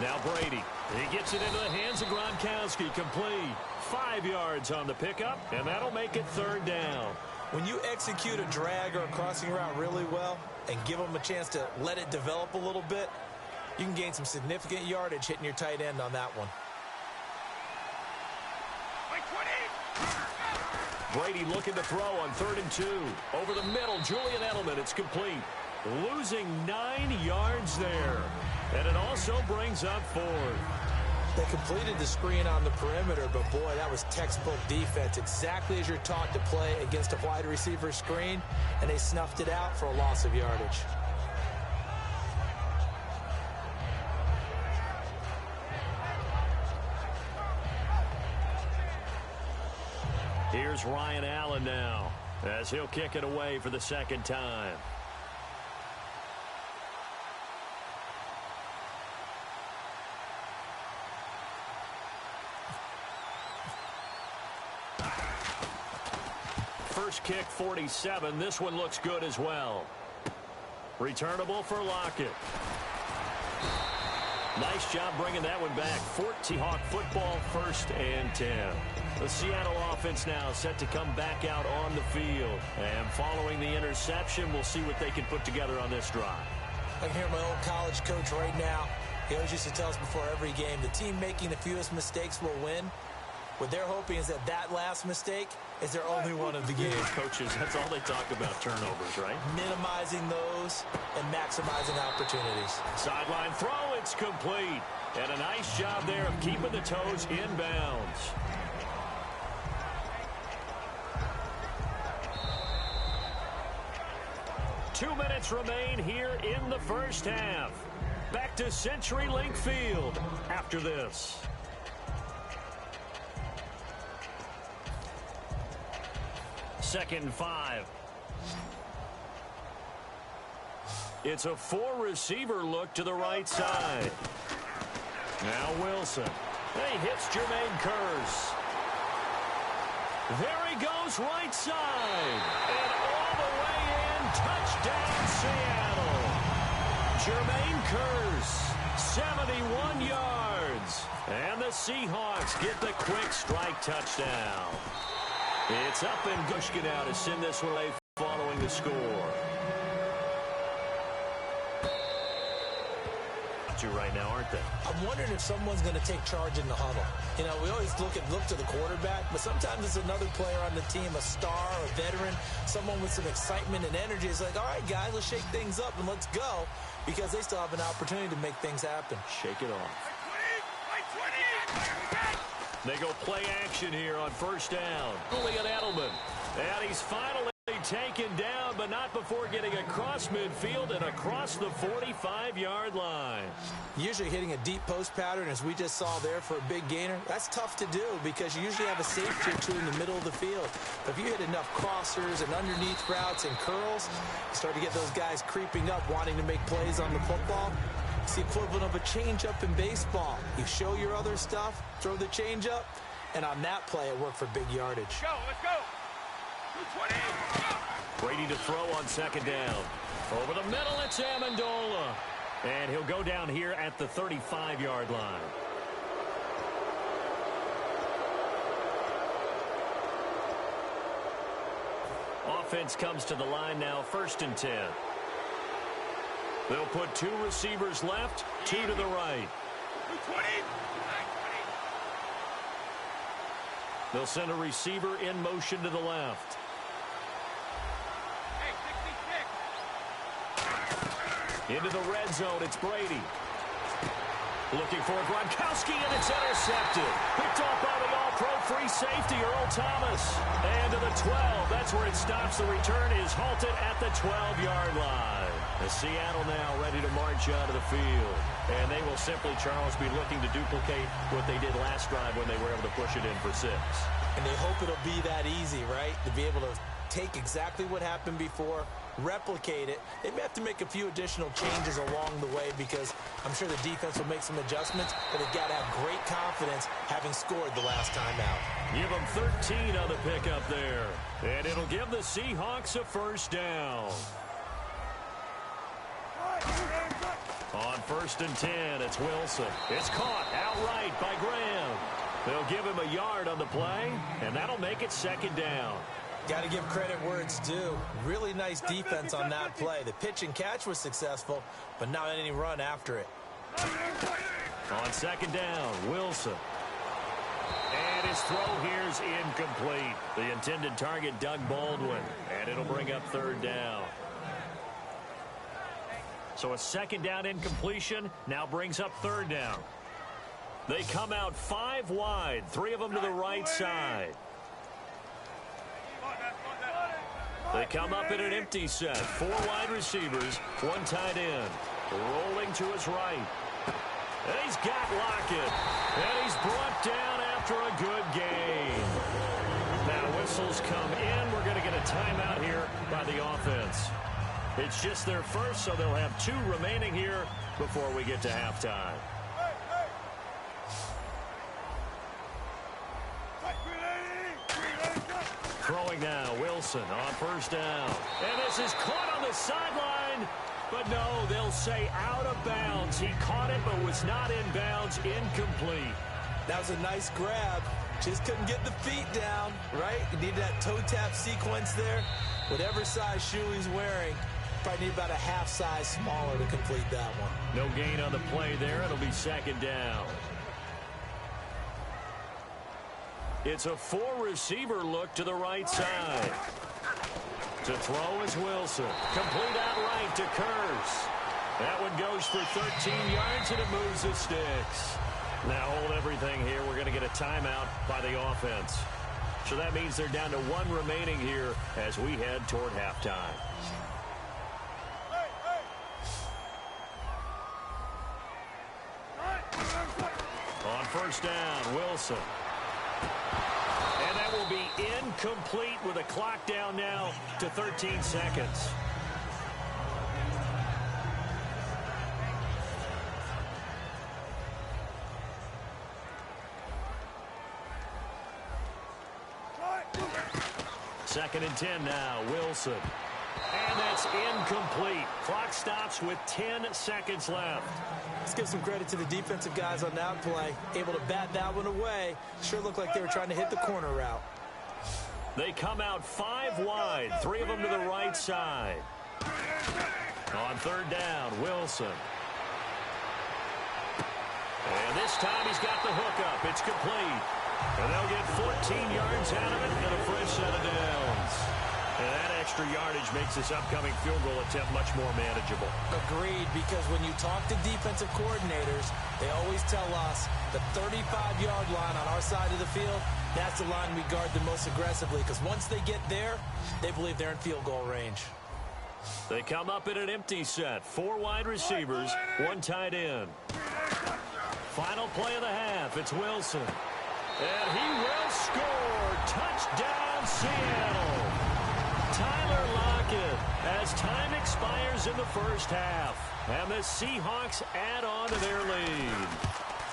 Now Brady. He gets it into the hands of Gronkowski. Complete. 5 yards on the pickup, and that'll make it third down. When you execute a drag or a crossing route really well and give them a chance to let it develop a little bit, you can gain some significant yardage hitting your tight end on that one. Brady looking to throw on 3rd and 2. Over the middle, Julian Edelman. It's complete. Losing 9 yards there. And it also brings up 4th. They completed the screen on the perimeter, but boy, that was textbook defense. Exactly as you're taught to play against a wide receiver screen, and they snuffed it out for a loss of yardage. Here's Ryan Allen now, as he'll kick it away for the second time. First kick, 47. This one looks good as well. Returnable for Lockett. Nice job bringing that one back. Seahawk football, 1st and 10. The Seattle offense now set to come back out on the field. And following the interception, we'll see what they can put together on this drive. I can hear my old college coach right now. He always used to tell us before every game, the team making the fewest mistakes will win. What they're hoping is that last mistake is their only one of the game. Coaches, that's all they talk about, turnovers, right? Minimizing those and maximizing opportunities. Sideline throw, it's complete. And a nice job there of keeping the toes inbounds. Two minutes remain here in the first half. Back to CenturyLink Field after this. Second and 5. It's a 4-receiver look to the right side. Now Wilson. He hits Jermaine Kearse. There he goes right side. And all the way in. Touchdown Seattle. Jermaine Kearse. 71 yards. And the Seahawks get the quick strike touchdown. It's up and Gushkin out to send this one away following the score. Right now, aren't they? I'm wondering if someone's going to take charge in the huddle. You know, we always look to the quarterback, but sometimes it's another player on the team, a star, a veteran, someone with some excitement and energy. It's like, all right, guys, let's shake things up and let's go, because they still have an opportunity to make things happen. Shake it off. They go play action here on first down. Julian Edelman. And he's finally taken down, but not before getting across midfield and across the 45-yard line. Usually hitting a deep post pattern, as we just saw there for a big gainer, that's tough to do because you usually have a safety or two in the middle of the field. But if you hit enough crossers and underneath routes and curls, you start to get those guys creeping up, wanting to make plays on the football. It's the equivalent of a change-up in baseball. You show your other stuff, throw the change-up, and on that play, it worked for big yardage. Let's go. 220. Brady to throw on second down. Over the middle, it's Amendola. And he'll go down here at the 35-yard line. Offense comes to the line now, 1st and 10. They'll put 2 receivers left, 2 to the right. They'll send a receiver in motion to the left. Into the red zone, it's Brady. Looking for Gronkowski, and it's intercepted. Picked off by the all-pro free safety, Earl Thomas. And to the 12, that's where it stops. The return is halted at the 12-yard line. As Seattle now ready to march out of the field. And they will simply, Charles, be looking to duplicate what they did last drive when they were able to push it in for 6. And they hope it'll be that easy, right? To be able to take exactly what happened before, replicate it. They may have to make a few additional changes along the way because I'm sure the defense will make some adjustments, but they've got to have great confidence having scored the last time out. Give them 13 on the pickup there. And it'll give the Seahawks a first down. On 1st and 10, it's Wilson. It's caught outright by Graham. They'll give him a yard on the play, and that'll make it 2nd down. Got to give credit where it's due. Really nice defense on that play. The pitch and catch was successful, but not any run after it. On 2nd down, Wilson. And his throw here's incomplete. The intended target, Doug Baldwin. And it'll bring up 3rd down. So a 2nd down incompletion now brings up 3rd down. They come out 5 wide, 3 of them to the right side. They come up in an empty set. 4 wide receivers, 1 tight end. Rolling to his right. And he's got Lockett. And he's brought down after a good game. Now whistles come in. We're going to get a timeout here by the offense. It's just their first, so they'll have 2 remaining here before we get to halftime. Throwing now, Wilson on 1st down. And this is caught on the sideline. But no, they'll say out of bounds. He caught it, but was not in bounds. Incomplete. That was a nice grab. Just couldn't get the feet down, right? You need that toe tap sequence there. Whatever size shoe he's wearing, probably need about a half size smaller to complete that one. No gain on the play there. It'll be 2nd down. It's a 4-receiver look to the right side. To throw is Wilson. Complete outright to Kurz. That one goes for 13 yards, and it moves the sticks. Now hold everything here. We're going to get a timeout by the offense. So that means they're down to 1 remaining here as we head toward halftime. On 1st down, Wilson. And that will be incomplete with a clock down now to 13 seconds. Second and 10 now, Wilson. And that's incomplete. Clock stops with 10 seconds left. Let's give some credit to the defensive guys on that play. Able to bat that one away. Sure looked like they were trying to hit the corner route. They come out 5 wide, 3 of them to the right side. On 3rd down, Wilson. And this time he's got the hookup. It's complete. And they'll get 14 yards out of it and a fresh set of downs. And that extra yardage makes this upcoming field goal attempt much more manageable. Agreed, because when you talk to defensive coordinators, they always tell us the 35-yard line on our side of the field, that's the line we guard the most aggressively, because once they get there, they believe they're in field goal range. They come up in an empty set. 4 wide receivers, 1 tight end. Final play of the half, it's Wilson. And he will score. Touchdown, Seattle. Tyler Lockett as time expires in the first half. And the Seahawks add on to their lead.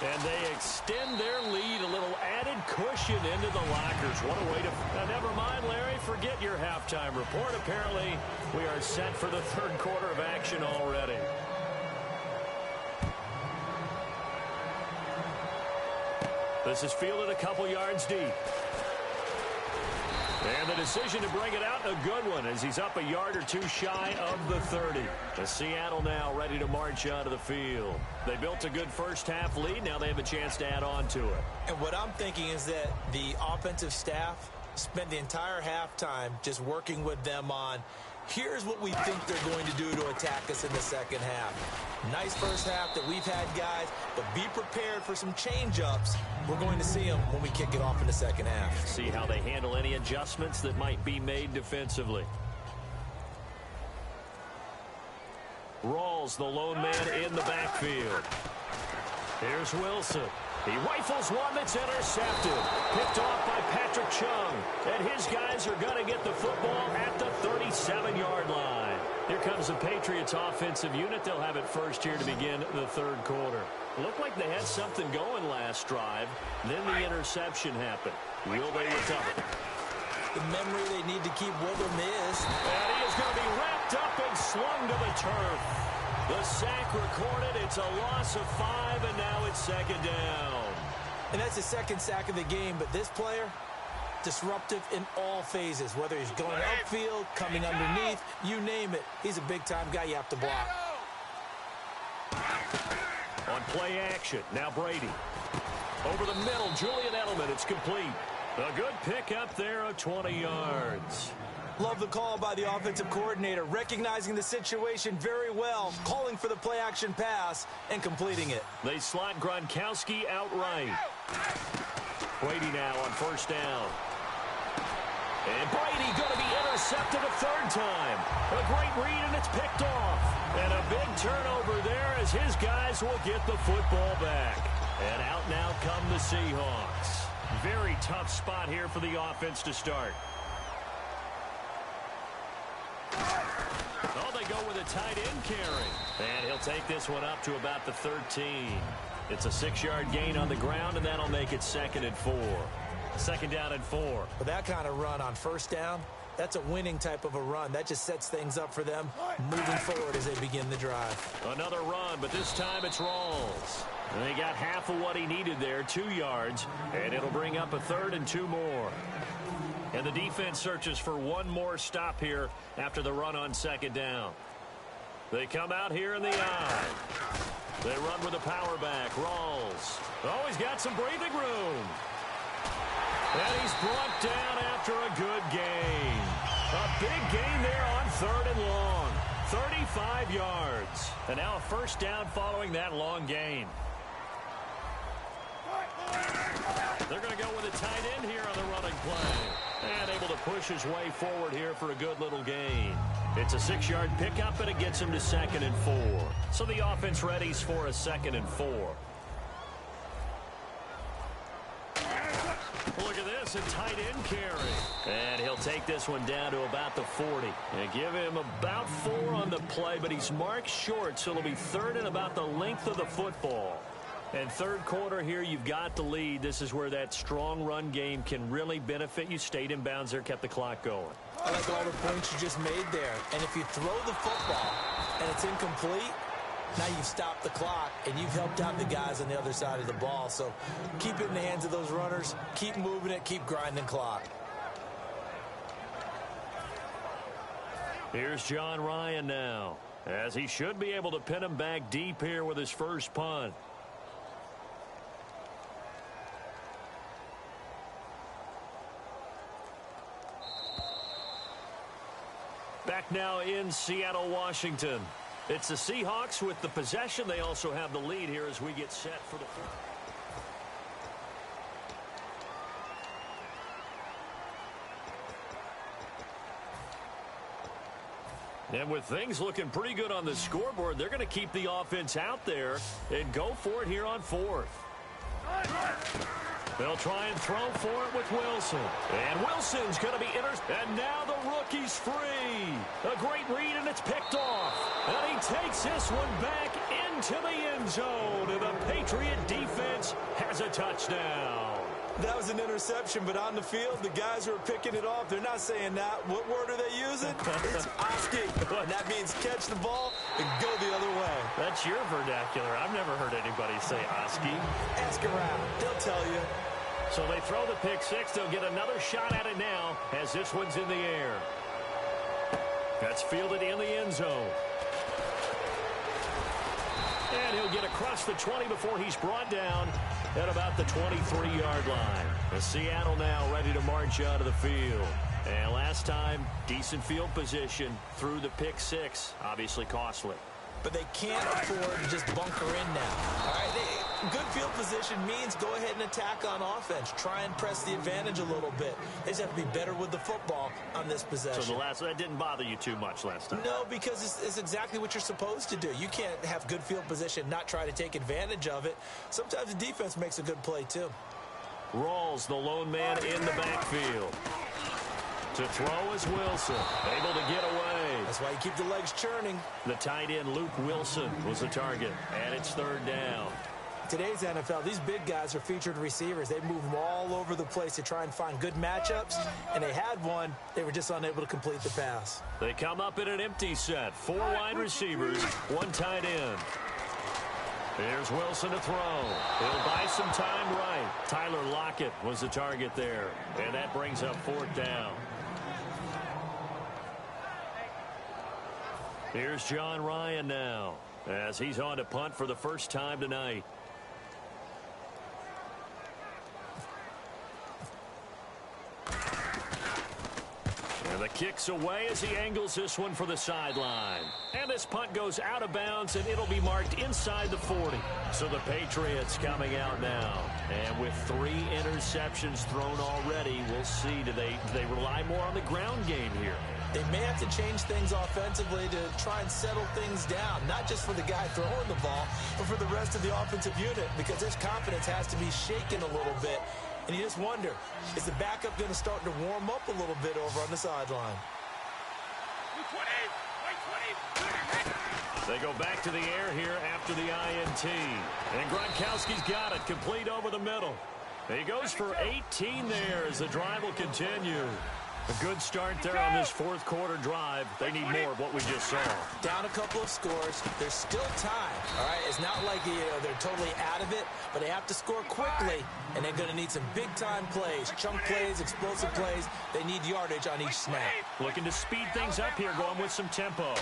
And they extend their lead, a little added cushion into the lockers. What a way to... Now, never mind, Larry, forget your halftime report. Apparently, we are set for the 3rd quarter of action already. This is fielded a couple yards deep. And the decision to bring it out, a good one, as he's up a yard or two shy of the 30. The Seattle now ready to march onto the field. They built a good first-half lead. Now they have a chance to add on to it. And what I'm thinking is that the offensive staff spent the entire halftime just working with them on, here's what we think they're going to do to attack us in the second half. Nice first half that we've had, guys, but be prepared for some change-ups. We're going to see them when we kick it off in the second half. See how they handle any adjustments that might be made defensively. Rawls, the lone man in the backfield. Here's Wilson. He rifles one that's intercepted. Picked off by Patrick Chung. And his guys are going to get the football at the 37-yard line. Here comes the Patriots offensive unit. They'll have it first here to begin the third quarter. Looked like they had something going last drive. Then the interception happened. Will they recover? The memory they need to keep with them is. And he is going to be wrapped up and slung to the turf. The sack recorded. It's a loss of 5, and now it's second down. And that's the second sack of the game, but this player, disruptive in all phases, whether he's going upfield, coming underneath, you name it. He's a big-time guy you have to block. On play action, now Brady. Over the middle, Julian Edelman, it's complete. A good pickup there of 20 yards. Love the call by the offensive coordinator, recognizing the situation very well, calling for the play-action pass and completing it. They slot Gronkowski outright. Brady now on first down. And Brady going to be intercepted a third time. A great read, and it's picked off. And a big turnover there as his guys will get the football back. And out now come the Seahawks. Very tough spot here for the offense to start. Oh, they go with a tight end carry. And he'll take this one up to about the 13. It's a 6-yard gain on the ground, and that'll make it second and 4. Second down and 4. With that kind of run on first down, that's a winning type of a run. That just sets things up for them moving forward as they begin the drive. Another run, but this time it's Rawls. And they got half of what he needed there, 2 yards, and it'll bring up a third and 2 more. And the defense searches for one more stop here after the run on second down. They come out here in the eye. They run with a power back. Rawls. Oh, he's got some breathing room. And he's brought down after a good gain. A big gain there on third and long. 35 yards. And now a first down following that long gain. They're going to go with a tight end here on the running play. And able to push his way forward here for a good little gain. It's a 6-yard pickup, and it gets him to second and 4. So the offense readies for a second and 4. Look at this, a tight end carry. And he'll take this one down to about the 40. And give him about 4 on the play, but he's marked short, so it'll be third and about the length of the football. And third quarter here, you've got the lead. This is where that strong run game can really benefit you. Stayed in bounds there, kept the clock going. I like all the points you just made there. And if you throw the football and it's incomplete, now you've stopped the clock and you've helped out the guys on the other side of the ball. So keep it in the hands of those runners. Keep moving it. Keep grinding clock. Here's John Ryan now, as he should be able to pin him back deep here with his first punt. Back now in Seattle, Washington. It's the Seahawks with the possession. They also have the lead here as we get set for the fourth. And with things looking pretty good on the scoreboard, they're going to keep the offense out there and go for it here on fourth. They'll try and throw for it with Wilson. And Wilson's going to be and now the rookie's free. A great read, and it's picked off. And he takes this one back into the end zone. And the Patriot defense has a touchdown. That was an interception, but on the field, the guys who are picking it off, they're not saying that. What word are they using? It's Oski. That means catch the ball and go the other way. That's your vernacular. I've never heard anybody say Oski. Ask around. They'll tell you. So they throw the pick six. They'll get another shot at it now as this one's in the air. That's fielded in the end zone. And he'll get across the 20 before he's brought down at about the 23-yard line. And Seattle now ready to march out of the field. And last time, decent field position through the pick six. Obviously costly. But they can't afford to just bunker in now. All right, good field position means go ahead and attack on offense. Try and press the advantage a little bit. They just have to be better with the football on this possession. So that didn't bother you too much last time? No, because it's exactly what you're supposed to do. You can't have good field position, not try to take advantage of it. Sometimes the defense makes a good play, too. Rawls, the lone man in the backfield. To throw is Wilson, able to get away. That's why you keep the legs churning. The tight end, Luke Wilson, was the target, and it's third down. Today's NFL, these big guys are featured receivers. They move them all over the place to try and find good matchups, and they had one. They were just unable to complete the pass. They come up in an empty set. 4 wide receivers, 1 tight end. Here's Wilson to throw. He'll buy some time right. Tyler Lockett was the target there, and that brings up 4th down. Here's John Ryan now as he's on to punt for the first time tonight. And the kick's away as he angles this one for the sideline. And this punt goes out of bounds, and it'll be marked inside the 40. So the Patriots coming out now. And with 3 interceptions thrown already, we'll see. Do they rely more on the ground game here? They may have to change things offensively to try and settle things down, not just for the guy throwing the ball, but for the rest of the offensive unit, because his confidence has to be shaken a little bit. And you just wonder, is the backup going to start to warm up a little bit over on the sideline? They go back to the air here after the INT. And Gronkowski's got it, complete over the middle. He goes for 18 there as the drive will continue. A good start there on this 4th quarter drive. They need more of what we just saw. Down a couple of scores. There's still time. All right, it's not like they're totally out of it, but they have to score quickly, and they're going to need some big-time plays, chunk plays, explosive plays. They need yardage on each snap. Looking to speed things up here, going with some tempo.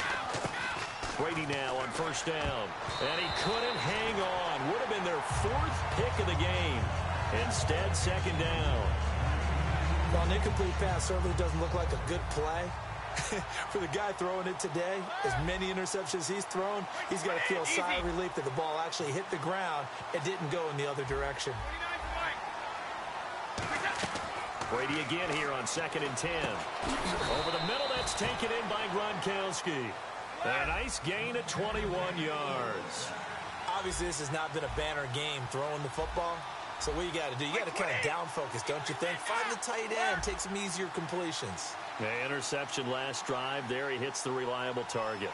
Brady now on 1st down, and he couldn't hang on. Would have been their 4th pick of the game. Instead, 2nd down. Well, an incomplete pass certainly doesn't look like a good play. For the guy throwing it today, as many interceptions he's thrown, he's got to feel a sigh of relief that the ball actually hit the ground and didn't go in the other direction. Brady again here on 2nd and 10. Over the middle, that's taken in by Gronkowski. A nice gain of 21 yards. Obviously, this has not been a banner game throwing the football. So what you got to do, you got to kind of down focus, don't you think? Find the tight end, take some easier completions. The interception last drive. There he hits the reliable target.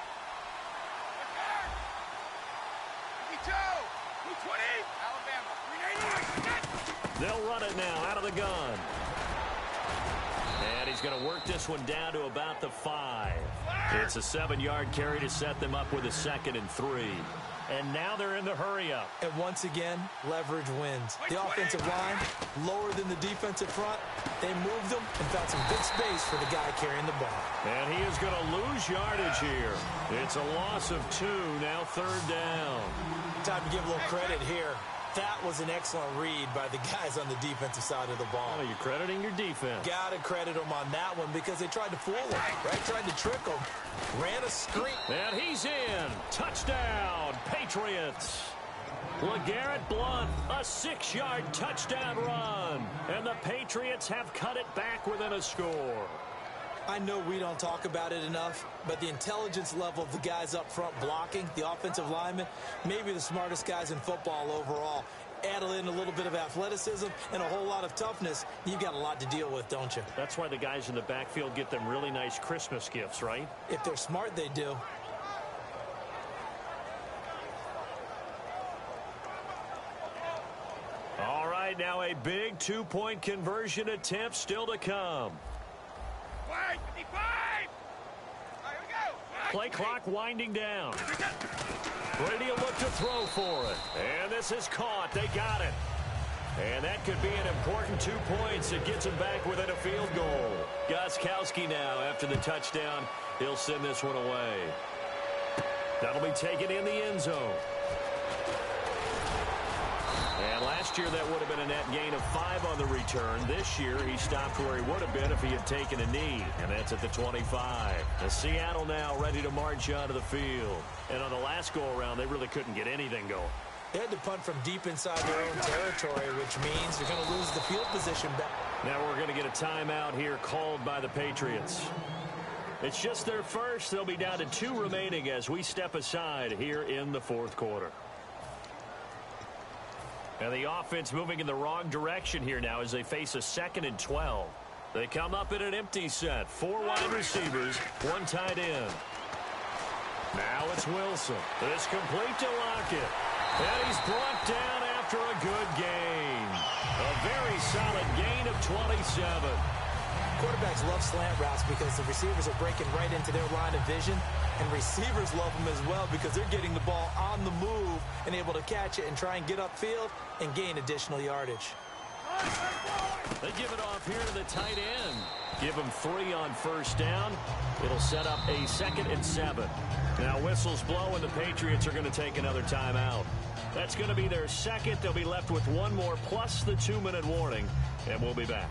They'll run it now out of the gun. And he's going to work this one down to about the 5. It's a 7-yard carry to set them up with a 2nd and 3. And now they're in the hurry-up. And once again, leverage wins. The offensive line, lower than the defensive front. They moved them and found some good space for the guy carrying the ball. And he is going to lose yardage here. It's a loss of 2, now 3rd down. Time to give a little credit here. That was an excellent read by the guys on the defensive side of the ball. Oh, you're crediting your defense. Got to credit them on that one because they tried to fool him, right? Tried to trick him. Ran a screen. And he's in. Touchdown, Patriots. LeGarrette Blount, a 6-yard touchdown run. And the Patriots have cut it back within a score. I know we don't talk about it enough, but the intelligence level of the guys up front blocking, the offensive linemen, maybe the smartest guys in football overall. Add in a little bit of athleticism and a whole lot of toughness, you've got a lot to deal with, don't you? That's why the guys in the backfield get them really nice Christmas gifts, right? If they're smart, they do. All right, now a big 2-point conversion attempt still to come. Play clock winding down. Brady will look to throw for it. And this is caught. They got it. And that could be an important 2 points. It gets him back within a field goal. Gostkowski now, after the touchdown, he'll send this one away. That'll be taken in the end zone. And last year, that would have been a net gain of 5 on the return. This year, he stopped where he would have been if he had taken a knee, and that's at the 25. And Seattle now ready to march onto the field. And on the last go-around, they really couldn't get anything going. They had to punt from deep inside their own territory, which means they're going to lose the field position back. Now we're going to get a timeout here called by the Patriots. It's just their first. They'll be down to 2 remaining as we step aside here in the fourth quarter. And the offense moving in the wrong direction here now as they face a 2nd and 12. They come up in an empty set. 4 wide receivers, 1 tight end. Now it's Wilson. It's complete to Lockett. And he's brought down after a good gain. A very solid gain of 27. Quarterbacks love slant routes because the receivers are breaking right into their line of vision, and receivers love them as well because they're getting the ball on the move and able to catch it and try and get upfield and gain additional yardage. They give it off here to the tight end. Give him 3 on first down. It'll set up a 2nd and 7. Now whistles blow and the Patriots are going to take another timeout. That's going to be their second. They'll be left with 1 more plus the 2-minute warning, and we'll be back.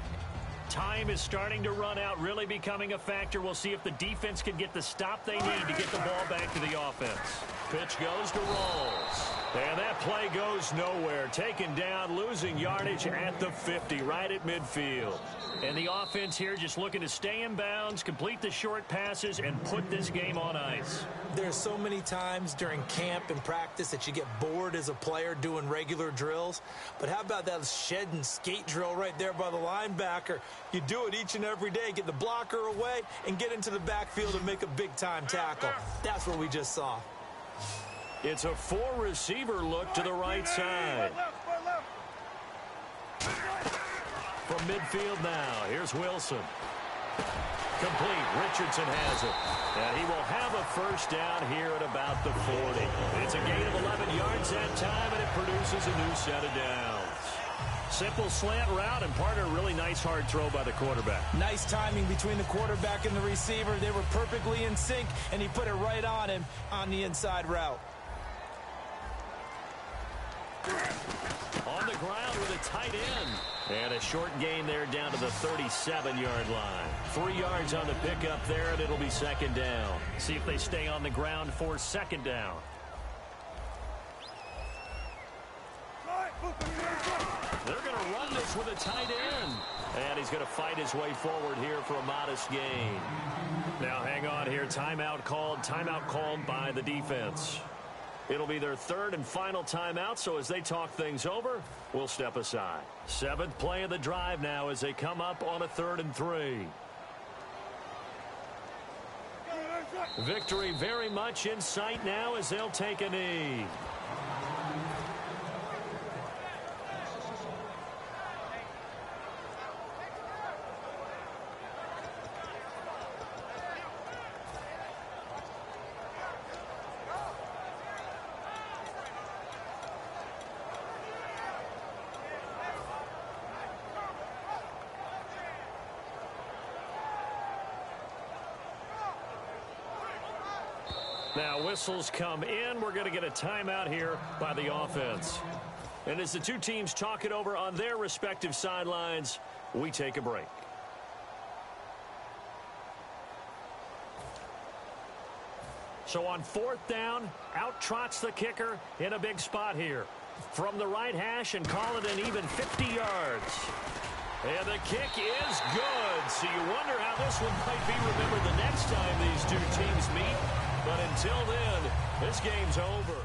Time is starting to run out, really becoming a factor. We'll see if the defense can get the stop they need to get the ball back to the offense. Pitch goes to Rawls. And that play goes nowhere. Taken down, losing yardage at the 50, right at midfield. And the offense here just looking to stay in bounds, complete the short passes, and put this game on ice. There's so many times during camp and practice that you get bored as a player doing regular drills. But how about that shed and skate drill right there by the linebacker? You do it each and every day. Get the blocker away and get into the backfield and make a big-time tackle. That's what we just saw. It's a 4-receiver look to the right side. From midfield now, here's Wilson. Complete. Richardson has it. And he will have a first down here at about the 40. It's a gain of 11 yards that time, and it produces a new set of downs. Simple slant route, and part of a really nice hard throw by the quarterback. Nice timing between the quarterback and the receiver. They were perfectly in sync, and he put it right on him on the inside route. On the ground with a tight end. And a short gain there down to the 37-yard line. 3 yards on the pickup there, and it'll be 2nd down. See if they stay on the ground for 2nd down. They're going to run this with a tight end. And he's going to fight his way forward here for a modest gain. Now hang on here. Timeout called by the defense. It'll be their 3rd and final timeout, so as they talk things over, we'll step aside. 7th play of the drive now as they come up on a 3rd and 3. Victory very much in sight now as they'll take a knee. Now whistles come in. We're going to get a timeout here by the offense. And as the two teams talk it over on their respective sidelines, we take a break. So on 4th down, out trots the kicker in a big spot here. From the right hash and call it an even 50 yards. And the kick is good. So you wonder how this one might be remembered the next time these two teams meet. But until then, this game's over.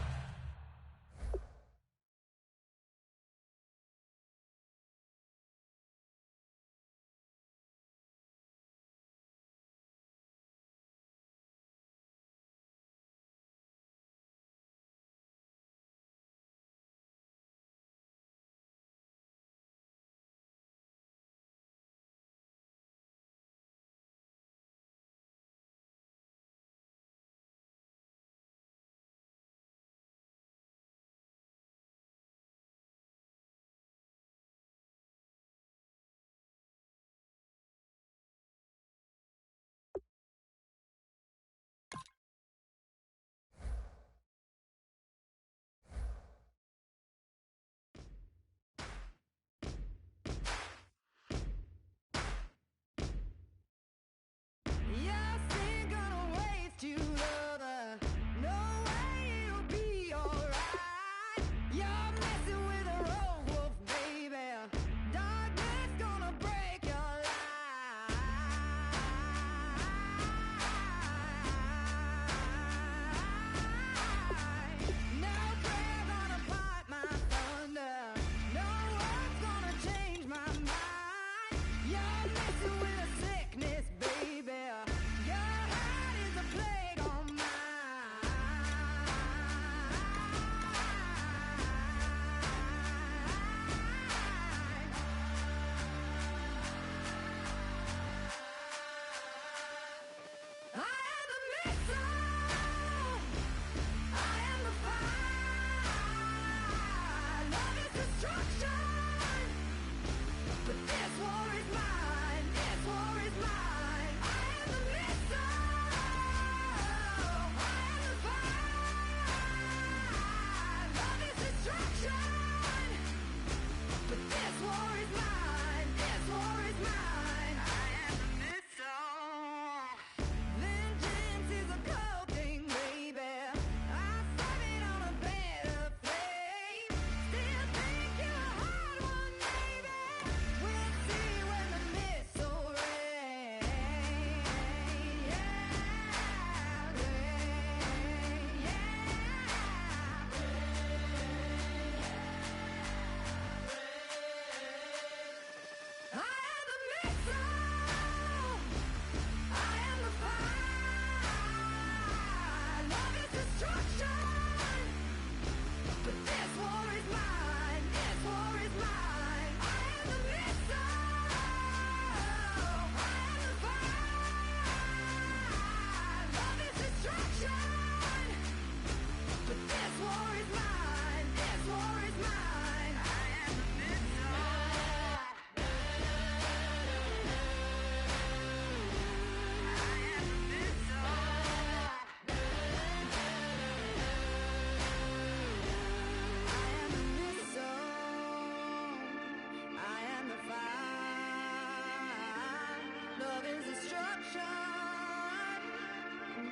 destruction.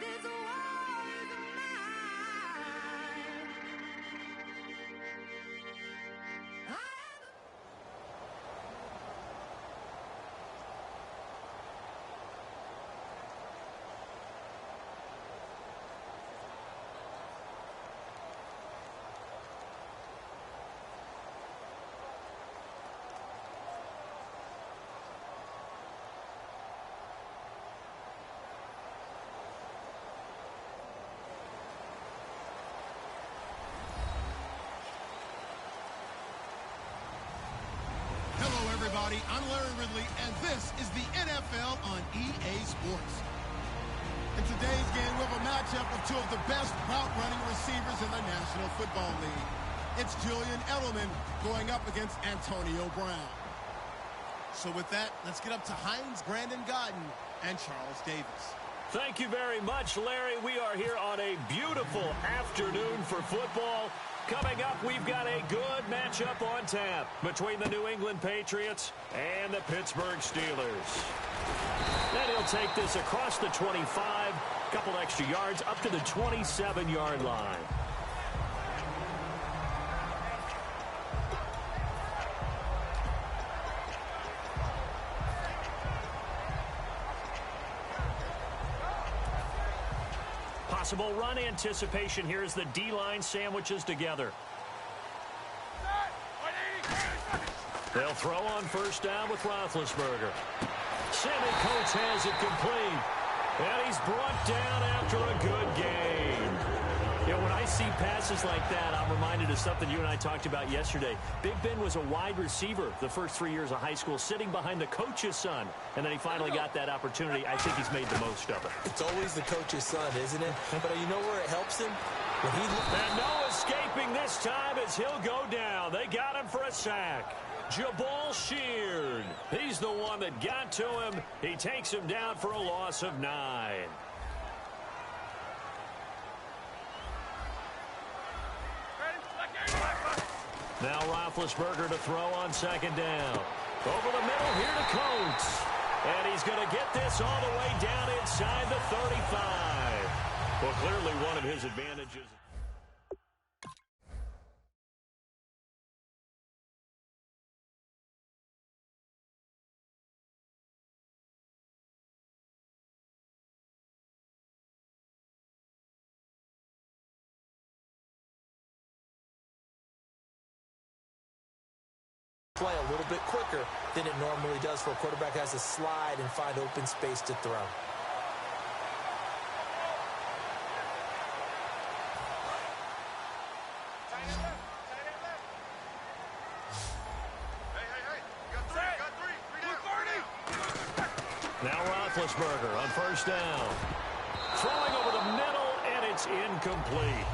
This war is mine. Hello, everybody. I'm Larry Ridley, and this is the NFL on EA Sports. In today's game, we have a matchup of two of the best route-running receivers in the National Football League. It's Julian Edelman going up against Antonio Brown. So with that, let's get up to Hines, Brandon Godden, and Charles Davis. Thank you very much, Larry. We are here on a beautiful afternoon for football. Coming up, we've got a good matchup on tap between the New England Patriots and the Pittsburgh Steelers. Then he'll take this across the 25, a couple extra yards, up to the 27-yard line. Possible run anticipation here as the D-line sandwiches together. They'll throw on first down with Roethlisberger. Sammy Coates has it complete. And he's brought down after a good game. You know, when I see passes like that, I'm reminded of something you and I talked about yesterday. Big Ben was a wide receiver the first 3 years of high school, sitting behind the coach's son. And then he finally got that opportunity. I think he's made the most of it. It's always the coach's son, isn't it? But you know where it helps him? And no escaping this time as he'll go down. They got him for a sack. Jabal Sheard. He's the one that got to him. He takes him down for a loss of 9. Now Roethlisberger to throw on second down. Over the middle here to Coates. And he's going to get this all the way down inside the 35. Well, clearly one of his advantages. Play a little bit quicker than it normally does for a quarterback has to slide and find open space to throw. Now Roethlisberger on first down. Throwing over the middle, and it's incomplete.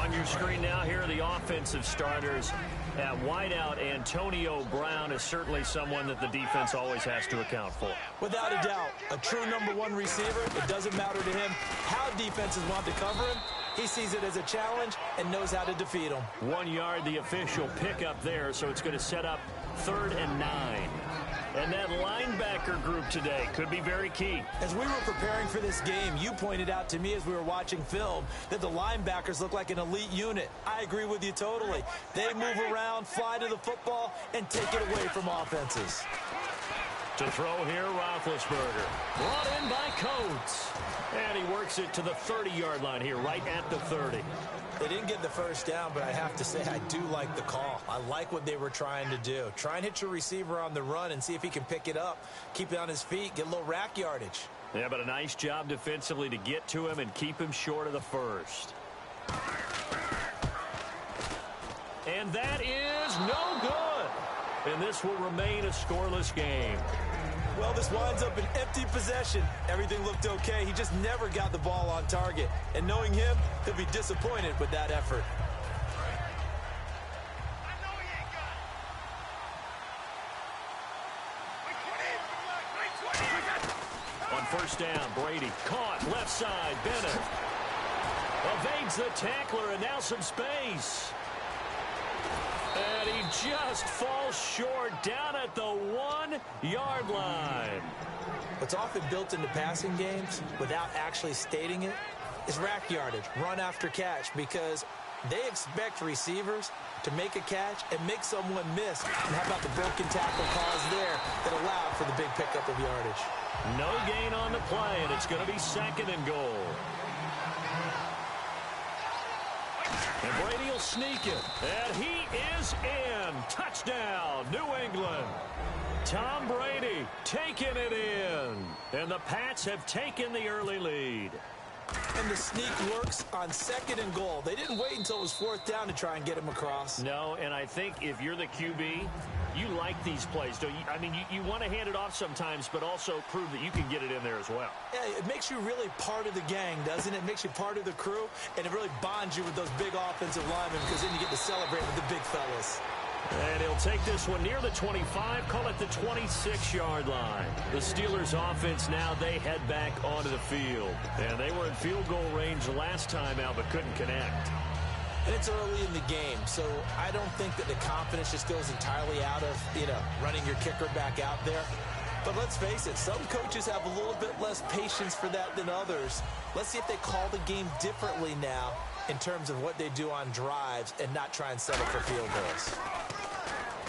On your screen now, here are the offensive starters. At wideout, Antonio Brown is certainly someone that the defense always has to account for. Without a doubt, a true #1 receiver. It doesn't matter to him how defenses want to cover him. He sees it as a challenge and knows how to defeat them. 1 yard, the official pickup there, so it's going to set up 3rd and 9. And that linebacker group today could be very key. As we were preparing for this game, you pointed out to me as we were watching film that the linebackers look like an elite unit. I agree with you totally. They move around, fly to the football, and take it away from offenses. To throw here, Roethlisberger. Brought in by Coates. And he works it to the 30-yard line here, right at the 30. They didn't get the first down, but I have to say I do like the call. I like what they were trying to do. Try and hit your receiver on the run and see if he can pick it up, keep it on his feet, get a little rack yardage. Yeah, but a nice job defensively to get to him and keep him short of the first. And that is no good. And this will remain a scoreless game. Well, this winds up an empty possession. Everything looked okay. He just never got the ball on target. And knowing him, he'll be disappointed with that effort. On first down, Brady caught left side. Bennett evades the tackler, and now some space. And he just falls short down at the 1-yard line. What's often built into passing games without actually stating it is rack yardage, run after catch, because they expect receivers to make a catch and make someone miss. And how about the broken tackle calls there that allowed for the big pickup of yardage? No gain on the play, and it's going to be 2nd and goal. And Brady will sneak it. And he is in. Touchdown, New England. Tom Brady taking it in. And the Pats have taken the early lead. And the sneak works on 2nd and goal. They didn't wait until it was 4th down to try and get him across. No, and I think if you're the QB, you like these plays, don't you? I mean, you want to hand it off sometimes, but also prove that you can get it in there as well. Yeah, it makes you really part of the gang, doesn't it? It makes you part of the crew, and it really bonds you with those big offensive linemen, because then you get to celebrate with the big fellas. And he'll take this one near the 25, call it the 26-yard line. The Steelers offense now, they head back onto the field. And they were in field goal range last time out, but couldn't connect. And it's early in the game, so I don't think that the confidence just goes entirely out of, running your kicker back out there. But let's face it, some coaches have a little bit less patience for that than others. Let's see if they call the game differently now in terms of what they do on drives and not try and settle for field goals.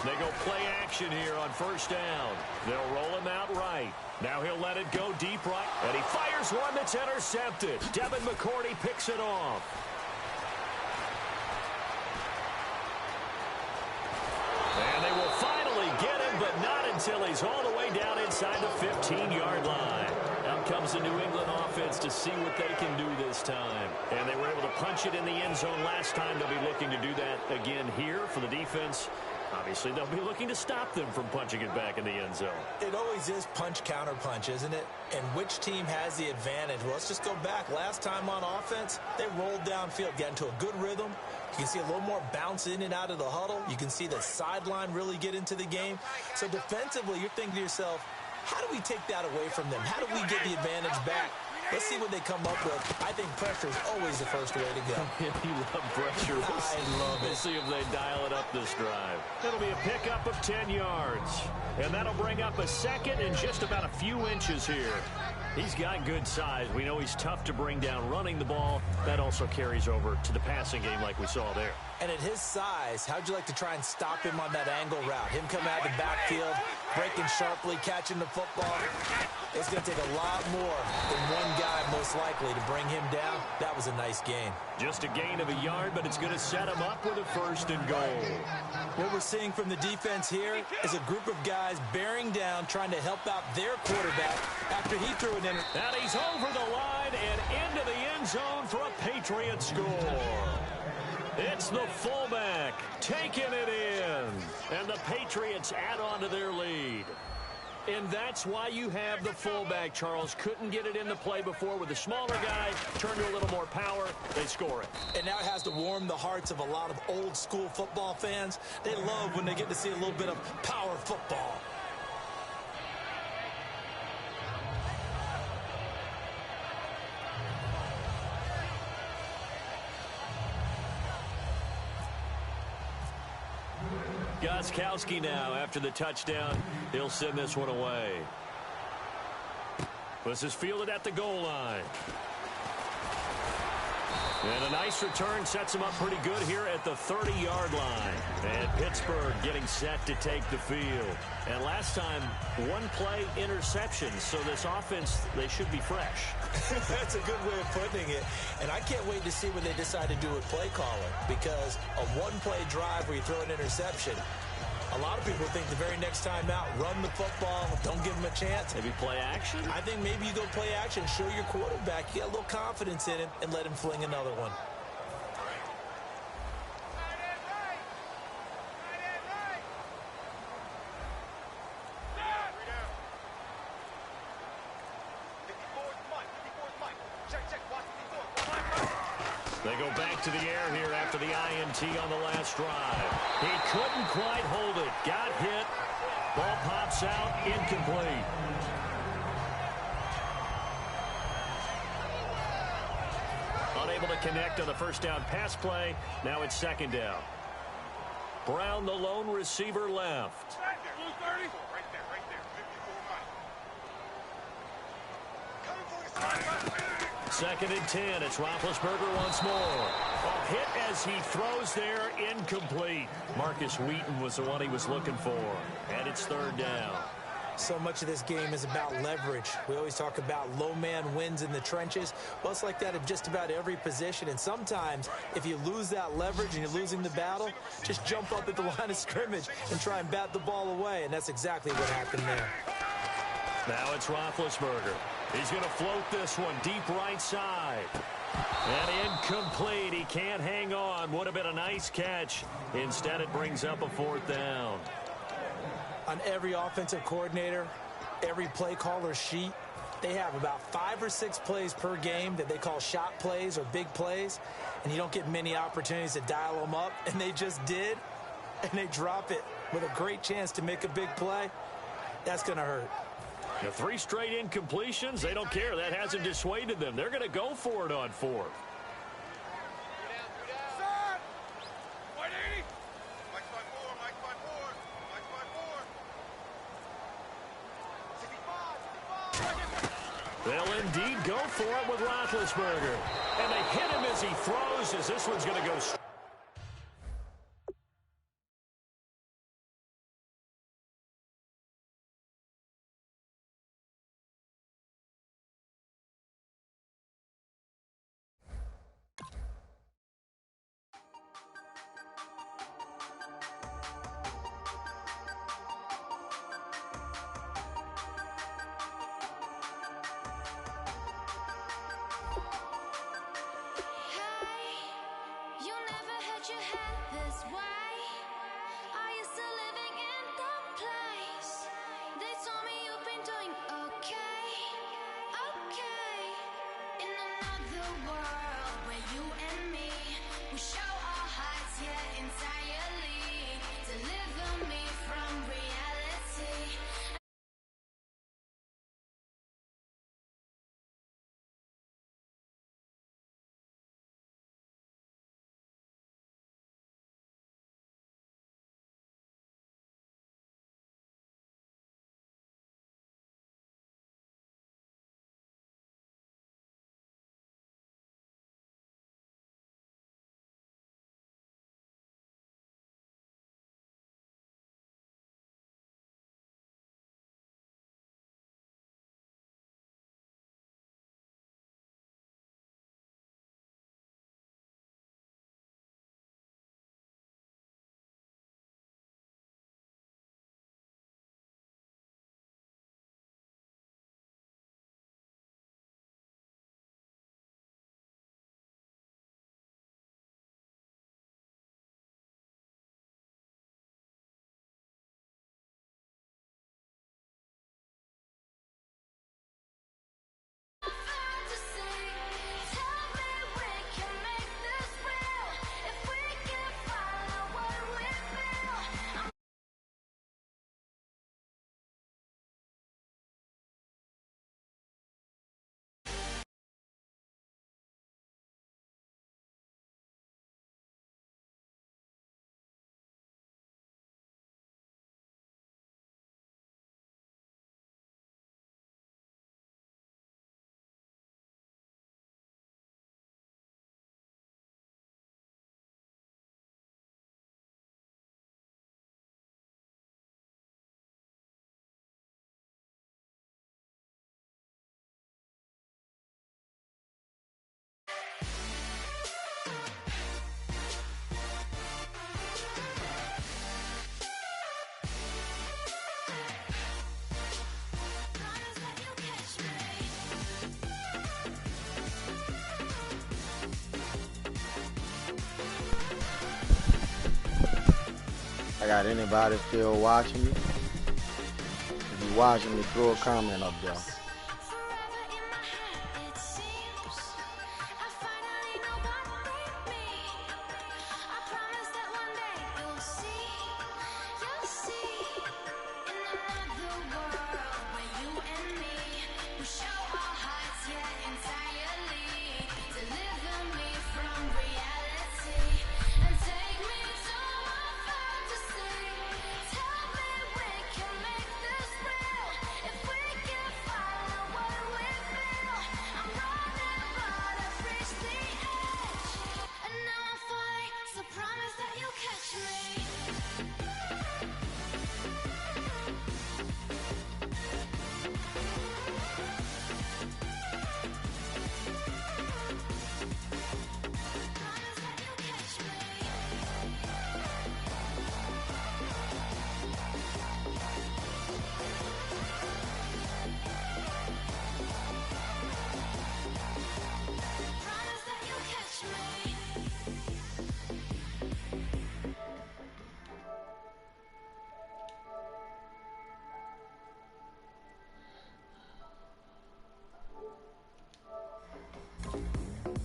They go play action here on 1st down. They'll roll him out right. Now he'll let it go deep right. And he fires one that's intercepted. Devin McCourty picks it off. And they will finally get him, but not until he's all the way down inside the 15-yard line. Out comes the New England offense to see what they can do this time. And they were able to punch it in the end zone last time. They'll be looking to do that again here for the defense. Obviously, they'll be looking to stop them from punching it back in the end zone. It always is punch, counter punch, isn't it? And which team has the advantage? Well, let's just go back. Last time on offense, they rolled downfield, got into a good rhythm. You can see a little more bounce in and out of the huddle. You can see the sideline really get into the game. So defensively, you're thinking to yourself, how do we take that away from them? How do we get the advantage back? Let's see what they come up with. I think pressure is always the first way to go. You love pressure. I love it. We'll see if they dial it up this drive. It'll be a pickup of 10 yards. And that'll bring up a 2nd and just about a few inches here. He's got good size. We know he's tough to bring down running the ball. That also carries over to the passing game like we saw there. And at his size, how'd you like to try and stop him on that angle route? Him coming out of the backfield, breaking sharply, catching the football. It's going to take a lot more than one guy, most likely, to bring him down. That was a nice gain. Just a gain of a yard, but it's going to set him up with a 1st and goal. What we're seeing from the defense here is a group of guys bearing down, trying to help out their quarterback after he threw it in. And he's over the line and into the end zone for a Patriot score. It's the fullback taking it in. And the Patriots add on to their lead. And that's why you have the fullback, Charles. Couldn't get it in the play before with the smaller guy. Turned to a little more power. They score it. And now it has to warm the hearts of a lot of old school football fans. They love when they get to see a little bit of power football. Gostkowski now, after the touchdown, he'll send this one away. This is fielded at the goal line. And a nice return sets him up pretty good here at the 30-yard line. And Pittsburgh getting set to take the field. And last time, one play interception. So this offense, they should be fresh. That's a good way of putting it. And I can't wait to see what they decide to do with play calling. Because a one-play drive where you throw an interception, a lot of people think the very next time out, run the football, don't give him a chance. Maybe play action? I think maybe you go play action, show your quarterback, you got a little confidence in him, and let him fling another one. They go back to the air here after the INT on the last drive. He couldn't quite hold it. Got hit. Ball pops out. Incomplete. Unable to connect on the 1st down pass play. Now it's 2nd down. Brown, the lone receiver, left. Right there. Blue 30. Right there. 54 miles. Second and 10. It's Roethlisberger once more. A hit as he throws there, incomplete. Marcus Wheaton was the one he was looking for. And it's third down. So much of this game is about leverage. We always talk about low man wins in the trenches. Well, it's like that in just about every position. And sometimes, if you lose that leverage and you're losing the battle, just jump up at the line of scrimmage and try and bat the ball away. And that's exactly what happened there. Now it's Roethlisberger. He's going to float this one deep right side. And incomplete. He can't hang on. Would have been a nice catch. Instead, it brings up a fourth down. On every offensive coordinator, every play caller sheet, they have about 5 or 6 plays per game that they call shot plays or big plays, and you don't get many opportunities to dial them up, and they just did, and they drop it with a great chance to make a big play. That's going to hurt. The 3 straight incompletions, they don't care. That hasn't dissuaded them. They're going to go for it on fourth. They'll indeed go for it with Roethlisberger. And they hit him as he throws, as this one's going to go straight. I got anybody still watching me? If you watching me, throw a comment up there.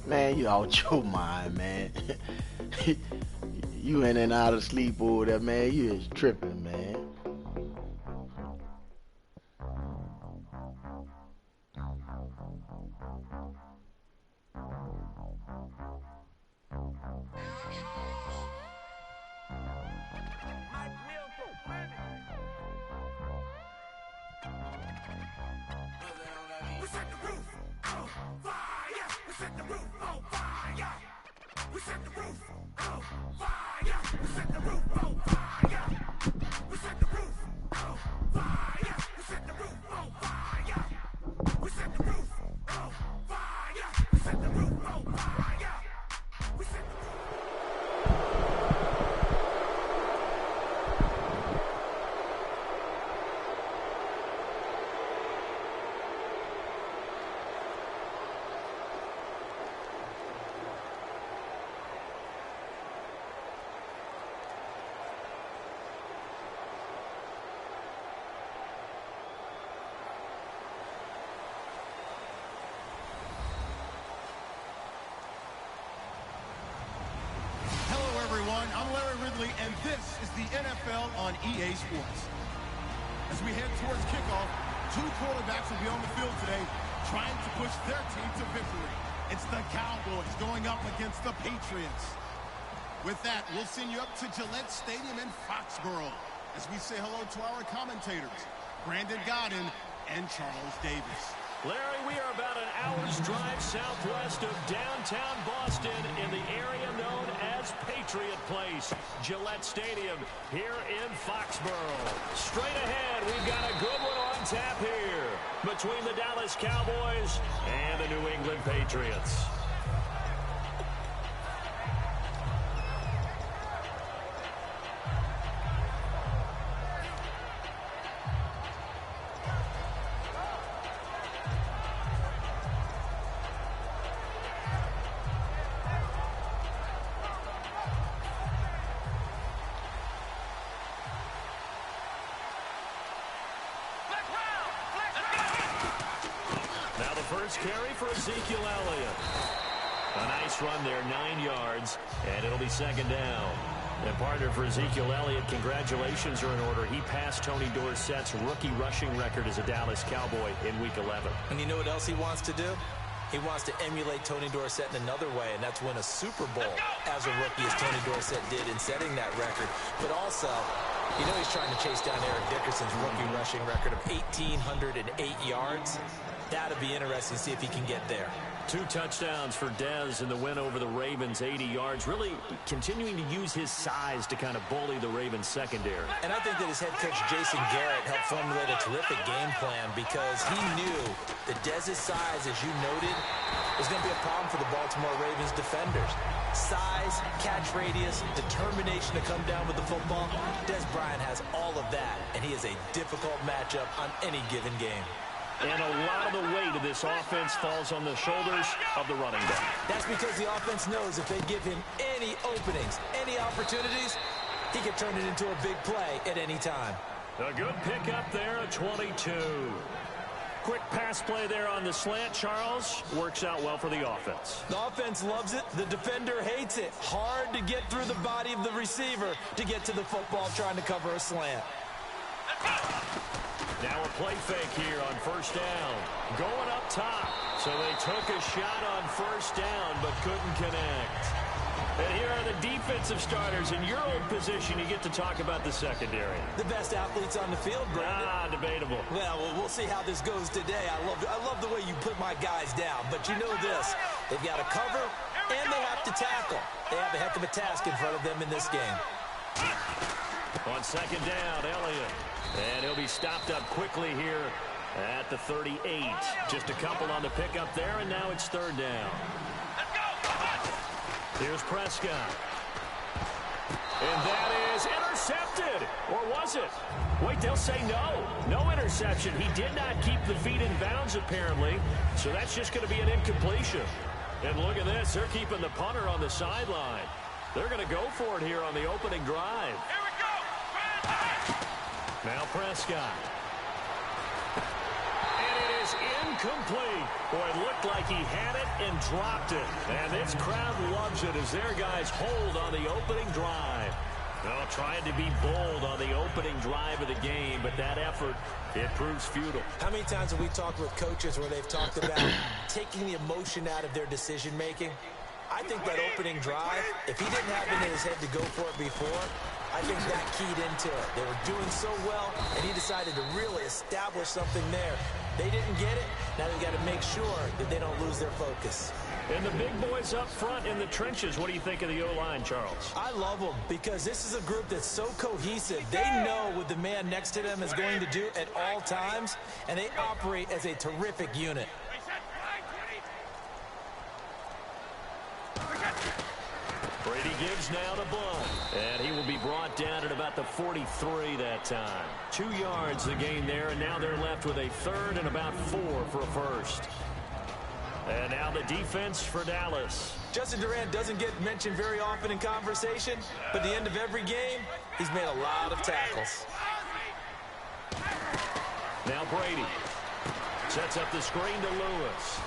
Man, you out your mind, man. You in and out of sleep over there, man. You is tripping, man. We set the roof on fire. We set the roof on fire. We set the roof on fire. We set the roof on fire. We set the roof on fire. We set the roof on fire. We set the roof on fire. We set the roof on fire. We set the I'm Larry Ridley, and this is the NFL on EA Sports. As we head towards kickoff, two quarterbacks will be on the field today trying to push their team to victory. It's the Cowboys going up against the Patriots. With that, we'll send you up to Gillette Stadium in Foxborough as we say hello to our commentators, Brandon Godden and Charles Davis. Larry, we are about an hour's drive southwest of downtown Boston in the area known as Patriot Place, Gillette Stadium here in Foxborough. Straight ahead, we've got a good one on tap here between the Dallas Cowboys and the New England Patriots. First carry for Ezekiel Elliott. A nice run there, 9 yards, and it'll be second down. And partner for Ezekiel Elliott, congratulations are in order. He passed Tony Dorsett's rookie rushing record as a Dallas Cowboy in Week 11. And you know what else he wants to do? He wants to emulate Tony Dorsett in another way, and that's win a Super Bowl as a rookie, as Tony Dorsett did in setting that record. But also, you know he's trying to chase down Eric Dickerson's rookie rushing record of 1,808 yards. That'll be interesting to see if he can get there. 2 touchdowns for Dez in the win over the Ravens, 80 yards. Really continuing to use his size to kind of bully the Ravens secondary. And I think that his head coach, Jason Garrett, helped formulate a terrific game plan because he knew that Dez's size, as you noted, is going to be a problem for the Baltimore Ravens defenders. Size, catch radius, determination to come down with the football. Dez Bryant has all of that, and he is a difficult matchup on any given game. And a lot of the weight of this offense falls on the shoulders of the running back. That's because the offense knows if they give him any openings, any opportunities, he can turn it into a big play at any time. A good pickup there, a 22. Quick pass play there on the slant, Charles. Works out well for the offense. The offense loves it. The defender hates it. Hard to get through the body of the receiver to get to the football trying to cover a slant. Now a play fake here on first down. Going up top. So they took a shot on first down but couldn't connect. And here are the defensive starters. In your own position, you get to talk about the secondary. The best athletes on the field, Brandon. Debatable. Well, we'll see how this goes today. I love the way you put my guys down. But you know this. They've got to cover and they have to tackle. They have a heck of a task in front of them in this game. On second down, Elliott. And he'll be stopped up quickly here at the 38. Just a couple on the pickup there, and now it's third down. Here's Prescott. And that is intercepted. Or was it? Wait, they'll say no. No interception. He did not keep the feet in bounds, apparently. So that's just going to be an incompletion. And look at this. They're keeping the punter on the sideline. They're going to go for it here on the opening drive. Here we go. Now Prescott. And it is is incomplete. Boy, it looked like he had it and dropped it. And this crowd loves it as their guys hold on the opening drive. Well, trying to be bold on the opening drive of the game, but that effort, it proves futile. How many times have we talked with coaches where they've talked about taking the emotion out of their decision-making? I think that opening drive, if he didn't have it in his head to go for it before, I think that keyed into it. They were doing so well, and he decided to really establish something there. They didn't get it. Now they've got to make sure that they don't lose their focus. And the big boys up front in the trenches, what do you think of the O-line, Charles? I love them because this is a group that's so cohesive. They know what the man next to them is going to do at all times, and they operate as a terrific unit. Brady gives now to Blunt, and he will be brought down at about the 43 that time. 2 yards the gain there, and now they're left with a third and about 4 for a first. And now the defense for Dallas. Justin Durant doesn't get mentioned very often in conversation, but at the end of every game, he's made a lot of tackles. Now Brady sets up the screen to Lewis.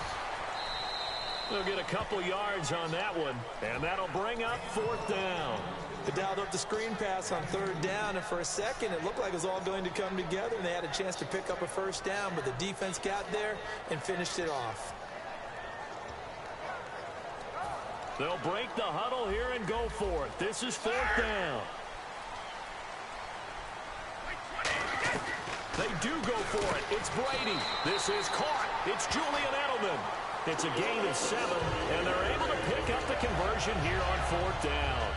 They'll get a couple yards on that one, and that'll bring up 4th down. They dialed up the screen pass on 3rd down, and for a second, it looked like it was all going to come together, and they had a chance to pick up a first down, but the defense got there and finished it off. They'll break the huddle here and go for it. This is 4th down. They do go for it. It's Brady. This is caught. It's Julian Edelman. It's a gain of 7, and they're able to pick up the conversion here on 4th down.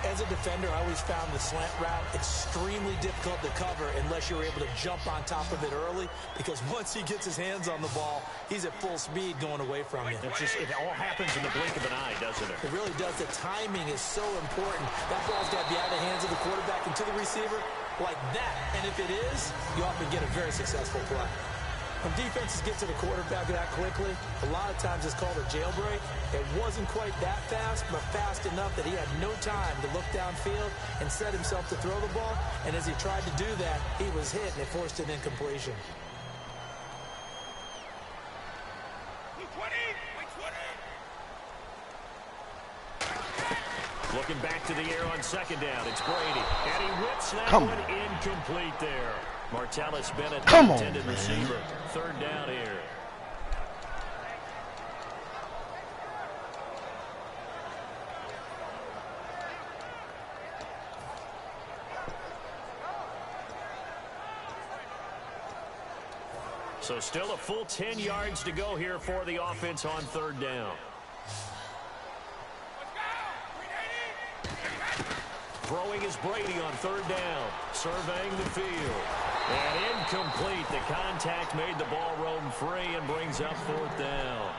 As a defender, I always found the slant route extremely difficult to cover unless you're able to jump on top of it early, because once he gets his hands on the ball, he's at full speed going away from you. It all happens in the blink of an eye, doesn't it? It really does. The timing is so important. That ball's got to be out of the hands of the quarterback and to the receiver like that. And if it is, you often get a very successful play. When defenses get to the quarterback that quickly, a lot of times it's called a jailbreak. It wasn't quite that fast, but fast enough that he had no time to look downfield and set himself to throw the ball. And as he tried to do that, he was hit, and it forced an incompletion. Looking back to the air on 2nd down. It's Brady. And he whips that one incomplete there. Martellus Bennett, the intended receiver. 3rd down here. So still a full 10 yards to go here for the offense on 3rd down. Throwing is Brady on 3rd down. Surveying the field. And incomplete. The contact made the ball roam free and brings up 4th down.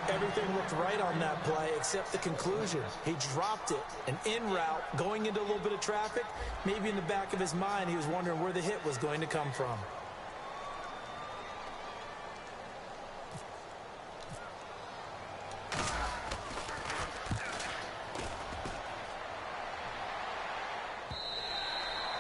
Everything looked right on that play except the conclusion. He dropped it. An in route, going into a little bit of traffic. Maybe in the back of his mind, he was wondering where the hit was going to come from.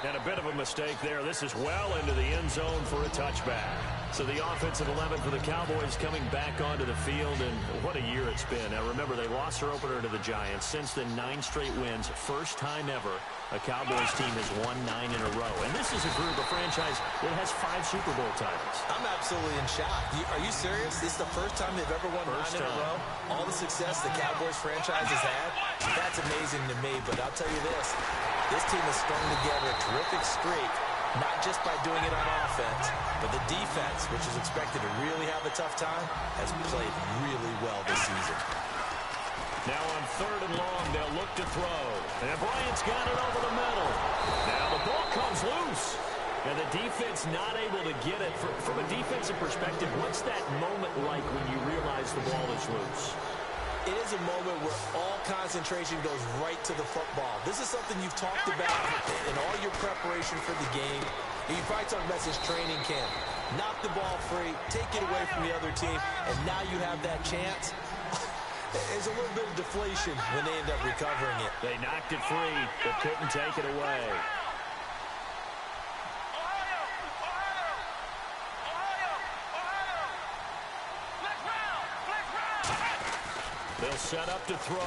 And a bit of a mistake there. This is well into the end zone for a touchback. So the offensive 11 for the Cowboys coming back onto the field, and what a year it's been. Now remember, they lost their opener to the Giants. Since then, 9 straight wins. First time ever a Cowboys team has won 9 in a row. And this is a group, a franchise that has 5 Super Bowl titles. I'm absolutely in shock. Are you serious? This is the first time they've ever won 9 in a row? All the success the Cowboys franchise has had? That's amazing to me, but I'll tell you this. This team has strung together a terrific streak, not just by doing it on offense, but the defense, which is expected to really have a tough time, has played really well this season. Now on 3rd and long, they'll look to throw. And Bryant's got it over the middle. Now the ball comes loose. And the defense not able to get it. From a defensive perspective, what's that moment like when you realize the ball is loose? It is a moment where all concentration goes right to the football. This is something you've talked about in all your preparation for the game. You probably talked about this training camp. Knock the ball free, take it away from the other team, and now you have that chance. There's a little bit of deflation when they end up recovering it. They knocked it free, but couldn't take it away. They'll set up to throw.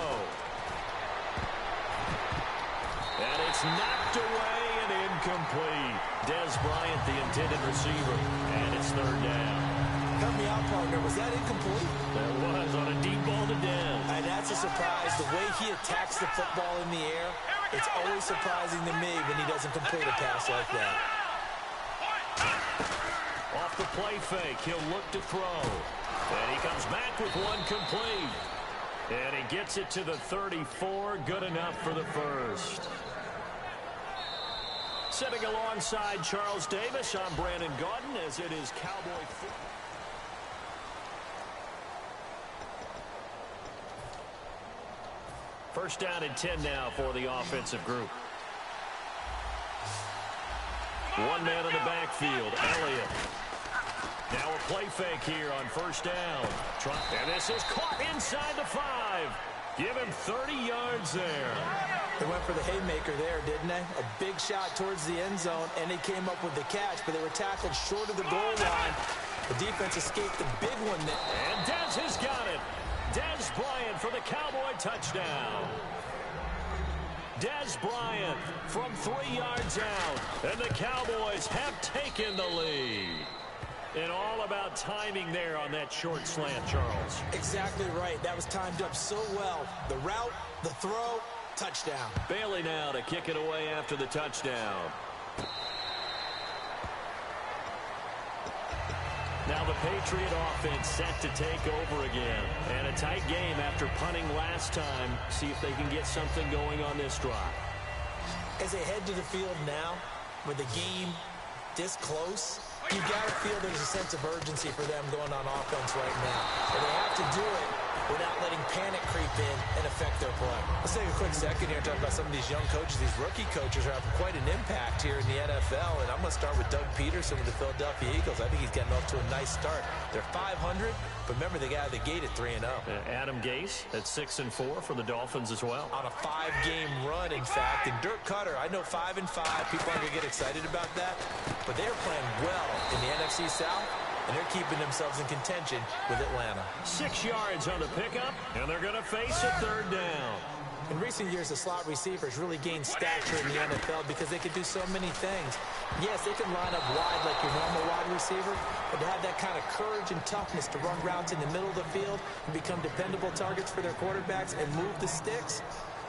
And it's knocked away and incomplete. Des Bryant, the intended receiver. And it's third down. Help me out, partner. Was that incomplete? That was on a deep ball to Des. And that's a surprise. The way he attacks the football in the air, it's always surprising to me when he doesn't complete a pass like that. Off the play fake, he'll look to throw. And he comes back with one complete. And he gets it to the 34. Good enough for the first. Sitting alongside Charles Davis, I'm Brandon Gaudin as it is Cowboy football. First down and 10 now for the offensive group. One man in the backfield, Elliott. Now a play fake here on first down. And this is caught inside the 5. Give him 30 yards there. They went for the haymaker there, didn't they? A big shot towards the end zone, and they came up with the catch, but they were tackled short of the goal line. The defense escaped the big one there. And Des has got it. Des Bryant for the Cowboy touchdown. Des Bryant from 3 yards out. And the Cowboys have taken the lead. And all about timing there on that short slant, Charles. Exactly right. That was timed up so well. The route, the throw, touchdown. Bailey now to kick it away after the touchdown. Now the Patriot offense set to take over again. And a tight game after punting last time. See if they can get something going on this drive. As they head to the field now, with the game this close, you got to feel there's a sense of urgency for them going on offense right now. And they have to do it without letting panic creep in and affect their play. Let's take a quick second here and talk about some of these young coaches. These rookie coaches are having quite an impact here in the NFL. And I'm going to start with Doug Peterson with the Philadelphia Eagles. I think he's getting off to a nice start. They're 500, but remember they got out of the gate at 3-0. Adam Gase at 6-4 for the Dolphins as well. On a 5-game run, in fact. And Dirk Cutter, I know 5-5. People aren't going to get excited about that. But they're playing well in the NFC South. And they're keeping themselves in contention with Atlanta. 6 yards on the pickup, and they're going to face a third down. In recent years, the slot receivers really gained stature in the NFL because they could do so many things. Yes, they can line up wide like your normal wide receiver, but to have that kind of courage and toughness to run routes in the middle of the field and become dependable targets for their quarterbacks and move the sticks,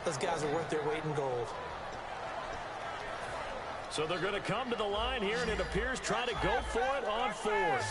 those guys are worth their weight in gold. So they're going to come to the line here, and it appears try to go for it on fourth.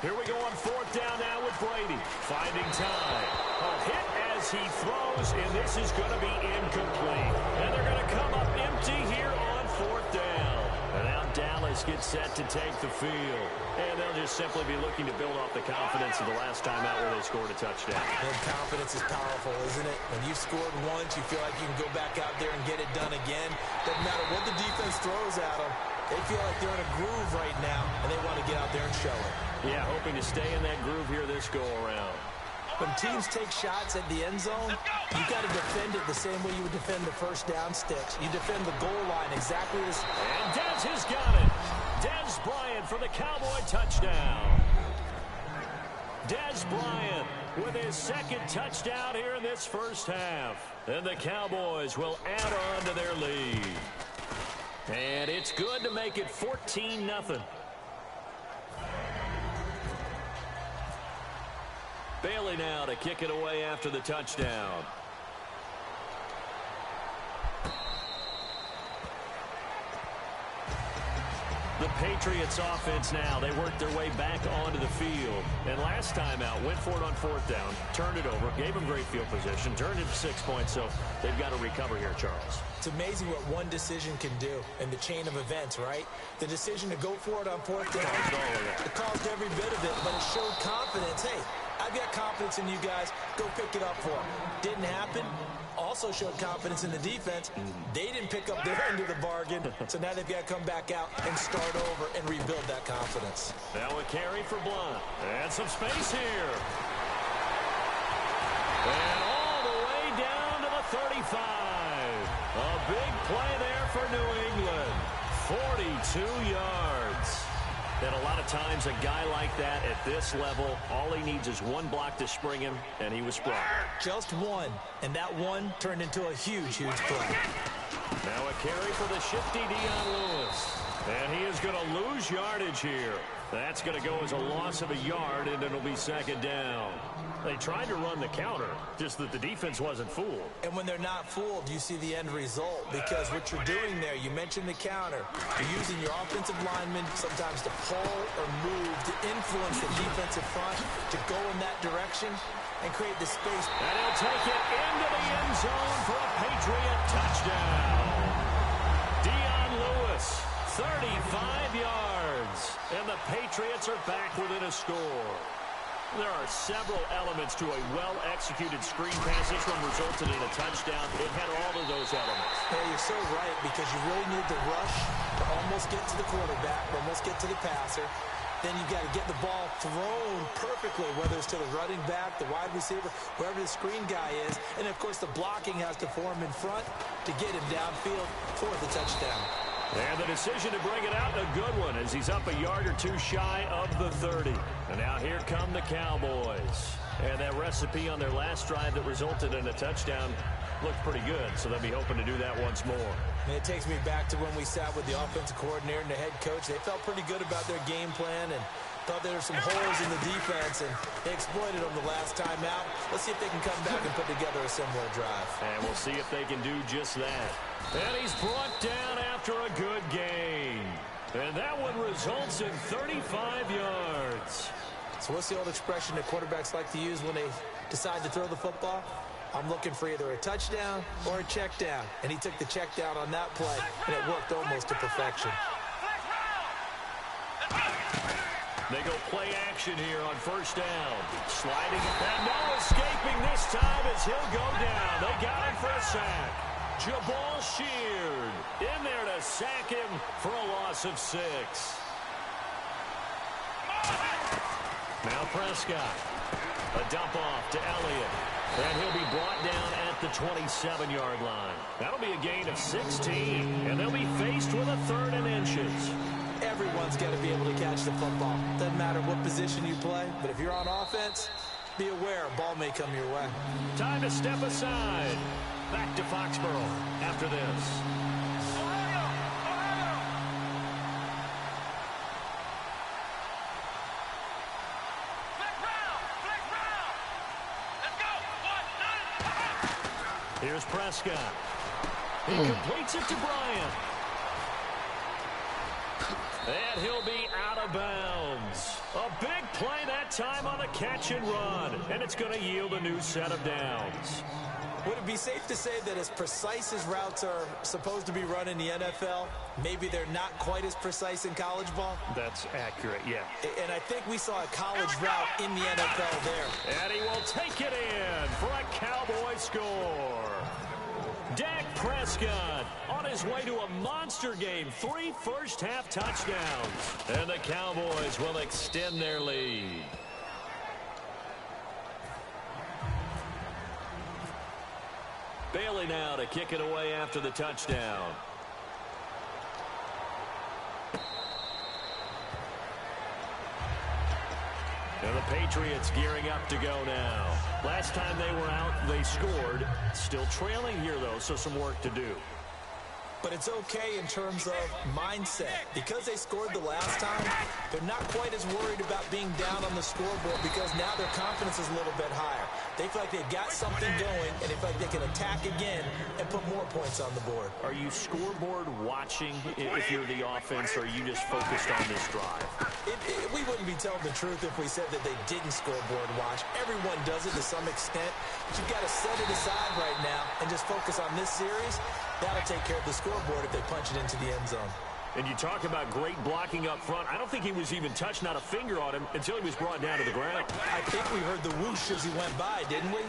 Here we go on fourth down now with Brady. Finding time. A hit as he throws, and this is going to be incomplete. And they're going to come up empty here on fourth down. And now Dallas gets set to take the field. And they'll just simply be looking to build off the confidence of the last time out where they scored a touchdown. And confidence is powerful, isn't it? When you've scored once, you feel like you can go back out there and get it done again. Doesn't matter what the defense throws at them. They feel like they're in a groove right now, and they want to get out there and show it. Yeah, hoping to stay in that groove here this go-around. When teams take shots at the end zone, you got to defend it the same way you would defend the first down sticks. You defend the goal line exactly the same. And Des has got it. Des Bryant for the Cowboy touchdown. Des Bryant with his second touchdown here in this first half. And the Cowboys will add on to their lead. And it's good to make it 14-0. Bailey now to kick it away after the touchdown. The Patriots offense now, they worked their way back onto the field. And last time out, went for it on fourth down, turned it over, gave them great field position, turned it to 6 points, so they've got to recover here, Charles. It's amazing what one decision can do in the chain of events, right? The decision to go for it on fourth down, it caused every bit of it, but it showed confidence. Hey, I've got confidence in you guys. Go pick it up for them. Didn't happen. Also showed confidence in the defense. They didn't pick up their end of the bargain, so now they've got to come back out and start over and rebuild that confidence. Now a carry for Blunt. And some space here. And all the way down to the 35. A big play there for New England. 42 yards. And a lot of times a guy like that at this level, all he needs is one block to spring him, and he was sprung. Just one, and that one turned into a huge, huge play. Now a carry for the shifty Dion Lewis. And he is going to lose yardage here. That's going to go as a loss of a yard, and it'll be second down. They tried to run the counter, just that the defense wasn't fooled. And when they're not fooled, you see the end result. Because what you're doing there, you mentioned the counter. You're using your offensive linemen sometimes to pull or move to influence the defensive front to go in that direction and create the space. And he'll take it into the end zone for a Patriot touchdown. Dion Lewis, 35 yards. And the Patriots are back within a score. There are several elements to a well-executed screen pass. This one resulted in a touchdown. It had all of those elements. Yeah, you're so right, because you really need the rush to almost get to the quarterback, almost get to the passer. Then you've got to get the ball thrown perfectly, whether it's to the running back, the wide receiver, wherever the screen guy is. And, of course, the blocking has to form in front to get him downfield for the touchdown. And the decision to bring it out, a good one, as he's up a yard or two shy of the 30. And now here come the Cowboys. And that recipe on their last drive that resulted in a touchdown looked pretty good, so they'll be hoping to do that once more. And it takes me back to when we sat with the offensive coordinator and the head coach. They felt pretty good about their game plan and thought there were some holes in the defense, and they exploited them the last time out. Let's see if they can come back and put together a similar drive. And we'll see if they can do just that. And he's brought down after a good gain. And that one results in 35 yards. So what's the old expression that quarterbacks like to use when they decide to throw the football? I'm looking for either a touchdown or a check down. And he took the check down on that play, and it worked almost to perfection. They go play action here on first down. Sliding, and no escaping this time as he'll go down. They got him for a sack. Jabal Sheard in there to sack him for a loss of 6. Now Prescott. A dump off to Elliott. And he'll be brought down at the 27-yard line. That'll be a gain of 16. And they'll be faced with a 3rd and inches. Everyone's got to be able to catch the football. Doesn't matter what position you play, but if you're on offense, be aware a ball may come your way. Time to step aside. Back to Foxborough after this. Here's Prescott. He completes it to Bryant. And he'll be out of bounds. A big play that time on a catch and run. And it's going to yield a new set of downs. Would it be safe to say that as precise as routes are supposed to be run in the NFL, maybe they're not quite as precise in college ball? That's accurate, yeah. And I think we saw a college route in the NFL there. And he will take it in for a Cowboy score. Dak Prescott on his way to a monster game. 3 first-half touchdowns. And the Cowboys will extend their lead. Bailey now to kick it away after the touchdown. And the Patriots gearing up to go now. Last time they were out, they scored. Still trailing here, though, so some work to do. But it's okay in terms of mindset. Because they scored the last time, they're not quite as worried about being down on the scoreboard because now their confidence is a little bit higher. They feel like they've got something going, and they feel like they can attack again and put more points on the board. Are you scoreboard watching if you're the offense, or are you just focused on this drive? We wouldn't be telling the truth if we said that they didn't scoreboard watch. Everyone does it to some extent, but you've got to set it aside right now and just focus on this series. That'll take care of the scoreboard if they punch it into the end zone. And you talk about great blocking up front. I don't think he was even touched, not a finger on him, until he was brought down to the ground. I think we heard the whoosh as he went by, didn't we?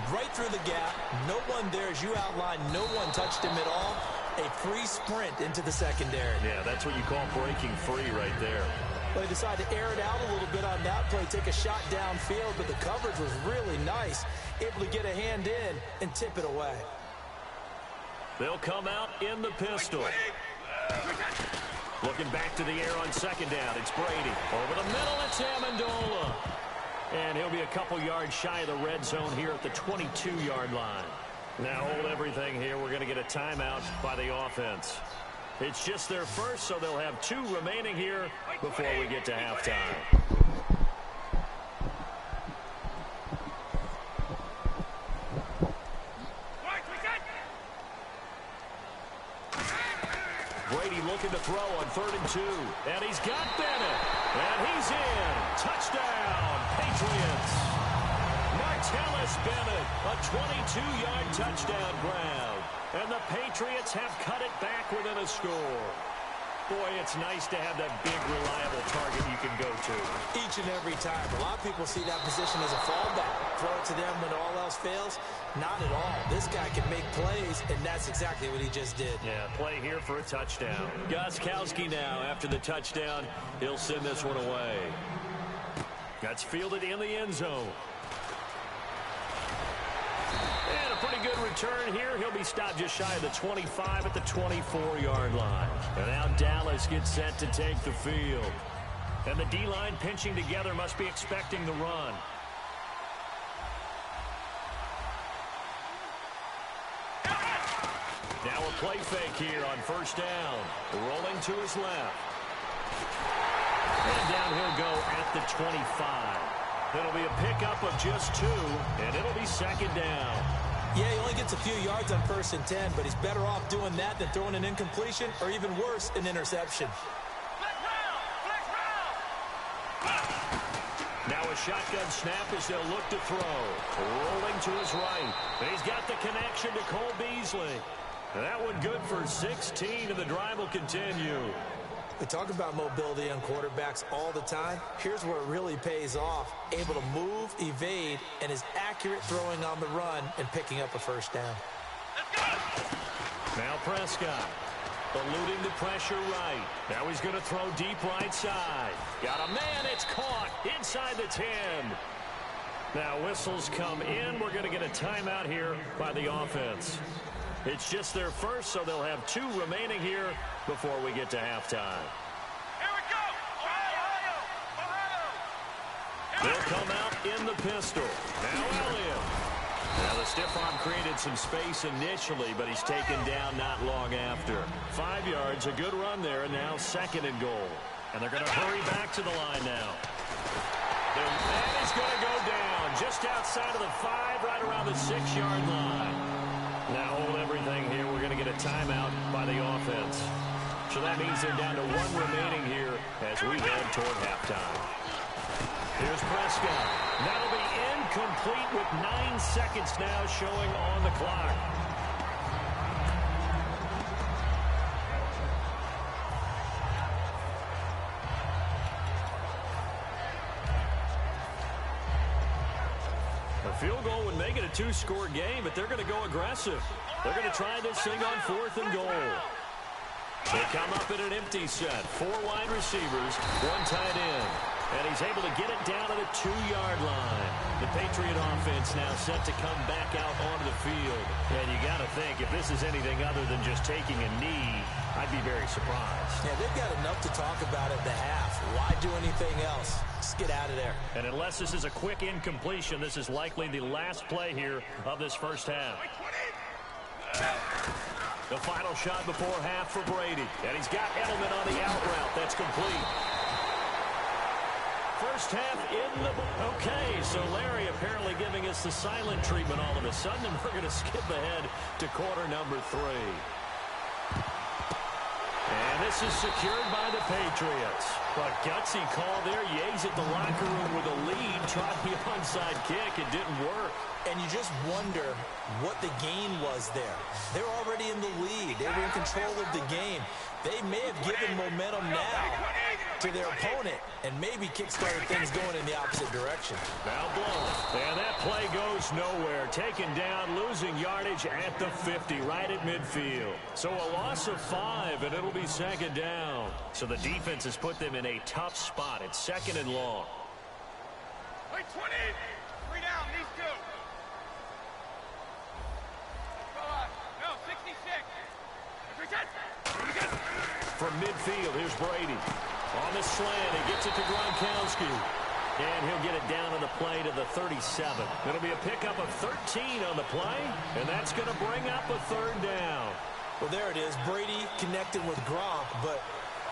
Right through the gap. No one there, as you outlined, no one touched him at all. A free sprint into the secondary. Yeah, that's what you call breaking free right there. Well, they decided to air it out a little bit on that play, take a shot downfield, but the coverage was really nice. Able to get a hand in and tip it away. They'll come out in the pistol. Looking back to the air on second down. It's Brady. Over the middle, it's Amendola. And he'll be a couple yards shy of the red zone here at the 22-yard line. Now hold everything here. We're going to get a timeout by the offense. It's just their first, so they'll have 2 remaining here before we get to halftime. Brady looking to throw on 3rd and 2. And he's got Bennett. And he's in. Touchdown, Patriots. Martellus Bennett, a 22-yard touchdown grab. And the Patriots have cut it back within a score. Boy, it's nice to have that big, reliable target you can go to. Each and every time. A lot of people see that position as a fallback. Throw it to them when all else fails. Not at all. This guy can make plays, and that's exactly what he just did. Yeah, play here for a touchdown. Gostkowski now, after the touchdown, he'll send this one away. That's fielded in the end zone. And a pretty good return here. He'll be stopped just shy of the 25 at the 24-yard line. And now Dallas gets set to take the field. And the D-line pinching together must be expecting the run. Now a play fake here on 1st down. Rolling to his left. And down he'll go at the 25. It'll be a pickup of just 2, and it'll be 2nd down. Yeah, he only gets a few yards on 1st and 10, but he's better off doing that than throwing an incompletion or even worse, an interception. Now a shotgun snap as they'll look to throw. Rolling to his right. And he's got the connection to Cole Beasley. And that one good for 16, and the drive will continue. We talk about mobility on quarterbacks all the time. Here's where it really pays off. Able to move, evade, and is accurate throwing on the run and picking up a 1st down. Now Prescott. Eluding the pressure right. Now he's going to throw deep right side. Got a man. It's caught inside the 10. Now whistles come in. We're going to get a timeout here by the offense. It's just their first, so they'll have 2 remaining here before we get to halftime. Here we go! Ohio! Ohio! They'll come out in the pistol. Now Elliott. Now the stiff arm created some space initially, but he's taken down not long after. 5 yards, a good run there, and now 2nd and goal. And they're going to hurry back to the line now. The man is going to go down just outside of the 5, right around the 6-yard line. Now hold everything here. We're going to get a timeout by the offense. So that means they're down to 1 remaining here as we head toward halftime. Here's Prescott. That'll be incomplete with 9 seconds now showing on the clock. A field goal would make it a 2-score game, but they're going to go aggressive. They're going to try this thing on 4th and goal. They come up in an empty set. 4 wide receivers, 1 tight end. And he's able to get it down to the 2-yard line. The Patriot offense now set to come back out onto the field. And you got to think, if this is anything other than just taking a knee, I'd be very surprised. Yeah, they've got enough to talk about at the half. Why do anything else? Just get out of there. And unless this is a quick incompletion, this is likely the last play here of this first half. The final shot before half for Brady. And he's got Edelman on the out route. That's complete. First half in the... Okay, so Larry apparently giving us the silent treatment all of a sudden, and we're going to skip ahead to quarter number 3. And this is secured by the Patriots. A gutsy call there. Yates at the locker room with a lead. Tried the onside kick. It didn't work. And you just wonder what the gain was there. They're already in the lead. They were in control of the game. They may have given momentum now to their opponent and maybe kick-started things going in the opposite direction. Now blown. And that play goes nowhere. Taken down, losing yardage at the 50, right at midfield. So a loss of 5, and it'll be 2nd down. So the defense has put them in a tough spot. It's 2nd and long. Wait, 20! 3 down, these 2. No, 66. From midfield, here's Brady. On the slant, he gets it to Gronkowski. And he'll get it down on the play to the 37. It'll be a pickup of 13 on the play, and that's going to bring up a third down. Well, there it is. Brady connecting with Gronk, but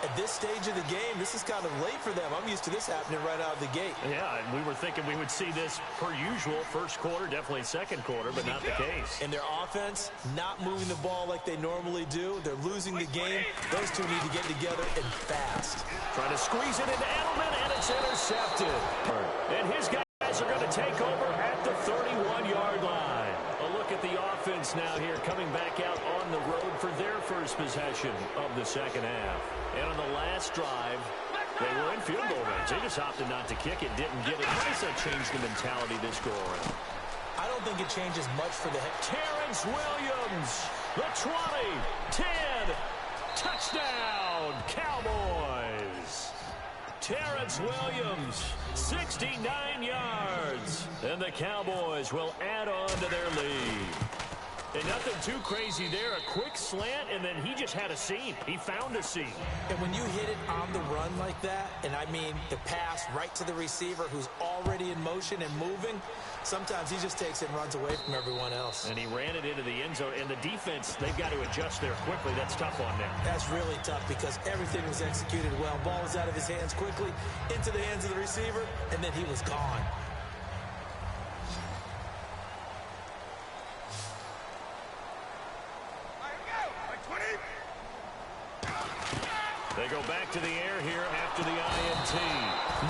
at this stage of the game, this is kind of late for them. I'm used to this happening right out of the gate. Yeah, and we were thinking we would see this per usual. First quarter, definitely second quarter, but not the case. And their offense not moving the ball like they normally do. They're losing the game. Those two need to get together and fast. Trying to squeeze it into Edelman, and it's intercepted. And his guys are going to take over at the 31-yard line. A look at the offense now here, coming back out on the road for their first possession of the second half. And on the last drive, they were in field goal range. They just opted not to kick it, didn't get it. How does that change the mentality this go-around? I don't think it changes much for the head. Terrence Williams, the 20, 10, touchdown, Cowboys. Terrence Williams, 69 yards. And the Cowboys will add on to their lead. And nothing too crazy there. A quick slant, and then he just had a seam. He found a seam. And when you hit it on the run like that, and I mean the pass right to the receiver who's already in motion and moving, sometimes he just takes it and runs away from everyone else. And he ran it into the end zone. And the defense, they've got to adjust there quickly. That's tough on them. That's really tough because everything was executed well. Ball was out of his hands quickly, into the hands of the receiver, and then he was gone. They go back to the air here after the INT.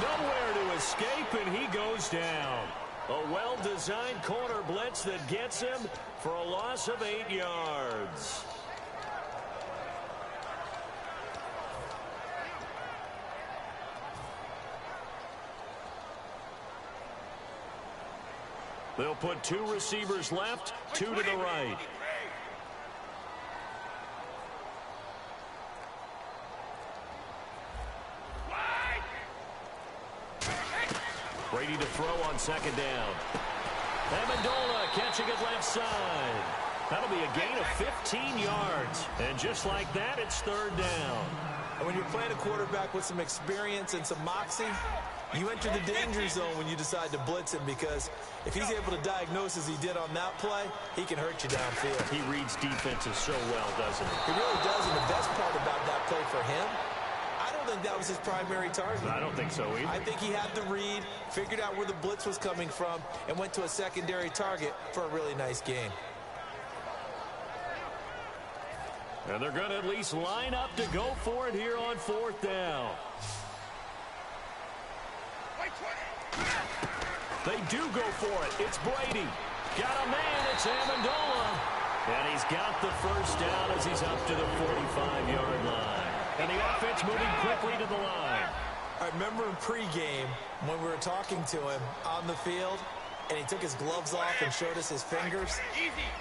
Nowhere to escape, and he goes down. A well-designed corner blitz that gets him for a loss of 8 yards. They'll put two receivers left, two to the right. Brady to throw on second down. Amendola catching it left side. That'll be a gain of 15 yards. And just like that, it's third down. And when you're playing a quarterback with some experience and some moxie, you enter the danger zone when you decide to blitz him, because if he's able to diagnose as he did on that play, he can hurt you downfield. He reads defenses so well, doesn't he? He really does, and the best part about that play for him, I don't think that was his primary target. I don't think so either. I think he had the read, figured out where the blitz was coming from, and went to a secondary target for a really nice game. And they're going to at least line up to go for it here on fourth down. They do go for it. It's Brady. Got a man. It's Amendola. And he's got the first down as he's up to the 45-yard line. And the offense moving quickly to the line. I remember in pregame when we were talking to him on the field, and he took his gloves off and showed us his fingers.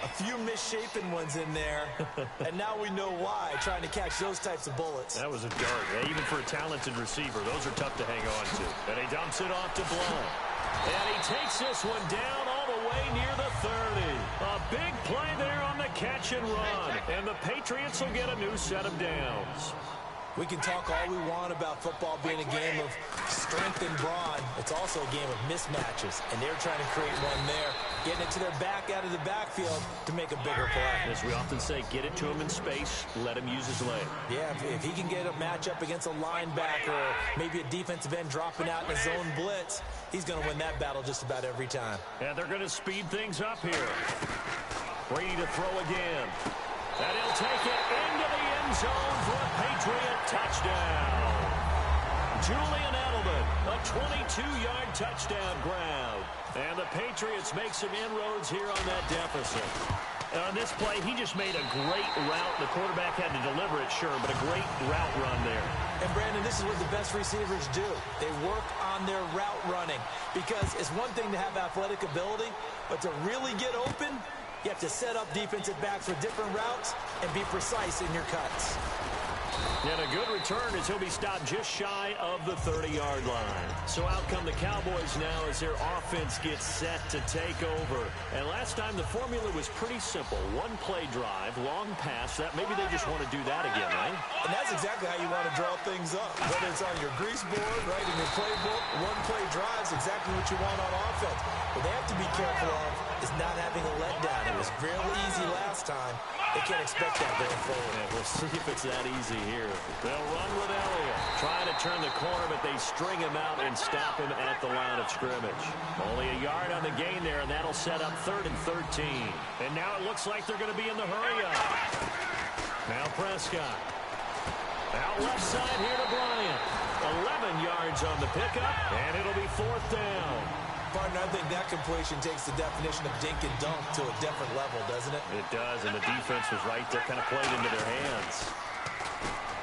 A few misshapen ones in there, and now we know why, trying to catch those types of bullets. That was a dart. Yeah, even for a talented receiver, those are tough to hang on to. And he dumps it off to Blount. And he takes this one down all the way near the 30. A big play there on the catch and run. And the Patriots will get a new set of downs. We can talk all we want about football being a game of strength and brawn. It's also a game of mismatches, and they're trying to create one there, getting it to their back out of the backfield to make a bigger play. As we often say, get it to him in space, let him use his leg. Yeah, if he can get a matchup against a linebacker or maybe a defensive end dropping out in a zone blitz, he's going to win that battle just about every time. And they're going to speed things up here. Brady to throw again. And he'll take it into the end zone for a Patriot touchdown. Julian Edelman, a 22-yard touchdown grab. And the Patriots make some inroads here on that deficit. And on this play, he just made a great route. The quarterback had to deliver it, sure, but a great route run there. And, Brandon, this is what the best receivers do. They work on their route running, because it's one thing to have athletic ability, but to really get open, you have to set up defensive backs with different routes and be precise in your cuts. And a good return as he'll be stopped just shy of the 30-yard line. So out come the Cowboys now as their offense gets set to take over. And last time the formula was pretty simple. One play drive, long pass. That maybe they just want to do that again, right? And that's exactly how you want to draw things up. Whether it's on your grease board, right, in your playbook, one play drive is exactly what you want on offense. What they have to be careful of is not having a letdown. It was fairly easy last time. They can't expect that going forward. And we'll see if it's that easy here. They'll run with Elliott. Trying to turn the corner, but they string him out and stop him at the line of scrimmage. Only a yard on the gain there, and that'll set up 3rd and 13. And now it looks like they're going to be in the hurry-up. Now Prescott. Out left side here to Bryant. 11 yards on the pickup, and it'll be 4th down. Partner, I think that completion takes the definition of dink and dunk to a different level, doesn't it? It does, and the defense was right there, kind of played into their hands.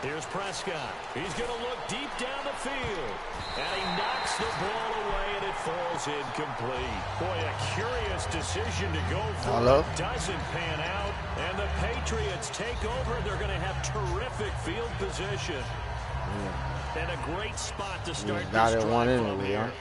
Here's Prescott. He's going to look deep down the field. And he knocks the ball away, and it falls incomplete. Boy, a curious decision to go for. Doesn't pan out, and the Patriots take over. They're going to have terrific field position. And a great spot to start this drive from here.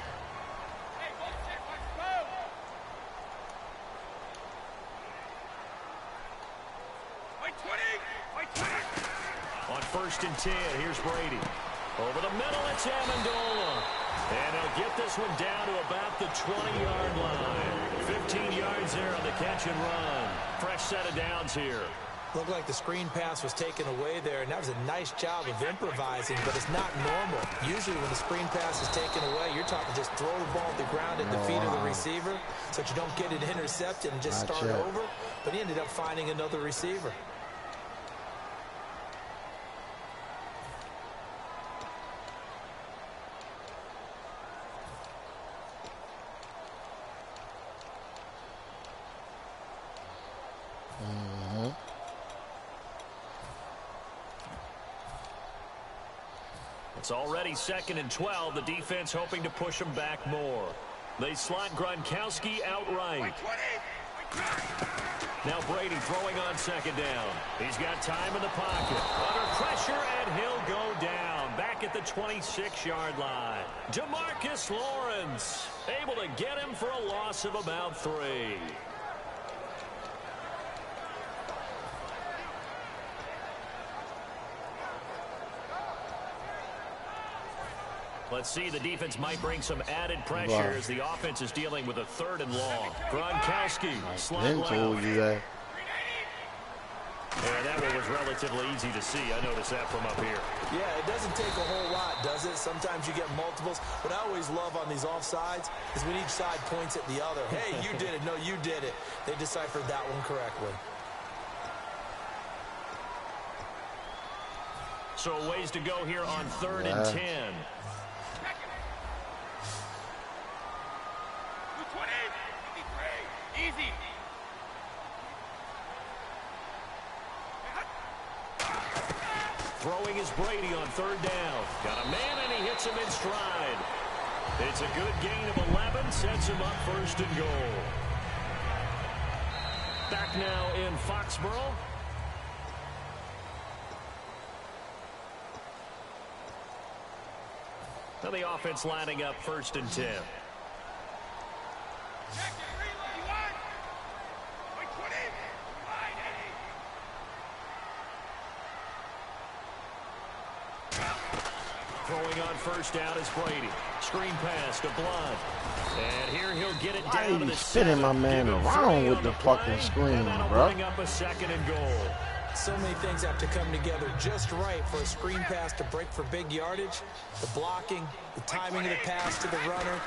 On 1st and 10, here's Brady. Over the middle, it's Amendola. And he'll get this one down to about the 20-yard line. 15 yards there on the catch and run. Fresh set of downs here. Looked like the screen pass was taken away there, and that was a nice job of improvising, but it's not normal. Usually when the screen pass is taken away, you're talking just throw the ball at the ground at the feet of the receiver so that you don't get it intercepted and just start over. But he ended up finding another receiver. It's already 2nd and 12. The defense hoping to push them back more. They slot Gronkowski outright. Now Brady throwing on 2nd down. He's got time in the pocket. Under pressure, and he'll go down. Back at the 26-yard line. DeMarcus Lawrence able to get him for a loss of about 3. Let's see, the defense might bring some added pressure as the offense is dealing with a 3rd and long. Gronkowski, slot left. And that one was relatively easy to see. I noticed that from up here. Yeah, it doesn't take a whole lot, does it? Sometimes you get multiples. What I always love on these offsides is when each side points at the other. Hey, you did it. No, you did it. They deciphered that one correctly. So a ways to go here on 3rd and 10. Easy. Throwing is Brady on 3rd down. Got a man, and he hits him in stride. It's a good gain of 11, sets him up 1st and goal. Back now in Foxborough. Now the offense lining up 1st and 10. Throwing on 1st down is Brady. Screen pass to Blunt. And here he'll get it down to the 7. Spinning my man around with the fucking screen, bro. Bring up a 2nd and goal. So many things have to come together just right for a screen pass to break for big yardage. The blocking, the timing of the pass to the runner,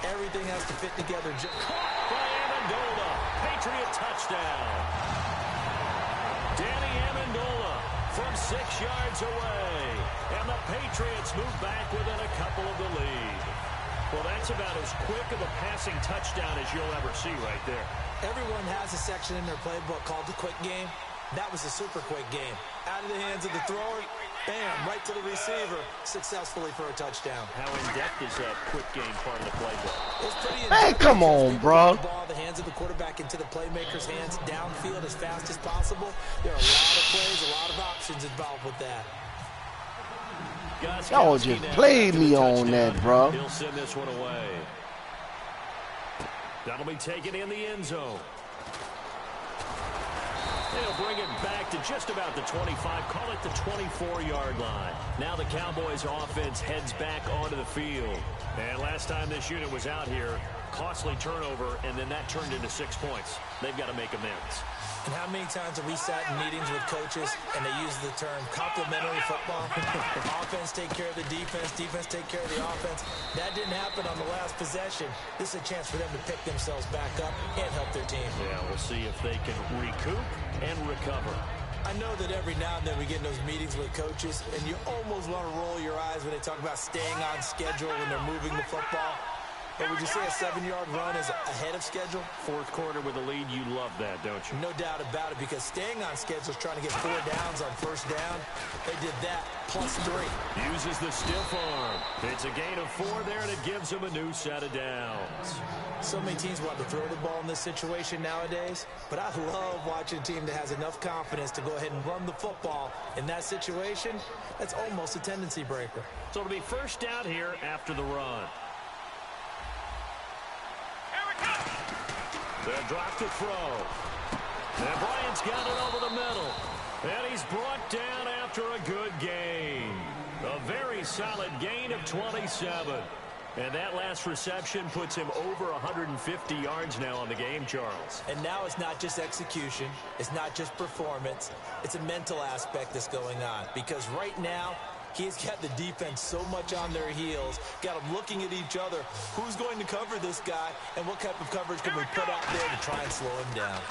everything has to fit together. Caught by Amendola. Patriot touchdown. Danny Amendola from 6 yards away. And the Patriots move back within a couple of the lead. Well, that's about as quick of a passing touchdown as you'll ever see right there. Everyone has a section in their playbook called the quick game. That was a super quick game. Out of the hands of the thrower, bam, right to the receiver, successfully for a touchdown. How in-depth is that quick game part of the playbook? It's pretty in-depth. Hey, come on, bro. The ball, the hands of the quarterback into the playmaker's hands, downfield as fast as possible. There are a lot of plays, a lot of options involved with that. Y'all just played me on that, bro. He'll send this one away. That'll be taken in the end zone. They'll bring it back to just about the 25, call it the 24-yard line. Now the Cowboys offense heads back onto the field. And last time this unit was out here, costly turnover, and then that turned into 6 points. They've got to make amends. And how many times have we sat in meetings with coaches and they use the term complementary football? Offense take care of the defense, defense take care of the offense. That didn't happen on the last possession. This is a chance for them to pick themselves back up and help their team. Yeah, we'll see if they can recoup and recover. I know that every now and then we get in those meetings with coaches and you almost want to roll your eyes when they talk about staying on schedule when they're moving the football. But would you say a 7-yard run is ahead of schedule? Fourth quarter with a lead, you love that, don't you? No doubt about it, because staying on schedule is trying to get 4 downs on first down. They did that, plus 3. Uses the stiff arm. It's a gain of 4 there, and it gives them a new set of downs. So many teams want to throw the ball in this situation nowadays, but I love watching a team that has enough confidence to go ahead and run the football. In that situation, that's almost a tendency breaker. So it'll be first down here after the run. They'll drop to throw. And Bryant's got it over the middle. And he's brought down after a good gain. A very solid gain of 27. And that last reception puts him over 150 yards now on the game, Charles. And now it's not just execution. It's not just performance. It's a mental aspect that's going on. Because right now, he's got the defense so much on their heels, got them looking at each other. Who's going to cover this guy, and what type of coverage can we put out there to try and slow him down?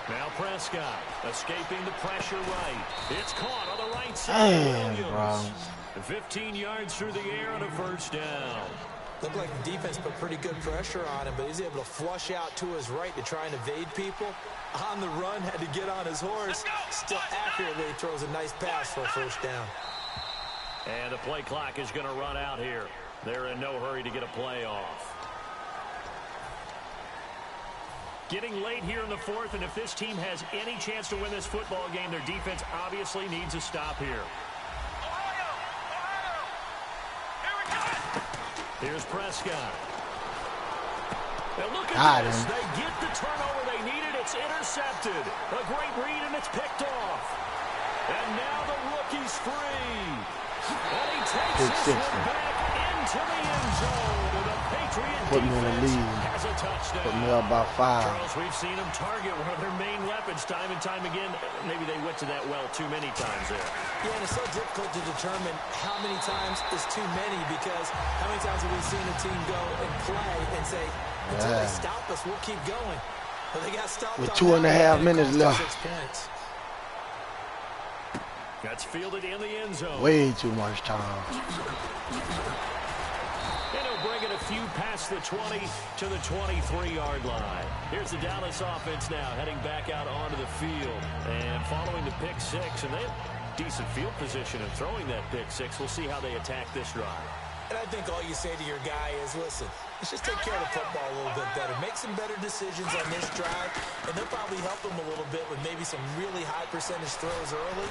Now Prescott escaping the pressure right. It's caught on the right side. Bro. 15 yards through the air and a first down. Looked like the defense put pretty good pressure on him, but he's able to flush out to his right to try and evade people. On the run, had to get on his horse. Still accurately throws a nice pass for a first down. And the play clock is going to run out here. They're in no hurry to get a play off. Getting late here in the fourth, and if this team has any chance to win this football game, their defense obviously needs a stop here. Here's Prescott. Now look at this. They get the turnover they needed. It's intercepted. A great read, and it's picked off. And now the rookie's free. And he takes this one back into the end zone. And the Patriot defense has a touchdown. Put me up by 5. Charles, we've seen them target one of their main weapons time and time again. Maybe they went to that well too many times there. Yeah, and it's so difficult to determine how many times is too many, because how many times have we seen a team go and play and say, until they stop us, we'll keep going. But they got stopped with 2.5 minutes left. 6 points. That's fielded in the end zone. Way too much time. And he'll bring it a few past the 20 to the 23-yard line. Here's the Dallas offense now heading back out onto the field. And following the pick 6, and they have decent field position in throwing that pick 6. We'll see how they attack this drive. And I think all you say to your guy is, listen, let's just take care of the football a little bit better. Make some better decisions on this drive, and they'll probably help him a little bit with maybe some really high percentage throws early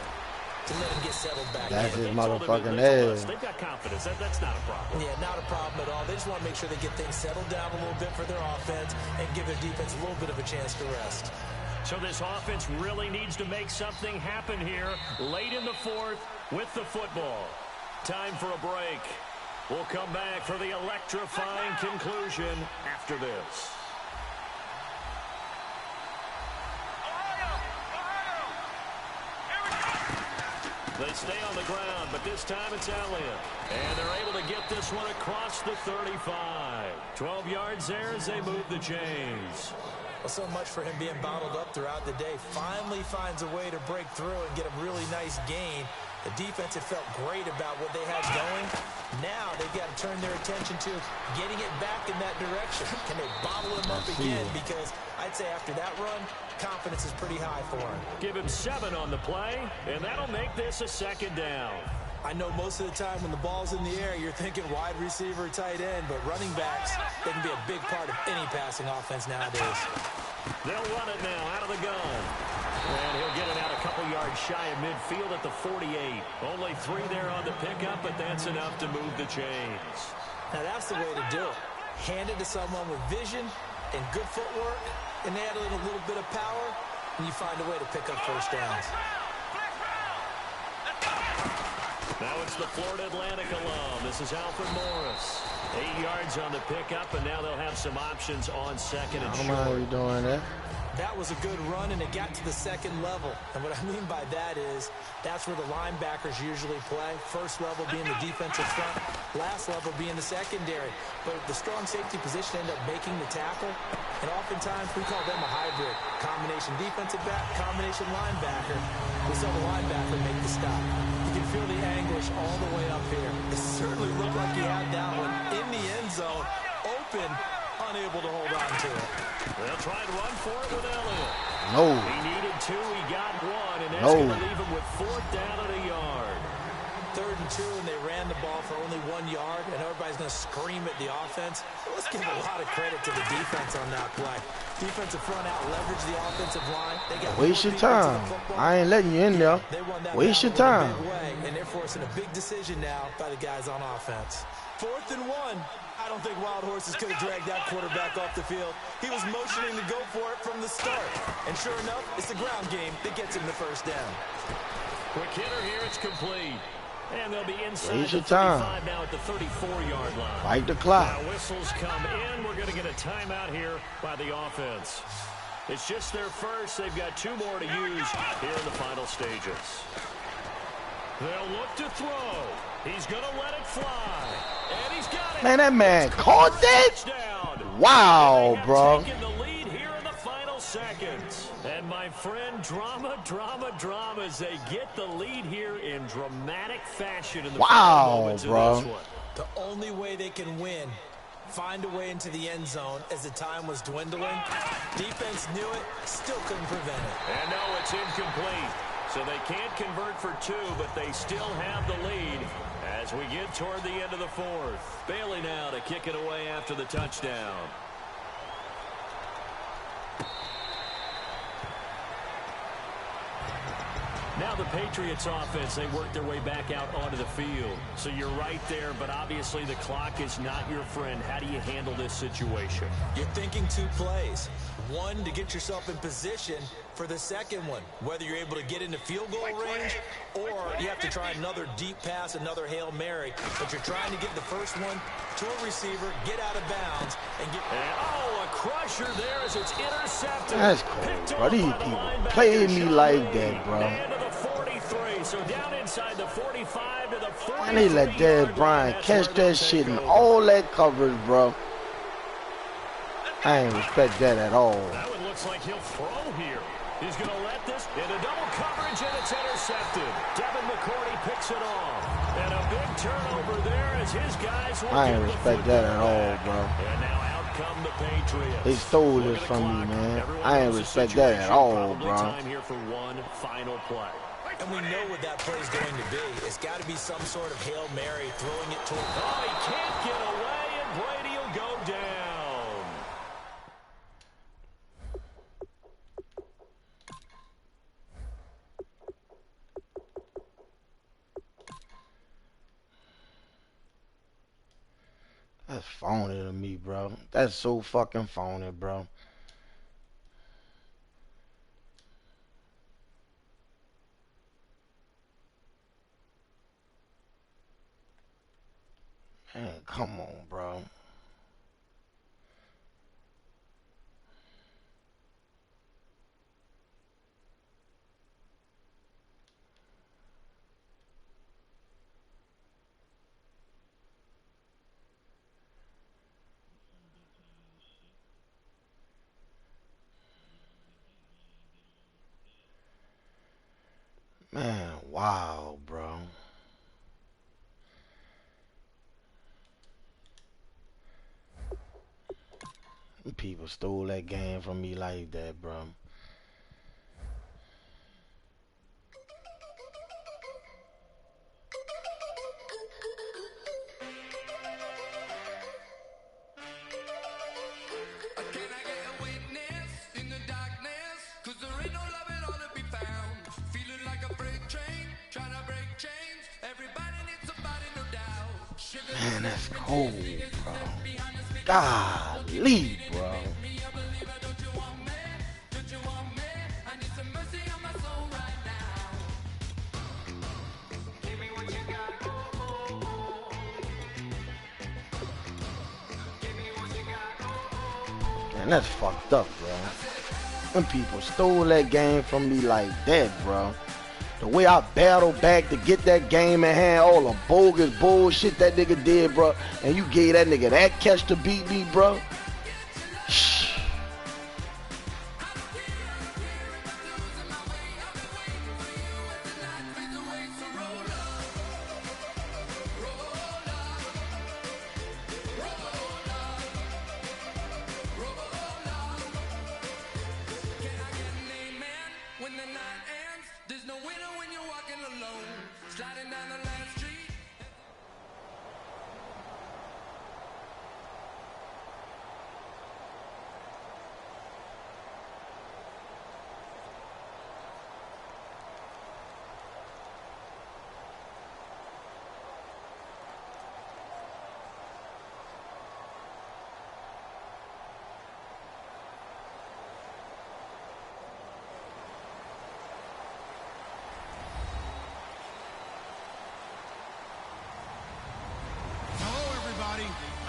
to let him get settled back in. That's his motherfucking ass. They've got confidence. That's not a problem. Yeah, not a problem at all. They just want to make sure they get things settled down a little bit for their offense and give their defense a little bit of a chance to rest. So this offense really needs to make something happen here late in the fourth with the football. Time for a break. We'll come back for the electrifying conclusion after this. They stay on the ground, but this time it's Elliott. And they're able to get this one across the 35. 12 yards there as they move the chains. Well, so much for him being bottled up throughout the day. Finally finds a way to break through and get a really nice gain. The defense had felt great about what they had going. Now they've got to turn their attention to getting it back in that direction. Can they bottle him up again? Because I'd say after that run, confidence is pretty high for him. Give him 7 on the play, and that'll make this a second down. I know most of the time when the ball's in the air, you're thinking wide receiver, tight end, but running backs, they can be a big part of any passing offense nowadays. They'll run it now out of the gun. And he'll get it out a couple yards shy of midfield at the 48. Only 3 there on the pickup, but that's enough to move the chains. Now that's the way to do it. Hand it to someone with vision and good footwork, and add in a little bit of power, and you find a way to pick up first downs. Now it's the Florida Atlantic alum. This is Alfred Morris. 8 yards on the pickup, and now they'll have some options on second and short. How are you doing that? That was a good run, and it got to the second level. And what I mean by that is that's where the linebackers usually play. First level being the defensive front, last level being the secondary. But the strong safety position ended up making the tackle, and oftentimes we call them a hybrid. Combination defensive back, combination linebacker. We saw the linebacker make the stop. You can feel the anguish all the way up here. It certainly looked like he had that one in the end zone, open, unable to hold on to it. They'll try and run for it with Elliott. No. He needed 2, he got 1, and that's No. going to leave him with 4th down and a yard. 3rd and 2, and they ran the ball for only 1 yard, and everybody's going to scream at the offense. Let's give a lot of credit to the defense on that play. Defensive front out leveraged the offensive line. They got Waste your time. I ain't letting you in there. Waste your time. And they're forcing a big decision now by the guys on offense. 4th and 1. I don't think Wild Horses could have dragged that quarterback off the field. He was motioning to go for it from the start. And sure enough, it's the ground game that gets him the first down. Quick hitter here, it's complete. And they'll be inside Waste the your time. 35 now at the 34-yard line. Fight the clock. Now whistles come in. We're going to get a timeout here by the offense. It's just their first. They've got 2 more to use here in the final stages. They'll look to throw. He's going to let it fly. And he's got it. Man, that man caught that? Touchdown. Wow, bro. Taking the lead here in the final seconds. And my friend, drama as they get the lead here in dramatic fashion in the final moments of this one. The only way they can win, find a way into the end zone as the time was dwindling. Defense knew it, still couldn't prevent it. And no, it's incomplete. So they can't convert for 2, but they still have the lead as we get toward the end of the 4th. Bailey now to kick it away after the touchdown. Now the Patriots offense, they work their way back out onto the field. So you're right there, but obviously the clock is not your friend. How do you handle this situation? You're thinking 2 plays. One, to get yourself in position for the second one, whether you're able to get into field goal range or you have to try another deep pass, another Hail Mary. But you're trying to get the first one to a receiver, get out of bounds, and get... a crusher there as it's intercepted. That's cool, bro. These people playing me like that, bro. So down inside the 45 to the 43. And they let Dez Bryant catch that shit in all that coverage, bro. I ain't respect that at all. That one looks like he'll throw here. He's going to let this into double coverage, and it's intercepted. Devin McCourty picks it off. And a big turnover there as his guys will I ain't respect that at all, bro. And now out come the Patriots. They stole this from me, man. I ain't respect that at all, bro. Time here for one final play. And we know what that play is going to be. It's got to be some sort of Hail Mary, throwing it toward... Oh, he can't get away, and Brady will go down. That's phony to me, bro. That's so fucking phony, bro. Man, come on, bro. Man, wow, bro. People stole that game from me like that, bro. Can I get a witness in the Man, that's cold, bro. Golly, bro. Man, that's fucked up, bro. Them people stole that game from me like that, bro. The way I battled back to get that game in hand, all the bogus bullshit that nigga did, bro. And you gave that nigga that catch to beat me, bro. Shh.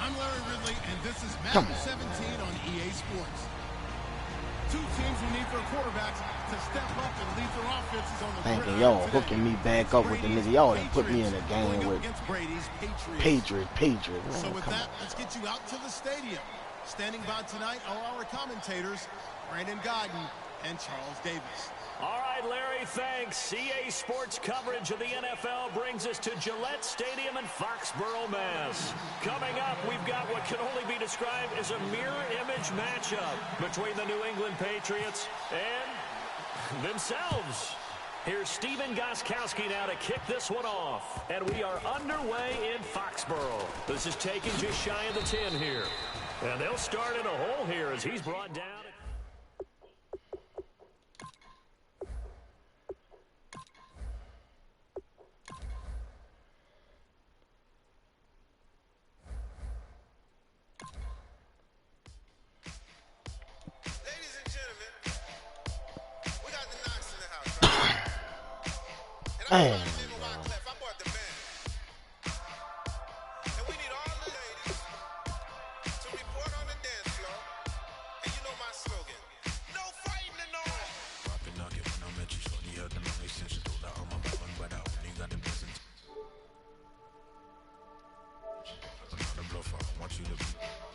I'm Larry Ridley, and this is Madden 17 on EA Sports. Two teams who need their quarterbacks to step up and lead their offenses on the thinking y'all hooking me back up with the nigga. Y'all done put me in a game with Patriot. Man, so with that, let's get you out to the stadium. Standing by tonight are our commentators, Brandon Godden and Charles Davis. All right, Larry, thanks. EA Sports coverage of the NFL brings us to Gillette Stadium in Foxborough, Mass. Coming up, we've got what can only be described as a mirror image matchup between the New England Patriots and themselves. Here's Stephen Gostkowski now to kick this one off. And we are underway in Foxborough. This is taking just shy of the 10 here. And they'll start in a hole here as he's brought down. Man. I want you to